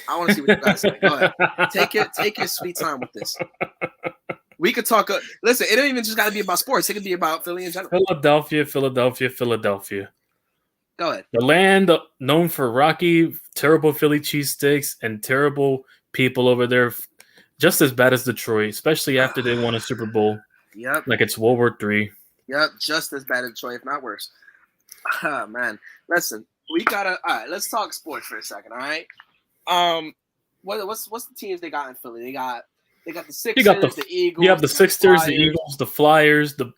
S1: I want to see what you guys say. Go ahead. Take your sweet time with this. We could talk. Listen, it don't even just got to be about sports. It could be about Philly in general.
S2: Philadelphia.
S1: Go ahead.
S2: The land known for rocky, terrible Philly cheesesteaks and terrible people over there. Just as bad as Detroit, especially after they won a Super Bowl.
S1: Yep.
S2: Like it's World War III.
S1: Yep. Just as bad as Detroit, if not worse. Oh, man. Listen, we got to – all right, let's talk sports for a second, all right? What's the teams they got in Philly? They got the Sixers, the Eagles.
S2: You have the Sixers, the Eagles, the Flyers, the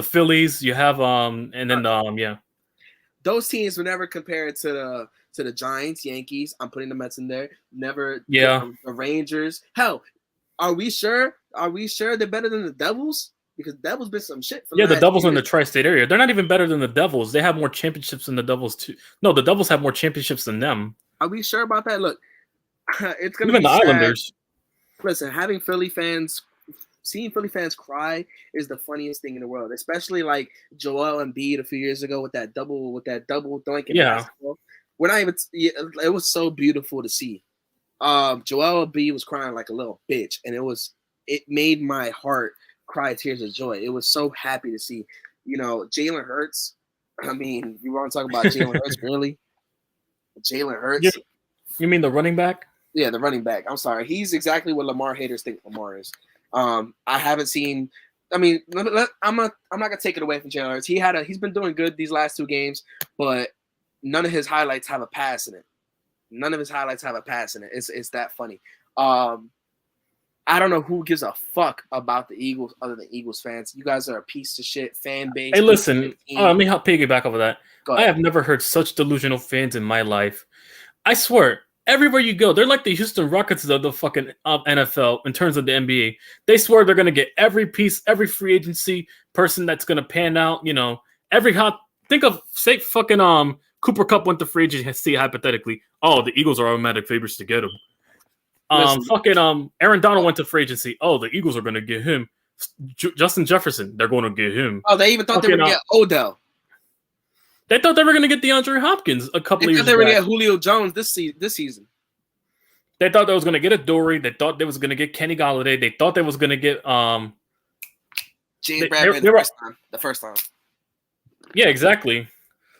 S2: Phillies. You have yeah.
S1: Those teams were never compared to to the Giants, Yankees. I'm putting the Mets in there. Never.
S2: Yeah.
S1: The Rangers. Hell, are we sure? Are we sure they're better than the Devils? Because Devils been some shit. For
S2: The Devils are in the tri-state area. They're not even better than the Devils. They have more championships than the Devils too. No, the Devils have more championships than them.
S1: Are we sure about that? Look, it's gonna
S2: even
S1: be
S2: the
S1: sad.
S2: Islanders.
S1: Listen, seeing Philly fans cry is the funniest thing in the world. Especially like Joel Embiid a few years ago with that double dunk in basketball. We're not even. It was so beautiful to see. Joel Embiid was crying like a little bitch, and it made my heart cry tears of joy. It was so happy to see. Jalen Hurts. I mean, you want to talk about Jalen Hurts, really? Jalen Hurts.
S2: You mean the running back?
S1: Yeah, the running back. I'm sorry. He's exactly what Lamar haters think Lamar is. I haven't seen. I mean, I'm not gonna take it away from Jalen Hurts. He's been doing good these last 2 games, but none of his highlights have a pass in it. It's that funny. I don't know who gives a fuck about the Eagles other than Eagles fans. You guys are a piece of shit fan base.
S2: Hey, listen. Let me piggyback over that. I have never heard such delusional fans in my life. I swear, everywhere you go, they're like the Houston Rockets of the fucking NFL in terms of the NBA. They swear they're gonna get every piece, every free agency person that's gonna pan out. Think of fucking Cooper Kupp went to free agency hypothetically. Oh, the Eagles are automatic favorites to get him. Aaron Donald went to free agency. Oh, the Eagles are gonna get him. Justin Jefferson, they're going to get him.
S1: Oh, they even thought they were gonna get Odell.
S2: They thought they were going to get DeAndre Hopkins a couple of years ago.
S1: They thought they were going to get Julio Jones this season.
S2: They thought they was going to get Adoree. They thought they was going to get Kenny Golladay. They thought they was going to get
S1: James Bradbury the first time.
S2: Yeah, exactly.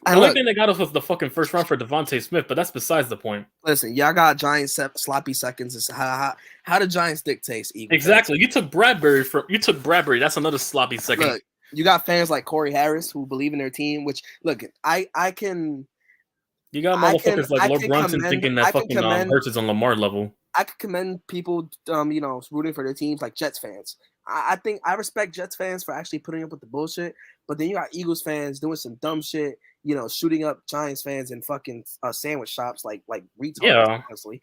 S2: The only thing they got us was the fucking first round for Devontae Smith, but that's besides the point.
S1: Listen, y'all got Giants sloppy seconds. It's how the Giants dictates Eagles.
S2: Exactly. Fans. You took Bradbury. That's another sloppy second.
S1: Look, you got fans like Corey Harris who believe in their team. Which look, I can.
S2: You got motherfuckers like Lord Brunson thinking that fucking Hurts is on Lamar level.
S1: I could commend people, rooting for their teams like Jets fans. I think I respect Jets fans for actually putting up with the bullshit. But then you got Eagles fans doing some dumb shit. Shooting up Giants fans in fucking sandwich shops like retards, honestly.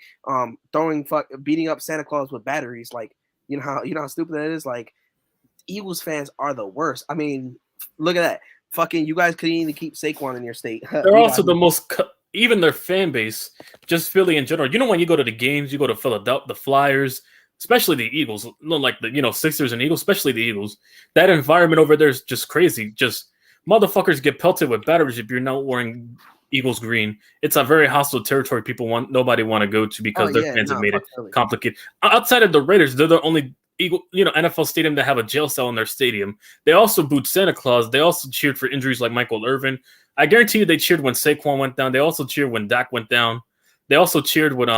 S1: Beating up Santa Claus with batteries, like you know how stupid that is. Like Eagles fans are the worst. I mean, look at that. Fucking you guys couldn't even keep Saquon in your state.
S2: They're also the most. Even their fan base, just Philly in general. When you go to the games, you go to Philadelphia, the Flyers, especially the Eagles, like the Sixers and Eagles, especially the Eagles. That environment over there is just crazy. Just motherfuckers get pelted with batteries if you're not wearing Eagles green. It's a very hostile territory. Nobody want to go to because their fans have made it complicated. Outside of the Raiders, they're the only NFL stadium that have a jail cell in their stadium. They also booed Santa Claus. They also cheered for injuries like Michael Irvin. I guarantee you they cheered when Saquon went down. They also cheered when Dak went down. They also cheered when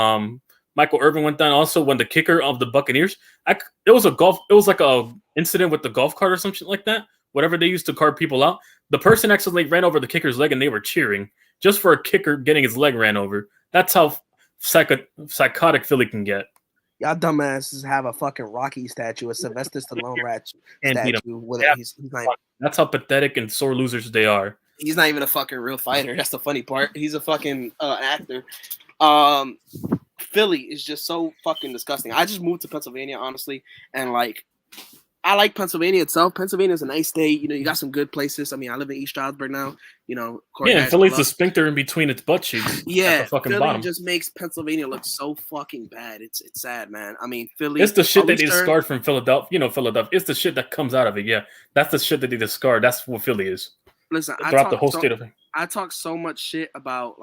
S2: Michael Irvin went down. Also when the kicker of the Buccaneers, it was like a incident with the golf cart or something like that. Whatever they used to cart people out. The person actually ran over the kicker's leg and they were cheering just for a kicker getting his leg ran over. That's how psychotic Philly can get.
S1: Y'all dumbasses have a fucking Rocky statue, a Sylvester Stallone statue.
S2: That's how pathetic and sore losers they are.
S1: He's not even a fucking real fighter. That's the funny part. He's a fucking actor. Philly is just so fucking disgusting. I just moved to Pennsylvania, honestly, and I like Pennsylvania itself. Pennsylvania is a nice state. You got some good places. I mean, I live in East Stroudsburg now.
S2: Philly's the sphincter in between its butt cheeks.
S1: Yeah,
S2: fucking
S1: Philly
S2: bottom.
S1: just makes Pennsylvania look so fucking bad. It's sad, man. I mean, Philly.
S2: It's the shit that they discard from Philadelphia. Philadelphia. It's the shit that comes out of it. Yeah, that's the shit that they discard. That's what Philly is.
S1: Listen,
S2: throughout the whole state of it.
S1: I talk so much shit about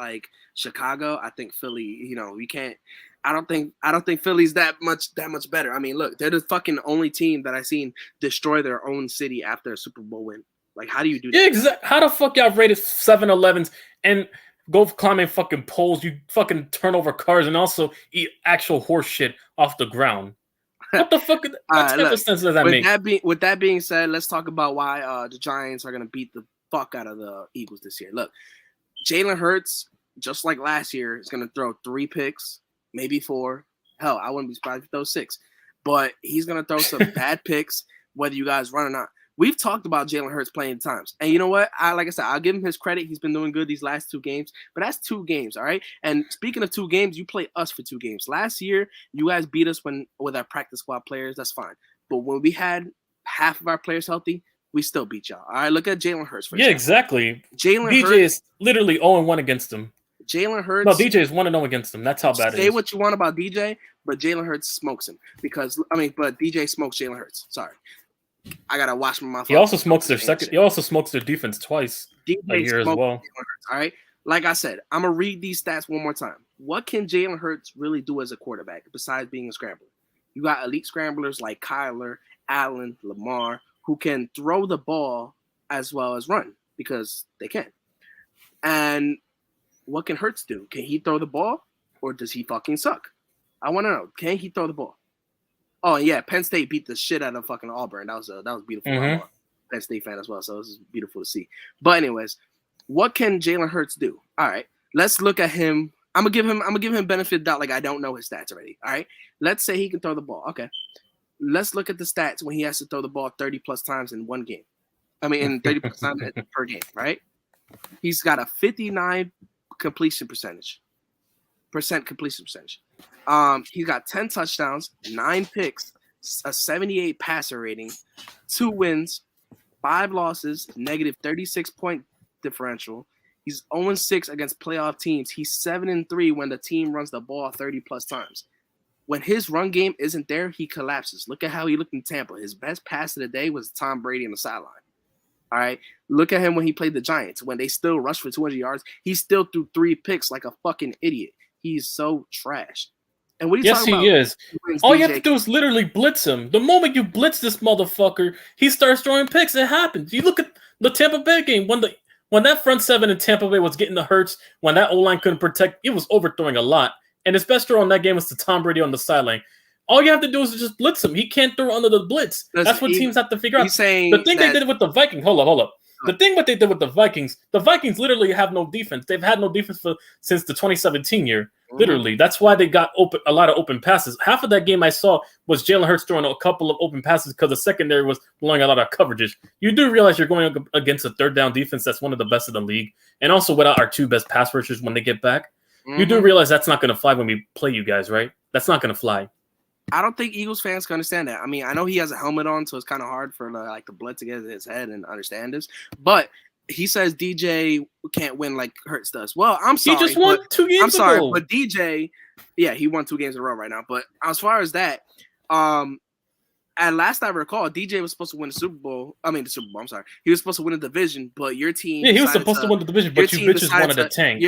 S1: Chicago. I think Philly. We can't. I don't think Philly's that much better. I mean, look, they're the fucking only team that I've seen destroy their own city after a Super Bowl win. Like, how do you do that?
S2: Yeah, exactly. How the fuck y'all rated 7-Elevens and go climbing fucking poles? You fucking turn over cars and also eat actual horse shit off the ground. What the fuck? What type of sense does that make?
S1: With that being said, let's talk about why the Giants are gonna beat the fuck out of the Eagles this year. Look, Jalen Hurts, just like last year, is gonna throw 3 picks. Maybe 4. Hell, I wouldn't be surprised if he throws 6. But he's going to throw some bad picks, whether you guys run or not. we've talked about Jalen Hurts playing times. And you know what? Like I said, I'll give him his credit. He's been doing good these last 2 games. But that's 2 games, all right? And speaking of 2 games, you play us for 2 games. Last year, you guys beat us with our practice squad players. That's fine. But when we had half of our players healthy, we still beat y'all. All right, look at Jalen Hurts.
S2: Yeah, exactly.
S1: Jalen Hurts
S2: is literally 0-1 against him.
S1: Jalen Hurts.
S2: No, DJ is 1-0 against him. That's how bad it is.
S1: Say what you want about DJ, but Jalen Hurts smokes him but DJ smokes Jalen Hurts. Sorry, I gotta wash my mouth.
S2: He also smokes their second. He also smokes their defense twice a year as well.
S1: Jalen Hurts, all right, like I said, I'm gonna read these stats one more time. What can Jalen Hurts really do as a quarterback besides being a scrambler? You got elite scramblers like Kyler, Allen, Lamar, who can throw the ball as well as run because they can. And what can Hurts do? Can he throw the ball or does he fucking suck? I want to know. Can he throw the ball? Oh, yeah. Penn State beat the shit out of fucking Auburn. That was beautiful. I'm a Penn State fan as well, so this is beautiful to see. But anyways, what can Jalen Hurts do? All right. Let's look at him. I'm gonna give him benefit of doubt like I don't know his stats already. All right. Let's say he can throw the ball. Okay. Let's look at the stats when he has to throw the ball 30 plus times in one game. In 30 plus times per game, right? He's got a 59% completion percentage. He's got 10 touchdowns, 9 picks, a 78 passer rating, 2 wins, 5 losses, negative 36-point differential. He's 0-6 against playoff teams. He's 7-3 when the team runs the ball 30 plus times. When his run game isn't there, he collapses. Look at how he looked in Tampa. His best pass of the day was Tom Brady on the sideline. All right. Look at him when he played the Giants. When they still rushed for 200 yards, he still threw 3 picks like a fucking idiot. He's so trash. And what are you talking about?
S2: Yes, he is. All you have to do is literally blitz him. The moment you blitz this motherfucker, he starts throwing picks. It happens. You look at the Tampa Bay game. When that front 7 in Tampa Bay was getting the Hurts, when that O-line couldn't protect, it was overthrowing a lot. And his best throw on that game was to Tom Brady on the sideline. All you have to do is just blitz him. He can't throw under the blitz. That's what teams have to figure out. The thing they did with the Vikings, hold up. The thing what they did with the Vikings literally have no defense. They've had no defense since the 2017 year. Literally. That's why they got a lot of open passes. Half of that game I saw was Jalen Hurts throwing a couple of open passes because the secondary was blowing a lot of coverages. You do realize you're going against a third down defense that's one of the best in the league. And also without our 2 best pass rushers when they get back. You do realize that's not going to fly when we play you guys, right? That's not going to fly.
S1: I don't think Eagles fans can understand that. I mean, I know he has a helmet on, so it's kind of hard for the blood to get in his head and understand this. But he says DJ can't win like Hurts does. Well, I'm sorry.
S2: He just won 2 games ago.
S1: I'm sorry, but DJ, yeah, he won 2 games in a row right now. But as far as that, at last I recall, DJ was supposed to win the Super Bowl. I'm sorry. He was supposed to win the division, but your team.
S2: Yeah, he was supposed to win the division, but you bitches wanted to tank.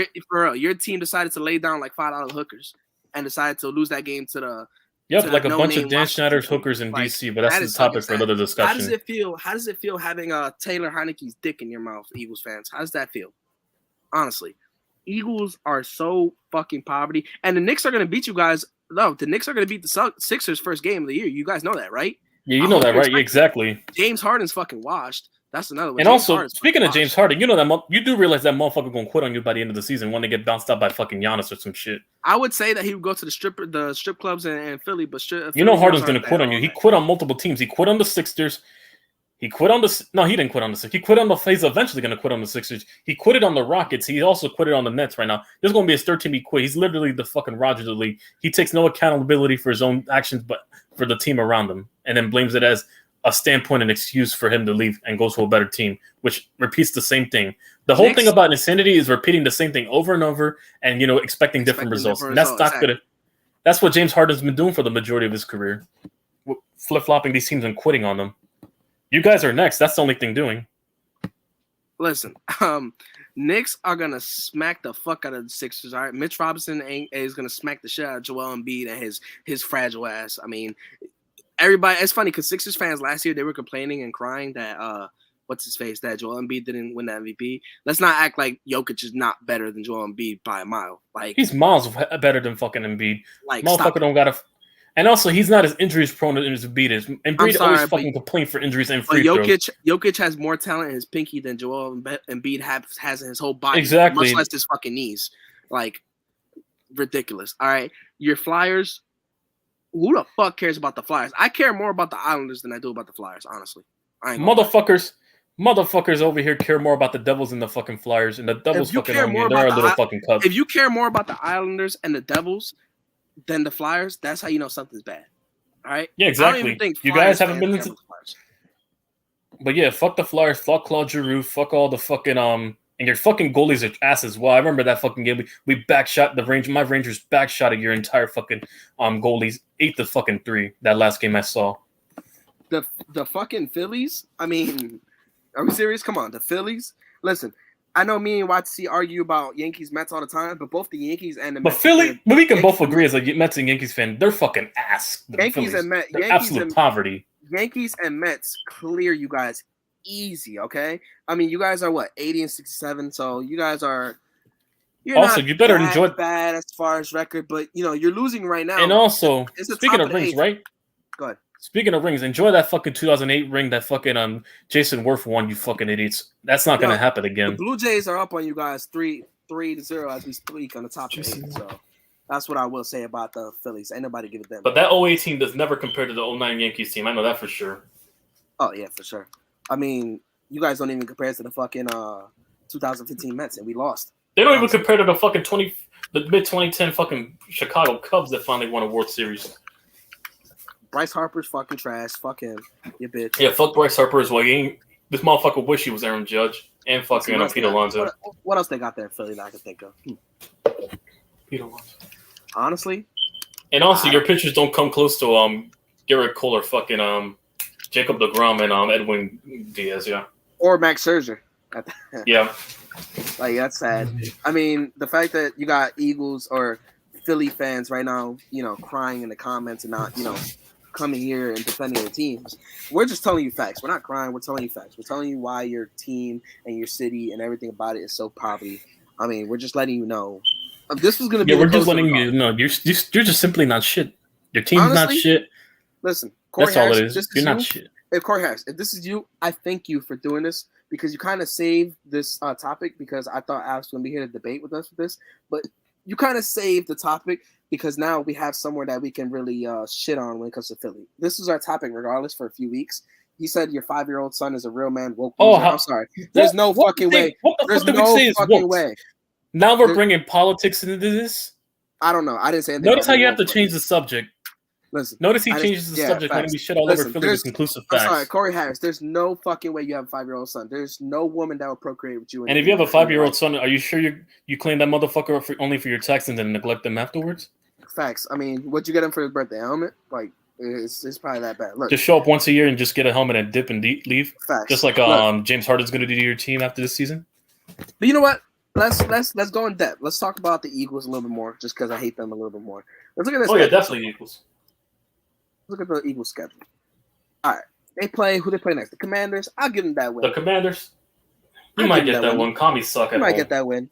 S1: Your team decided to lay down like $5 hookers and decided to lose that game to the.
S2: Yep, like a bunch of Dan Schneider's hookers in DC, but that's the topic for another discussion.
S1: How does it feel having Taylor Heineke's dick in your mouth, Eagles fans? How does that feel? Honestly, Eagles are so fucking poverty, and the Knicks are going to beat you guys. No, the Knicks are going to beat the Sixers first game of the year. You guys know that, right?
S2: Yeah, you know that, right? Yeah, exactly.
S1: James Harden's fucking washed. That's another one.
S2: And also, speaking of James Harden, you know that you do realize that motherfucker gonna quit on you by the end of the season when they get bounced out by fucking Giannis or some shit.
S1: I would say that he would go to the strip clubs in Philly, but
S2: you know Harden's gonna quit on you. He quit on multiple teams. He quit on the Sixers. He didn't quit on the Sixers. He quit on the. He's eventually gonna quit on the Sixers. He quitted on the Rockets. He also quitted on the Nets right now. There's gonna be his 13 he quit. He's literally the fucking Rodgers of the league. He takes no accountability for his own actions, but for the team around him, and then blames it as a standpoint and excuse for him to leave and go to a better team, which repeats the same thing. The whole thing about insanity is repeating the same thing over and over and, expecting different results. And that's not good. That's what James Harden's been doing for the majority of his career, flip-flopping these teams and quitting on them. You guys are next. That's the only thing doing.
S1: Listen, Knicks are going to smack the fuck out of the Sixers, all right? Mitch Robinson is going to smack the shit out of Joel Embiid and his fragile ass. I mean, everybody, it's funny because Sixers fans last year, they were complaining and crying that that Joel Embiid didn't win the MVP. Let's not act like Jokic is not better than Joel Embiid by a mile. Like,
S2: he's miles better than fucking Embiid. Like, motherfucker don't gotta. And also, he's not as injuries prone as Embiid is. Embiid always fucking complain for injuries and free throws.
S1: Jokic has more talent in his pinky than Joel Embiid has in his whole body.
S2: Exactly.
S1: Much less his fucking knees. Like, ridiculous. All right, your Flyers. Who the fuck cares about the Flyers? I care more about the Islanders than I do about the Flyers, honestly.
S2: Motherfuckers over here care more about the Devils than the fucking Flyers, and the Devils fucking own you. They're our little fucking cubs.
S1: If you care more about the Islanders and the Devils than the Flyers, that's how you know something's bad. All right?
S2: Yeah, exactly. I don't even think you guys haven't been into. But yeah, fuck the Flyers, fuck Claude Giroux, fuck all the fucking and your fucking goalies are ass as well. I remember that fucking game. We backshot the Rangers. My Rangers backshotted your entire fucking goalies 8-3. That last game I saw.
S1: The fucking Phillies. I mean. Are we serious? Come on, the Phillies. Listen, I know me and YTC argue about Yankees Mets all the time, but both the Yankees and the Mets.
S2: But we can both agree as a Mets and Yankees fan, they're fucking ass.
S1: Yankees and Mets,
S2: absolute poverty.
S1: Yankees and Mets clear you guys easy, okay? I mean, you guys are what 80 and 67, so you guys are.
S2: You better enjoy
S1: bad as far as record, but you're losing right now.
S2: And also, speaking of rings, right?
S1: Go ahead.
S2: Speaking of rings, enjoy that fucking 2008 ring that fucking Jason Worth won, you fucking idiots. That's not going to happen again.
S1: The Blue Jays are up on you guys 3-0 as we speak on the top 8. So that's what I will say about the Phillies. Ain't nobody give it them.
S2: But that 08 team does never compare to the 09 Yankees team. I know that for sure.
S1: Oh, yeah, for sure. I mean, you guys don't even compare to the fucking 2015 Mets, and we lost.
S2: They don't even compare to the mid-2010 fucking Chicago Cubs that finally won a World Series.
S1: Bryce Harper's fucking trash. Fuck him, you bitch.
S2: Yeah, fuck Bryce Harper as well. This motherfucker wish he was Aaron Judge and fucking Pete Alonso.
S1: What else they got there in Philly that I can think of?
S2: Pete Alonso.
S1: Honestly.
S2: And also, your pitchers don't come close to Garrett Cole or fucking Jacob deGrom and Edwin Diaz, yeah.
S1: Or Max Scherzer.
S2: Yeah.
S1: Like, that's sad. I mean, the fact that you got Eagles or Philly fans right now, crying in the comments and not, coming here and defending their teams. We're just telling you facts. We're not crying. We're telling you facts. We're telling you why your team and your city and everything about it is so poverty. I mean, we're just letting you know. This was going to be.
S2: Yeah, we're just letting you know. You're just simply not shit. Your team's honestly, not shit.
S1: Listen,
S2: Corey that's Harris, all it is. You're not shit.
S1: If Corey Harris, if this is you, I thank you for doing this because you kind of saved this topic because I thought Alex was going to be here to debate with us with this, but you kind of saved the topic because now we have somewhere that we can really shit on when it comes to Philly. This is our topic regardless for a few weeks. He said your 5-year-old son is a real man. Woke. I'm sorry. There's no fucking way. There's no fucking way.
S2: Now we're bringing politics into this?
S1: I don't know. I didn't say anything.
S2: Notice how you have to change the subject.
S1: Listen.
S2: Notice he changes the subject when we shit all over Philly with conclusive facts.
S1: I'm sorry, Corey Harris. There's no fucking way you have a 5-year-old son. There's no woman that will procreate with you.
S2: And if you have a 5-year-old son, are you sure you claim that motherfucker only for your tax and then neglect them afterwards?
S1: Facts. I mean, what'd you get him for his birthday? A helmet? Like, it's probably that bad. Look,
S2: just show up once a year and just get a helmet and dip and leave.
S1: Facts.
S2: Just like James Harden's going to do to your team after this season.
S1: But you know what? Let's go in depth. Let's talk about the Eagles a little bit more, just because I hate them a little bit more. Let's look at this.
S2: Oh yeah, definitely Eagles.
S1: Look at the Eagles schedule. All right, who they play next? The Commanders. I'll give them that win.
S2: The Commanders. You might get that one. Commies suck.
S1: You might get that win.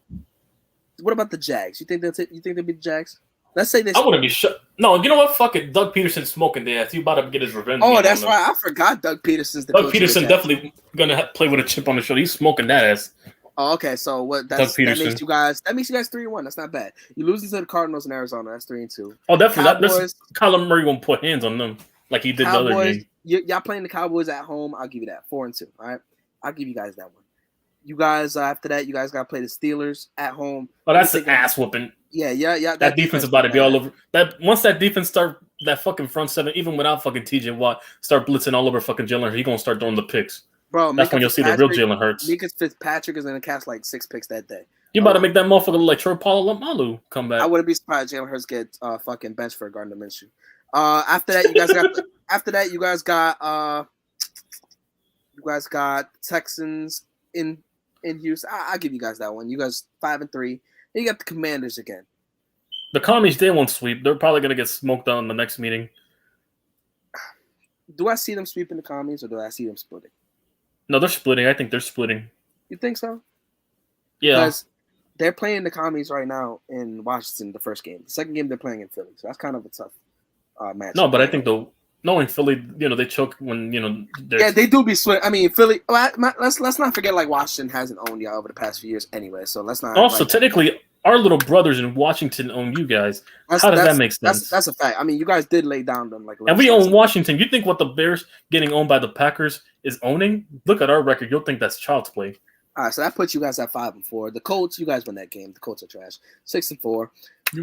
S1: What about the Jags? You think they'll beat the Jags? Let's say this.
S2: I wouldn't be shut. No, you know what? Fuck it. Doug Peterson's smoking the ass. He about to get his revenge.
S1: Oh, that's right. I forgot Doug Peterson's the
S2: Doug Peterson definitely gonna play with a chip on the shoulder. He's smoking that ass.
S1: Oh, okay. So what? That makes you guys 3-1. That's not bad. You lose to the Cardinals in Arizona. That's 3-2.
S2: Oh, definitely. Kyler Murray won't put hands on them like he did the other game.
S1: Y'all playing the Cowboys at home. I'll give you that 4-2. All right. I'll give you guys that one. You guys after that, you guys got to play the Steelers at home.
S2: Oh, that's an ass whooping.
S1: Yeah.
S2: That defense is about to be all over. That once that defense start that fucking front seven, even without fucking TJ Watt, start blitzing all over fucking Jalen Hurts, he gonna start throwing the picks.
S1: Bro,
S2: that's when you'll see the real Jalen Hurts.
S1: Mika Fitzpatrick is gonna cast like 6 picks that day.
S2: You about to make that motherfucker look like Troy Polamalu come back.
S1: I wouldn't be surprised Jalen Hurts get fucking bench for Gardner Minshew. After that, you guys got. After that, you guys got Texans in Houston. I'll give you guys that one. You guys 5-3. Then you got the Commanders again.
S2: The Commies, they won't sweep. They're probably gonna get smoked out in the next meeting.
S1: Do I see them sweeping the Commies or do I see them splitting?
S2: No, they're splitting. I think they're splitting.
S1: You think so?
S2: Yeah.
S1: Because they're playing the Commies right now in Washington, the first game. The second game they're playing in Philly. So that's kind of a tough match.
S2: No, but I think knowing Philly, they choke when,
S1: yeah, they do be split. I mean, Philly, let's not forget, like, Washington hasn't owned y'all over the past few years anyway. So let's not.
S2: Also, technically, our little brothers in Washington own you guys. How does that make sense?
S1: That's a fact. I mean, you guys did lay down them. And
S2: we own Washington. You think what the Bears getting owned by the Packers is owning, look at our record. You'll think that's child's play.
S1: All right, so that puts you guys at 5-4. The Colts, you guys win that game. The Colts are trash. 6-4.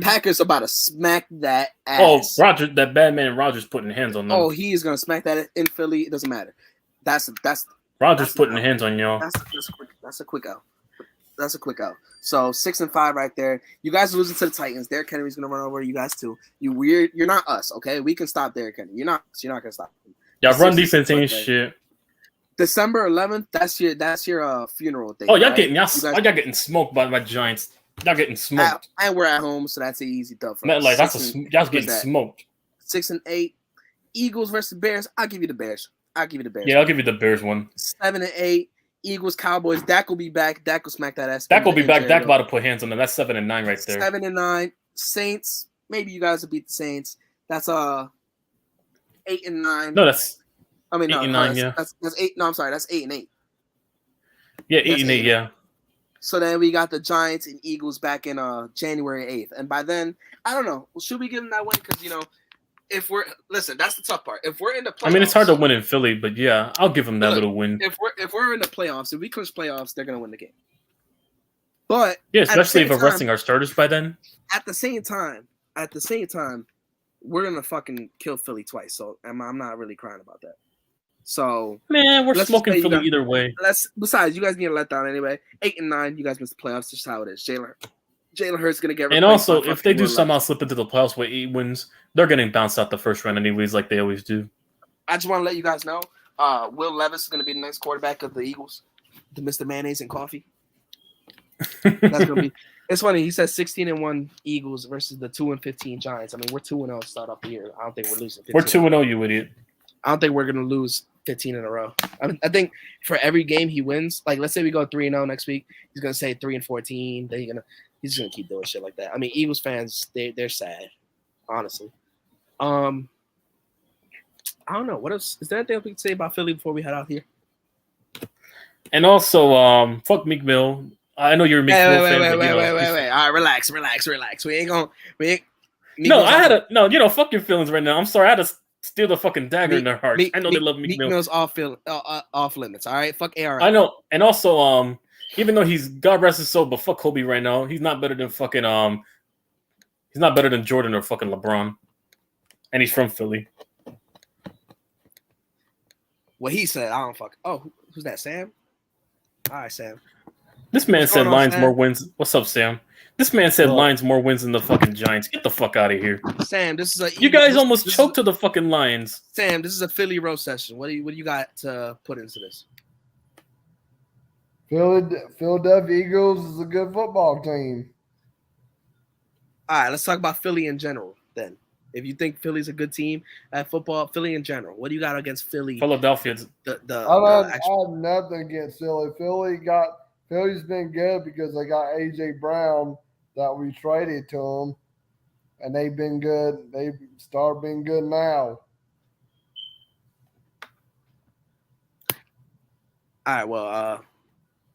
S1: Packers about to smack that ass.
S2: Oh, Roger, that bad man Rogers putting hands on them.
S1: Oh, he is gonna smack that in Philly. It doesn't matter. That's
S2: Rogers putting hands on y'all.
S1: That's a quick out. That's a quick out. So 6-5 right there. You guys are losing to the Titans. Derrick Henry's gonna run over you guys too. You're not us, okay? We can stop Derrick Henry. You're not gonna stop him.
S2: Y'all run defense ain't shit.
S1: December 11th. That's your funeral thing.
S2: Oh, y'all
S1: right?
S2: getting smoked by my Giants. Y'all getting smoked.
S1: And we're at home, so that's an easy dub for
S2: us.
S1: Like
S2: y'all getting smoked.
S1: 6-8. Eagles versus Bears. I'll give you the Bears.
S2: Yeah, I'll give you the Bears one.
S1: 7-8. Eagles, Cowboys. Dak will be back. Dak will smack that ass.
S2: Dak will be back. Dak about to put hands on them. That's 7-9 right there.
S1: 7-9. Saints. Maybe you guys will beat the Saints. That's 8-9.
S2: No, that's.
S1: I mean,
S2: 8-9. Yeah.
S1: That's 8. No, I'm sorry. That's 8-8.
S2: Yeah, 8-8. Yeah.
S1: So then we got the Giants and Eagles back in January 8th, and by then I don't know. Should we give them that win? Because if we're that's the tough part. If we're in the playoffs,
S2: I mean, it's hard to win in Philly, but yeah, I'll give them that little win.
S1: If we're in the playoffs, if we clinch playoffs, they're gonna win the game. But
S2: yeah, especially if we're resting our starters by then.
S1: At the same time, we're gonna fucking kill Philly twice. So I'm not really crying about that. So
S2: man, we're smoking Philly either way.
S1: Besides, you guys need a letdown anyway. 8-9, you guys missed the playoffs. Just how it is. Jalen Hurts gonna get.
S2: And also, if they do somehow slip into the playoffs with 8 wins, they're getting bounced out the first round anyways, like they always do.
S1: I just want to let you guys know, Will Levis is gonna be the next quarterback of the Eagles, the Mr. Mayonnaise and Coffee. That's gonna be. It's funny. He says 16-1 Eagles versus the 2-15 Giants. I mean, we're 2-0 to start off the year. I don't think we're losing.
S2: We're 2-0, you idiot.
S1: I don't think we're gonna lose 15 in a row. I think for every game he wins, like let's say we go 3-0 next week, he's gonna say 3-14. Then he's gonna keep doing shit like that. I mean, Eagles fans, they're sad, honestly. I don't know. What else? Is there anything else we can say about Philly before we head out here?
S2: And also, fuck Meek Mill. I know you're a Meek Mill fan.
S1: Wait. All right, relax. We ain't gonna.
S2: Fuck your feelings right now. I'm sorry. I had to steal the fucking dagger in their hearts. I know they love Meek Mill.
S1: Meek Mill's off limits. All right, fuck AR.
S2: I know, and also, even though he's God rest his soul, but fuck Kobe right now. He's not better than fucking He's not better than Jordan or fucking LeBron, and he's from Philly.
S1: What he said, I don't fuck. Oh, who's that? Sam. All right, Sam.
S2: This man said Lions more wins. What's up, Sam? This man said Lions more wins than the fucking Giants. Get the fuck out of here,
S1: Sam. This is
S2: you guys almost choked to the fucking Lions.
S1: Sam, this is a Philly roast session. What do you got to put into this?
S7: Philadelphia Eagles is a good football team.
S1: All right, let's talk about Philly in general then. If you think Philly's a good team at football, Philly in general, what do you got against Philly?
S2: Philadelphia.
S7: I have nothing against Philly. Philly's been good because they got AJ Brown that we traded to them, and they've been good. They've started being good now.
S1: All right, well,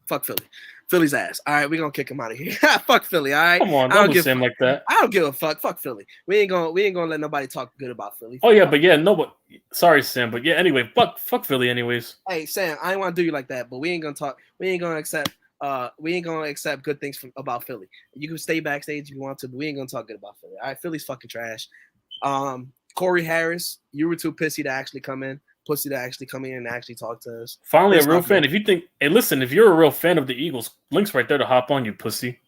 S1: fuck Philly. Philly's ass. All right, we're gonna kick him out of here. Fuck Philly. All right.
S2: Come on, don't do Sam like that.
S1: I don't give a fuck. Fuck Philly. We ain't gonna let nobody talk good about Philly.
S2: Oh yeah, but yeah, no, but sorry, Sam, but yeah. Anyway, fuck Philly. Anyways.
S1: Hey Sam, I didn't want to do you like that, but we ain't gonna talk. We ain't gonna accept good things about Philly. You can stay backstage if you want to, but we ain't gonna talk good about Philly. All right, Philly's fucking trash. Corey Harris, you were too pussy to actually come in and actually talk to us.
S2: Finally, a real fan. If you think, hey, listen, if you're a real fan of the Eagles, link's right there to hop on, you pussy.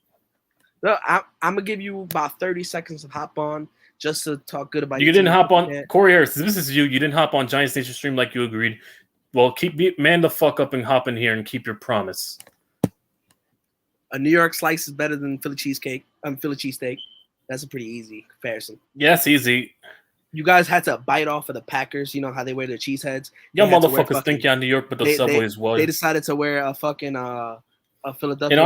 S1: No, I'm gonna give you about 30 seconds to hop on just to talk good about.
S2: You didn't hop on Corey Harris. This is you. You didn't hop on Giants Nation stream like you agreed. Well, man the fuck up and hop in here and keep your promise.
S1: A New York slice is better than Philly cheesesteak. That's a pretty easy comparison.
S2: Yes, easy.
S1: You guys had to bite off of the Packers. You know how they wear their cheese heads?
S2: Y'all motherfuckers think y'all New York, but the subway as well.
S1: They decided to wear a fucking a Philadelphia.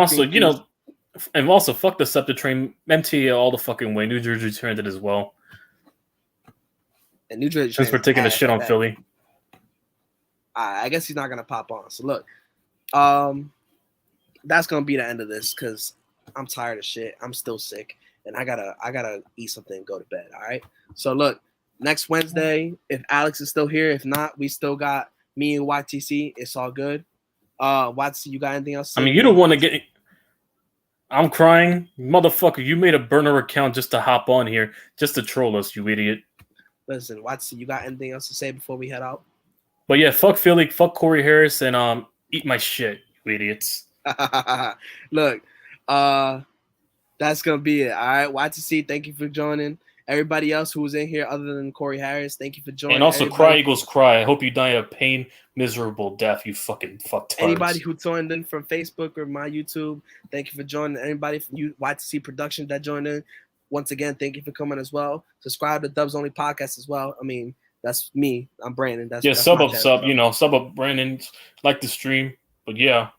S2: And also, fuck the SEPTA train. MTA all the fucking way. New Jersey turned it as well.
S1: And New Jersey.
S2: Since we're taking a shit on Philly.
S1: I guess he's not gonna pop on. So look, that's gonna be the end of this because I'm tired of shit. I'm still sick, and I gotta eat something and go to bed. All right. So look. Next Wednesday, if Alex is still here, if not, we still got Me and YTC, it's all good. YTC, you got anything else to say?
S2: I mean, you don't want to get. I'm crying, motherfucker. You made a burner account just to hop on here, just to troll us, you idiot.
S1: Listen, YTC, you got anything else to say before we head out?
S2: But yeah, fuck Philly, fuck Corey Harris, and eat my shit, you idiots.
S1: Look, that's gonna be it. All right, YTC, thank you for joining. Everybody else who was in here other than Corey Harris, thank you for joining.
S2: And also,
S1: everybody,
S2: cry Eagles cry. I hope you die a pain, miserable death, you fucking fucktards.
S1: Anybody who joined in from Facebook or my YouTube, thank you for joining. Anybody from YTC Production that joined in, once again, thank you for coming as well. Subscribe to Dubs Only Podcast as well. I mean, that's me. I'm Brandon. That's
S2: sub up Brandon. Like the stream, but yeah,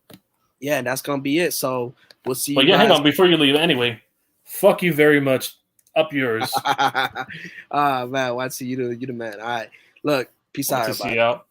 S1: and that's gonna be it. So we'll see.
S2: But
S1: you guys.
S2: Hang on before you leave. Anyway, fuck you very much. Up yours.
S1: Man, YTC, you the man. All right, look, peace out, everybody.
S2: See you out.